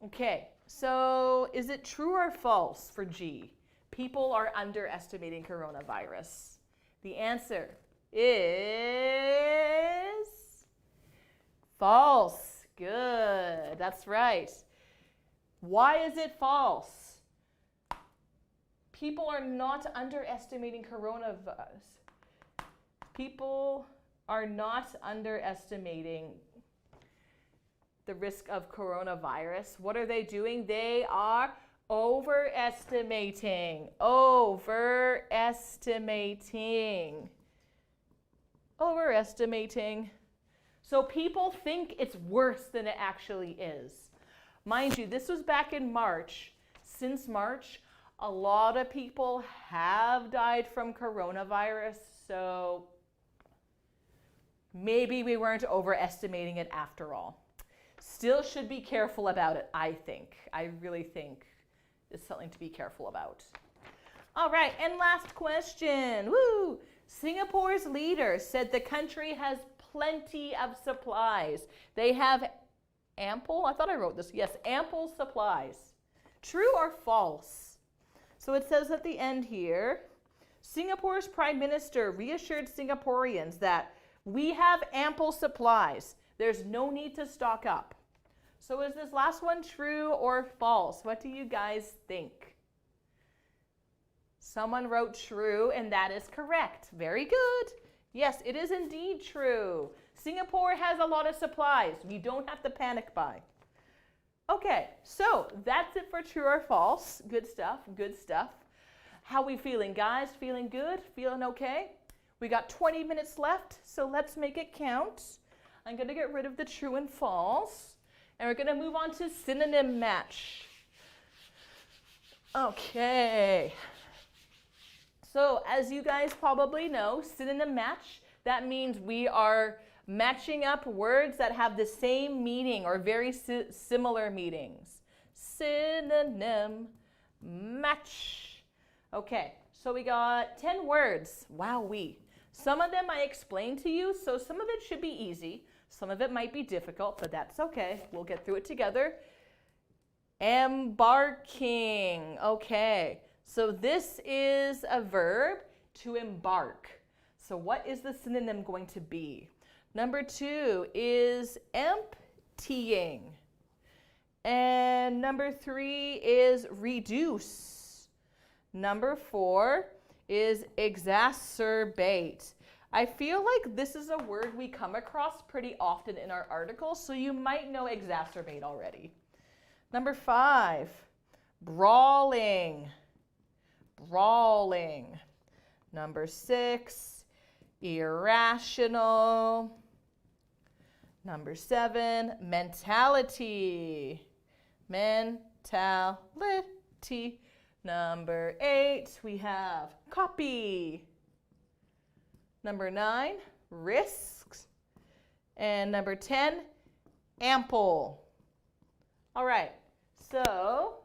S1: Okay, so is it true or false for G? People are underestimating coronavirus. The answer is false. Good, that's right. Why is it false? People are not underestimating coronavirus. People are not underestimating the risk of coronavirus. What are they doing? They are overestimating. Overestimating. So people think it's worse than it actually is. Mind you, this was back in March. Since March, a lot of people have died from coronavirus, so maybe we weren't overestimating it after all. Still should be careful about it, I think. I really think it's something to be careful about. All right, and last question. Woo! Singapore's leader said the country has plenty of supplies. They have ample, I thought I wrote this, yes, ample supplies. True or false? So it says at the end here, Singapore's Prime Minister reassured Singaporeans that we have ample supplies. There's no need to stock up. So is this last one true or false? What do you guys think? Someone wrote true, and that is correct. Very good. Yes, it is indeed true. Singapore has a lot of supplies. You don't have to panic buy. Okay, so that's it for true or false. Good stuff, good stuff. How we feeling, guys? Feeling good? Feeling okay? We got 20 minutes left, so let's make it count. I'm going to get rid of the true and false, and we're going to move on to Synonym Match. Okay. So as you guys probably know, Synonym Match, that means we are matching up words that have the same meaning or very similar meanings. Synonym Match. Okay, so we got 10 words. Wowee. Some of them I explained to you, so some of it should be easy. Some of it might be difficult, but that's okay. We'll get through it together. Embarking. Okay, so this is a verb, to embark. So what is the synonym going to be? Number 2 is emptying. And number 3 is reduce. Number 4 is exacerbate. I feel like this is a word we come across pretty often in our articles, so you might know exacerbate already. Number 5, brawling. Brawling. Number 6, irrational. Number 7, mentality. Mentality. Number 8, we have copy. Number 9, risks. And number 10, ample. All right, so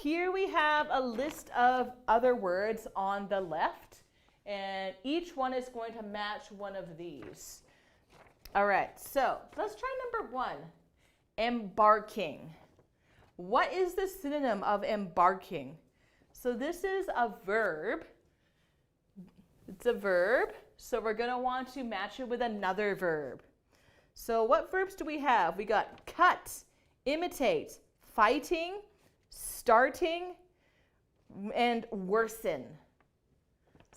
S1: here we have a list of other words on the left, and each one is going to match one of these. All right, so let's try number 1, embarking. What is the synonym of embarking? So this is a verb. It's a verb, so we're going to want to match it with another verb. So what verbs do we have? We got cut, imitate, fighting, starting, and worsen.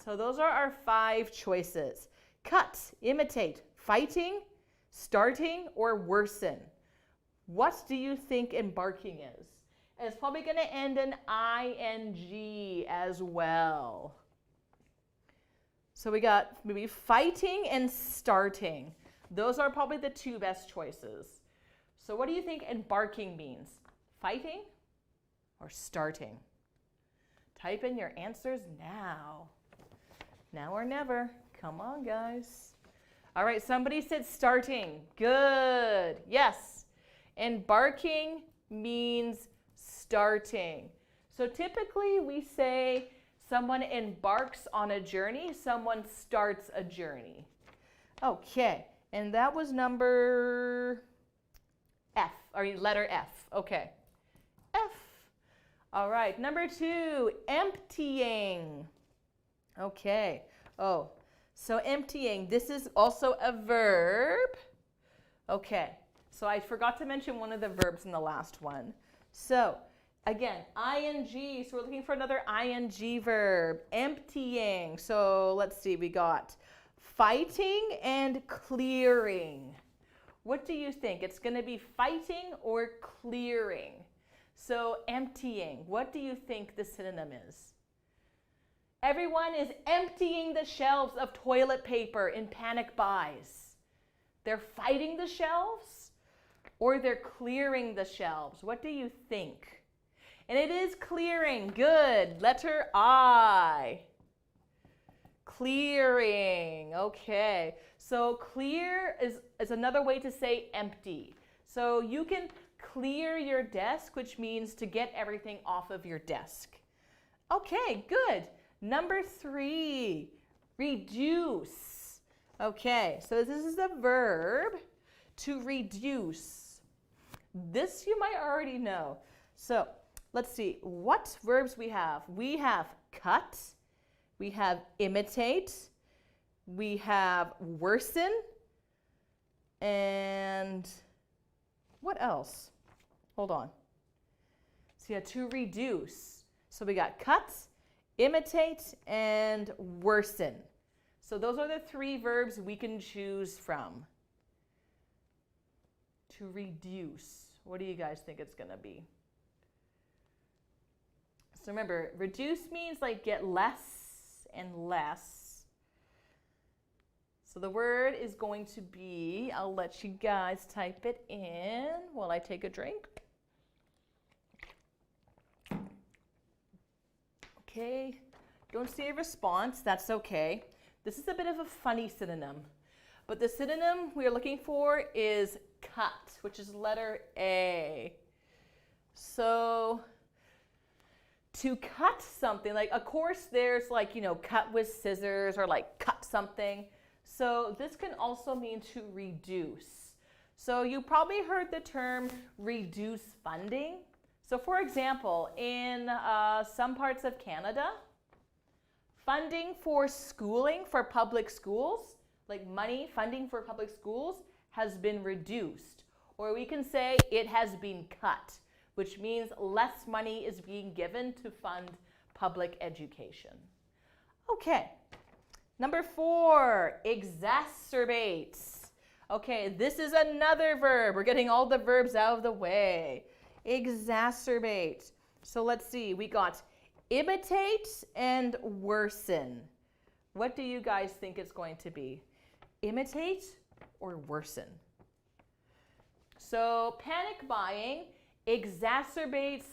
S1: So those are our 5 choices. Cut, imitate, fighting, starting, or worsen. What do you think embarking is? And it's probably going to end in ing as well. So we got maybe fighting and starting. Those are probably the 2 best choices. So what do you think embarking means? Fighting or starting? Type in your answers now. Now or never. Come on, guys. All right, somebody said starting. Good. Yes. Embarking means starting. So typically we say someone embarks on a journey, someone starts a journey. Okay, and that was number F, or letter F. Okay, F. All right, number 2, emptying. Okay, oh, so emptying, this is also a verb. Okay, so I forgot to mention one of the verbs in the last one. So again, ing, so we're looking for another ing verb, emptying. So let's see, we got fighting and clearing. What do you think? It's going to be fighting or clearing? So emptying, what do you think the synonym is? Everyone is emptying the shelves of toilet paper in panic buys. They're fighting the shelves or they're clearing the shelves? What do you think? And it is clearing. Good. Letter I. Clearing. Okay. So clear is another way to say empty. So you can clear your desk, which means to get everything off of your desk. Okay, good. Number 3, reduce. Okay, so this is the verb to reduce. This you might already know. So let's see what verbs we have. We have cut, we have imitate, we have worsen, and what else? Hold on. So yeah, to reduce. So we got cut, imitate, and worsen. So those are the 3 verbs we can choose from. To reduce. What do you guys think it's going to be? So remember, reduce means like get less and less. So the word is going to be, I'll let you guys type it in while I take a drink. Okay, don't see a response, that's okay. This is a bit of a funny synonym, but the synonym we're looking for is cut, which is letter A. So to cut something, like of course there's like, cut with scissors or like cut something. So this can also mean to reduce. So you probably heard the term reduce funding. So for example, in some parts of Canada, funding for schooling for public schools, like money funding for public schools, has been reduced. Or we can say it has been cut, which means less money is being given to fund public education. Okay, number 4, exacerbates. Okay, this is another verb. We're getting all the verbs out of the way. Exacerbate. So let's see, we got imitate and worsen. What do you guys think it's going to be? Imitate or worsen? So panic buying exacerbates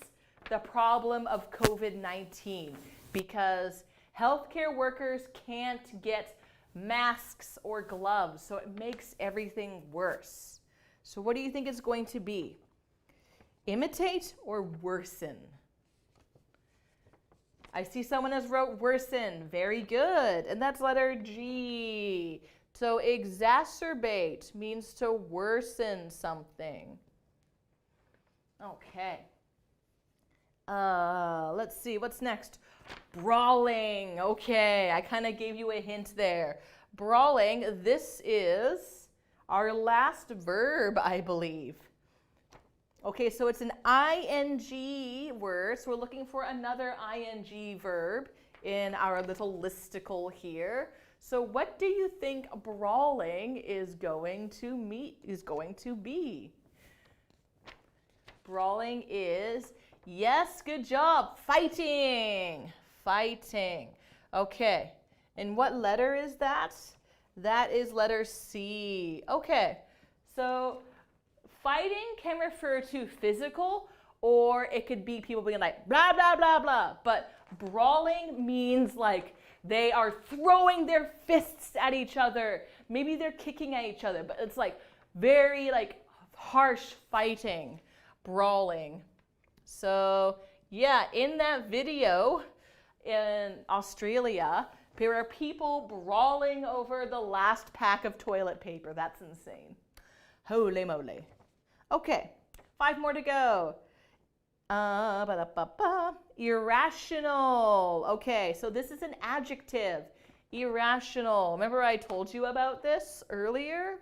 S1: the problem of COVID-19 because healthcare workers can't get masks or gloves, so it makes everything worse. So what do you think it's going to be? Imitate or worsen? I see someone has wrote worsen. Very good. And that's letter G. So exacerbate means to worsen something. Okay. Let's see. What's next? Brawling. Okay. I kind of gave you a hint there. Brawling. This is our last verb, I believe. Okay, so it's an ing word, so we're looking for another ing verb in our little listicle here. So what do you think brawling is going to be? Brawling is, yes, good job, fighting. Fighting. Okay, and what letter is that? That is letter C. Okay, so fighting can refer to physical, or it could be people being like blah, blah, blah, blah. But brawling means like they are throwing their fists at each other. Maybe they're kicking at each other, but it's like very like harsh fighting, brawling. So yeah, in that video in Australia, there are people brawling over the last pack of toilet paper. That's insane. Holy moly. Okay, 5 more to go. Irrational. Okay, so this is an adjective. Irrational. Remember I told you about this earlier?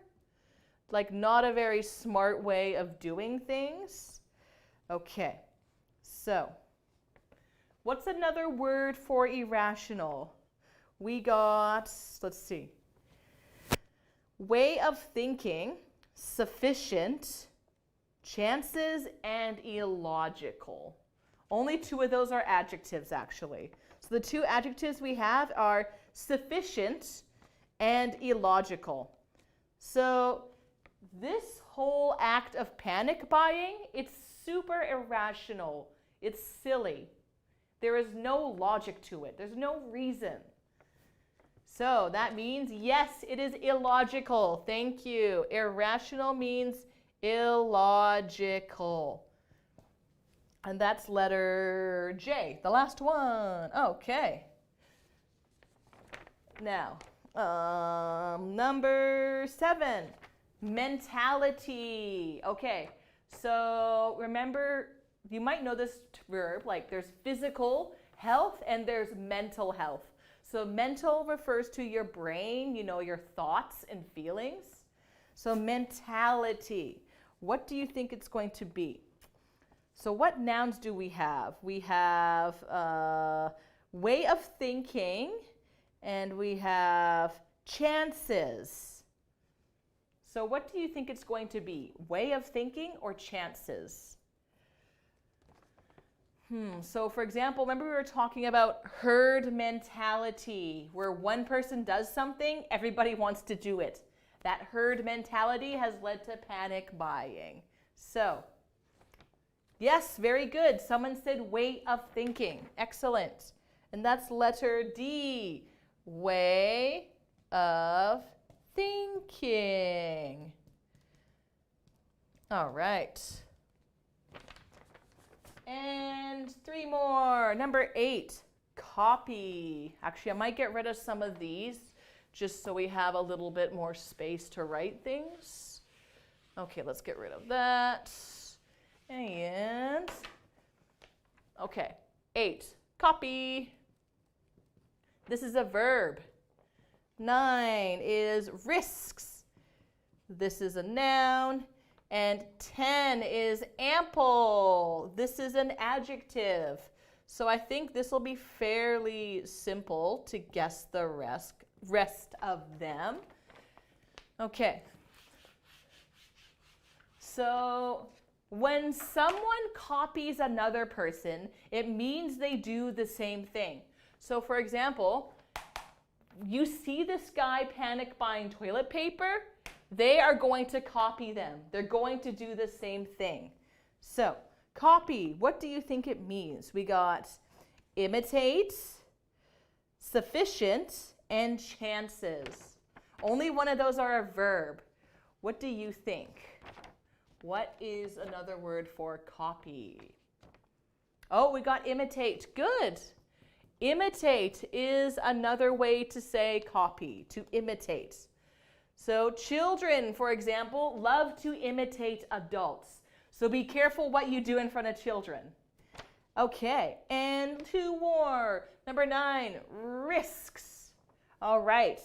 S1: Like not a very smart way of doing things. Okay, so what's another word for irrational? We got, let's see, way of thinking, sufficient, chances, and illogical. Only 2 of those are adjectives, actually. So the 2 adjectives we have are sufficient and illogical. So this whole act of panic buying, it's super irrational. It's silly. There is no logic to it. There's no reason. So that means, yes, it is illogical. Thank you. Irrational means illogical. And that's letter J, the last one. Okay. Now, number 7, mentality. Okay, so remember, you might know this verb, like there's physical health and there's mental health. So mental refers to your brain, you know, your thoughts and feelings. So mentality, what do you think it's going to be? So what nouns do we have? We have way of thinking, and we have chances. So what do you think it's going to be? Way of thinking or chances? So for example, remember we were talking about herd mentality, where one person does something, everybody wants to do it. That herd mentality has led to panic buying. So, yes, very good. Someone said way of thinking. Excellent. And that's letter D, way of thinking. All right. And 3 more. Number 8, copy. Actually, I might get rid of some of these just so we have a little bit more space to write things. Okay, let's get rid of that. And, okay, 8, copy. This is a verb. 9 is risks. This is a noun. And 10 is ample. This is an adjective. So I think this will be fairly simple to guess the rest of them. Okay. So when someone copies another person, it means they do the same thing. So for example, you see this guy panic buying toilet paper, they are going to copy them. They're going to do the same thing. So Copy, what do you think it means? We got imitate, sufficient, and chances. Only one of those are a verb. What do you think? What is another word for copy? Oh, we got imitate. Good. Imitate is another way to say copy, to imitate. So children, for example, love to imitate adults. So be careful what you do in front of children. Okay, and 2 more. Number 9, risks. All right,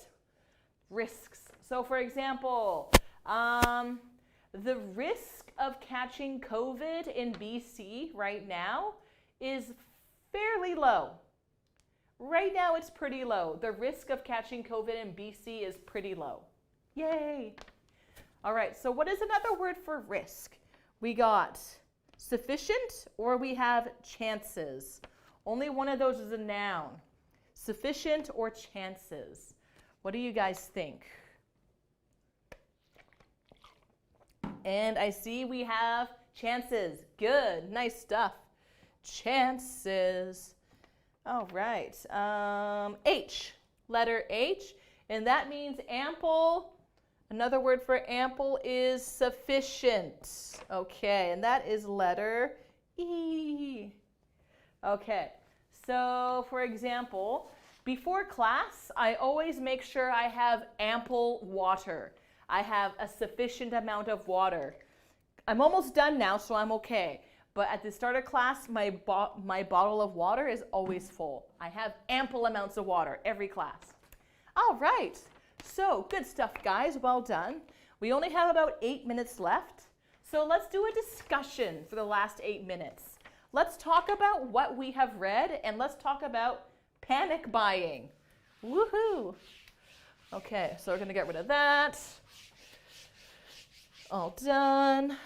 S1: risks. So for example, the risk of catching COVID in BC right now is fairly low. Right now it's pretty low. The risk of catching COVID in BC is pretty low. Yay! All right, so what is another word for risk? We got sufficient or we have chances. Only one of those is a noun. Sufficient or chances. What do you guys think? And I see we have chances. Good, nice stuff. Chances. All right, H, letter H, and that means ample. Another word for ample is sufficient. Okay, and that is letter E. Okay, so for example, before class, I always make sure I have ample water. I have a sufficient amount of water. I'm almost done now, so I'm okay. But at the start of class, my bottle of water is always full. I have ample amounts of water every class. All right, so good stuff, guys. Well done. We only have about 8 minutes left. So let's do a discussion for the last 8 minutes. Let's talk about what we have read, and let's talk about panic buying. Woohoo! Okay, so we're going to get rid of that. All done.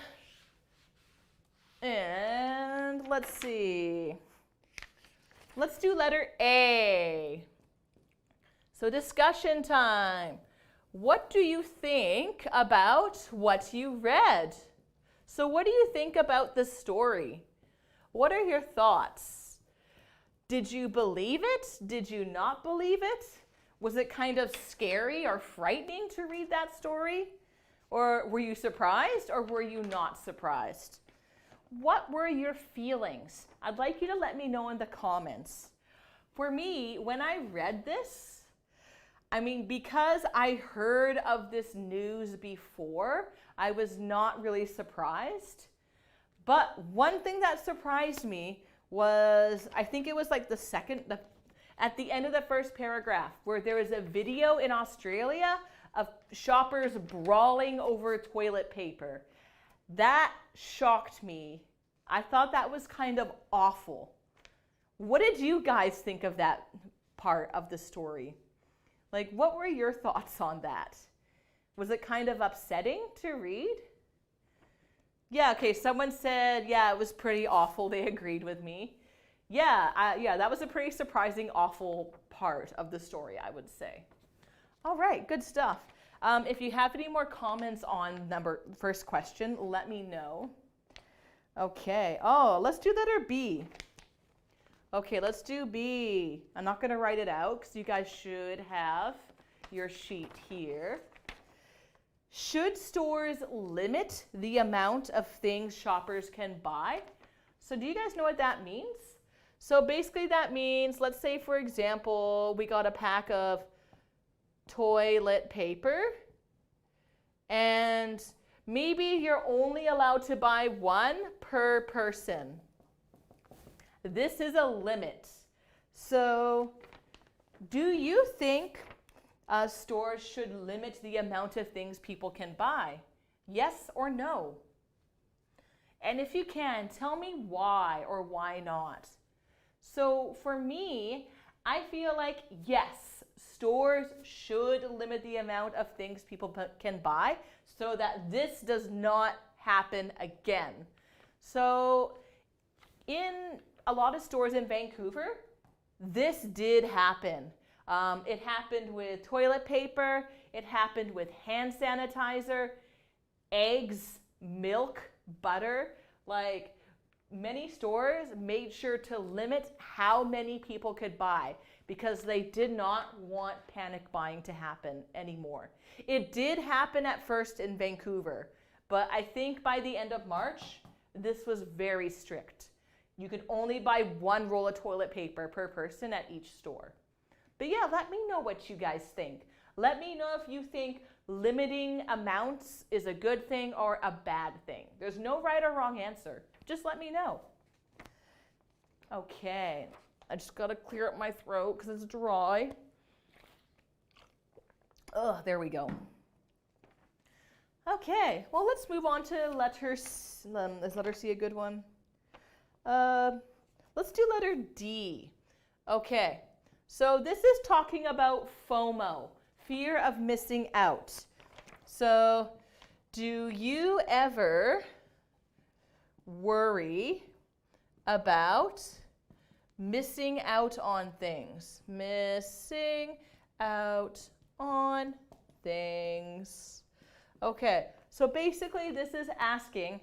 S1: And let's see. Let's do letter A. So discussion time. What do you think about what you read? So what do you think about the story? What are your thoughts? Did you believe it? Did you not believe it? Was it kind of scary or frightening to read that story? Or were you surprised or were you not surprised? What were your feelings? I'd like you to let me know in the comments. For me, when I read this, because I heard of this news before, I was not really surprised. But one thing that surprised me was, I think it was like at the end of the first paragraph, where there was a video in Australia of shoppers brawling over toilet paper. That shocked me. I thought that was kind of awful. What did you guys think of that part of the story? Like, what were your thoughts on that? Was it kind of upsetting to read? Yeah, okay, someone said, yeah, it was pretty awful. They agreed with me. Yeah, that was a pretty surprising, awful part of the story, I would say. All right, good stuff. If you have any more comments on first question, let me know. Okay, let's do letter B. Okay, let's do B. I'm not going to write it out because you guys should have your sheet here. Should stores limit the amount of things shoppers can buy? So do you guys know what that means? So basically that means, let's say for example, we got a pack of toilet paper and maybe you're only allowed to buy 1 per person. This is a limit. So do you think stores should limit the amount of things people can buy? Yes or no? And if you can, tell me why or why not. So for me, I feel like yes, stores should limit the amount of things people can buy so that this does not happen again. So in a lot of stores in Vancouver, this did happen. It happened with toilet paper, it happened with hand sanitizer, eggs, milk, butter. Like many stores made sure to limit how many people could buy because they did not want panic buying to happen anymore. It did happen at first in Vancouver, but I think by the end of March, this was very strict. You could only buy one roll of toilet paper per person at each store. But yeah, let me know what you guys think. Let me know if you think limiting amounts is a good thing or a bad thing. There's no right or wrong answer. Just let me know. Okay, I just gotta clear up my throat because it's dry. Ugh, there we go. Okay, well, let's move on to letter C. Is letter C a good one? Let's do letter D. Okay, so this is talking about FOMO, fear of missing out. So, do you ever worry about missing out on things? Missing out on things. Okay, so basically this is asking,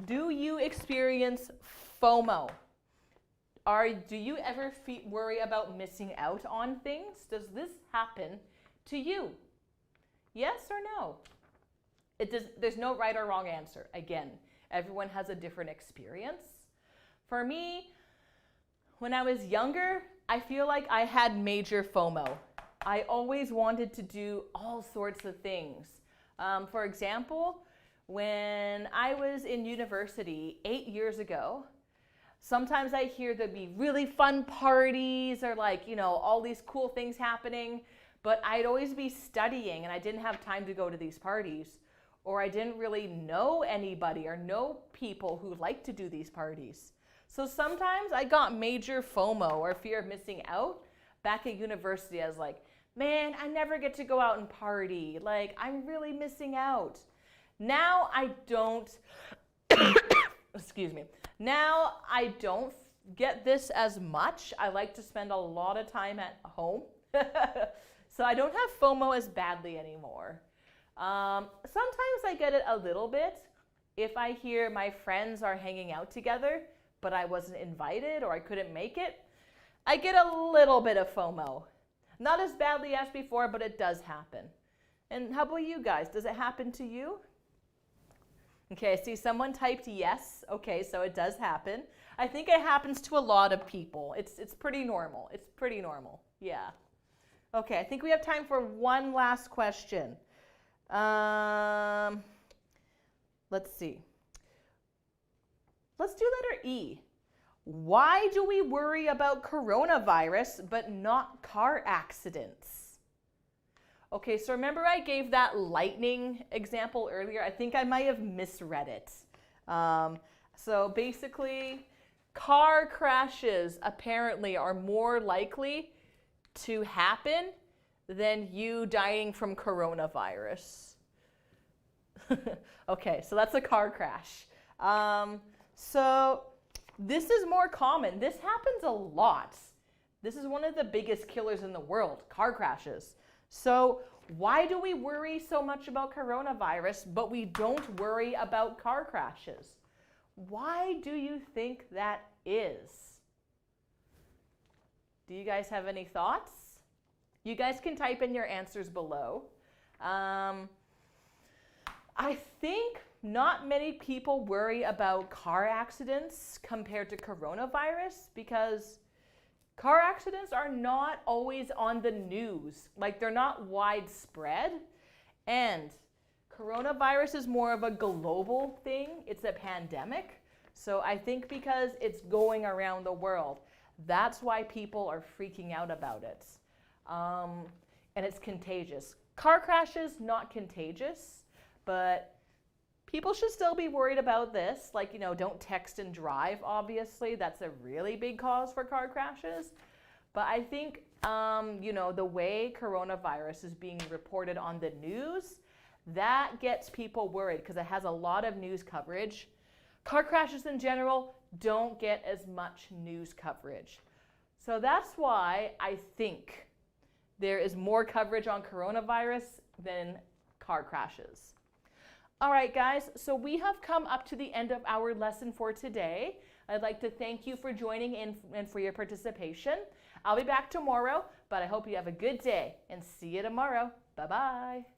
S1: do you experience FOMO? Do you ever worry about missing out on things? Does this happen to you? Yes or no? There's no right or wrong answer. Again, everyone has a different experience. For me, when I was younger, I feel like I had major FOMO. I always wanted to do all sorts of things. For example, when I was in university 8 years ago, sometimes I hear there'd be really fun parties or all these cool things happening, but I'd always be studying and I didn't have time to go to these parties, or I didn't really know anybody or know people who like to do these parties. So sometimes I got major FOMO or fear of missing out. Back at university, I was like, man, I never get to go out and party. I'm really missing out. Now I don't, excuse me. Now I don't get this as much. I like to spend a lot of time at home. So I don't have FOMO as badly anymore. Sometimes I get it a little bit if I hear my friends are hanging out together, but I wasn't invited or I couldn't make it. I get a little bit of FOMO. Not as badly as before, but it does happen. And how about you guys? Does it happen to you? Okay, I see someone typed yes. Okay, so it does happen. I think it happens to a lot of people. It's pretty normal. It's pretty normal. Yeah. Okay, I think we have time for one last question. Let's see. Let's do letter E. Why do we worry about coronavirus but not car accidents? Okay, so remember I gave that lightning example earlier? I think I might have misread it. So basically, car crashes apparently are more likely to happen than you dying from coronavirus. Okay, so that's a car crash. So this is more common. This happens a lot. This is one of the biggest killers in the world, car crashes. So why do we worry so much about coronavirus, but we don't worry about car crashes? Why do you think that is? Do you guys have any thoughts? You guys can type in your answers below. I think not many people worry about car accidents compared to coronavirus because car accidents are not always on the news. They're not widespread. And coronavirus is more of a global thing. It's a pandemic. So I think because it's going around the world, that's why people are freaking out about it. And it's contagious. Car crashes, not contagious, but people should still be worried about this. Don't text and drive, obviously. That's a really big cause for car crashes. But I think, the way coronavirus is being reported on the news, that gets people worried because it has a lot of news coverage. Car crashes in general don't get as much news coverage. So that's why I think there is more coverage on coronavirus than car crashes. All right, guys, so we have come up to the end of our lesson for today. I'd like to thank you for joining in and for your participation. I'll be back tomorrow, but I hope you have a good day and see you tomorrow. Bye-bye.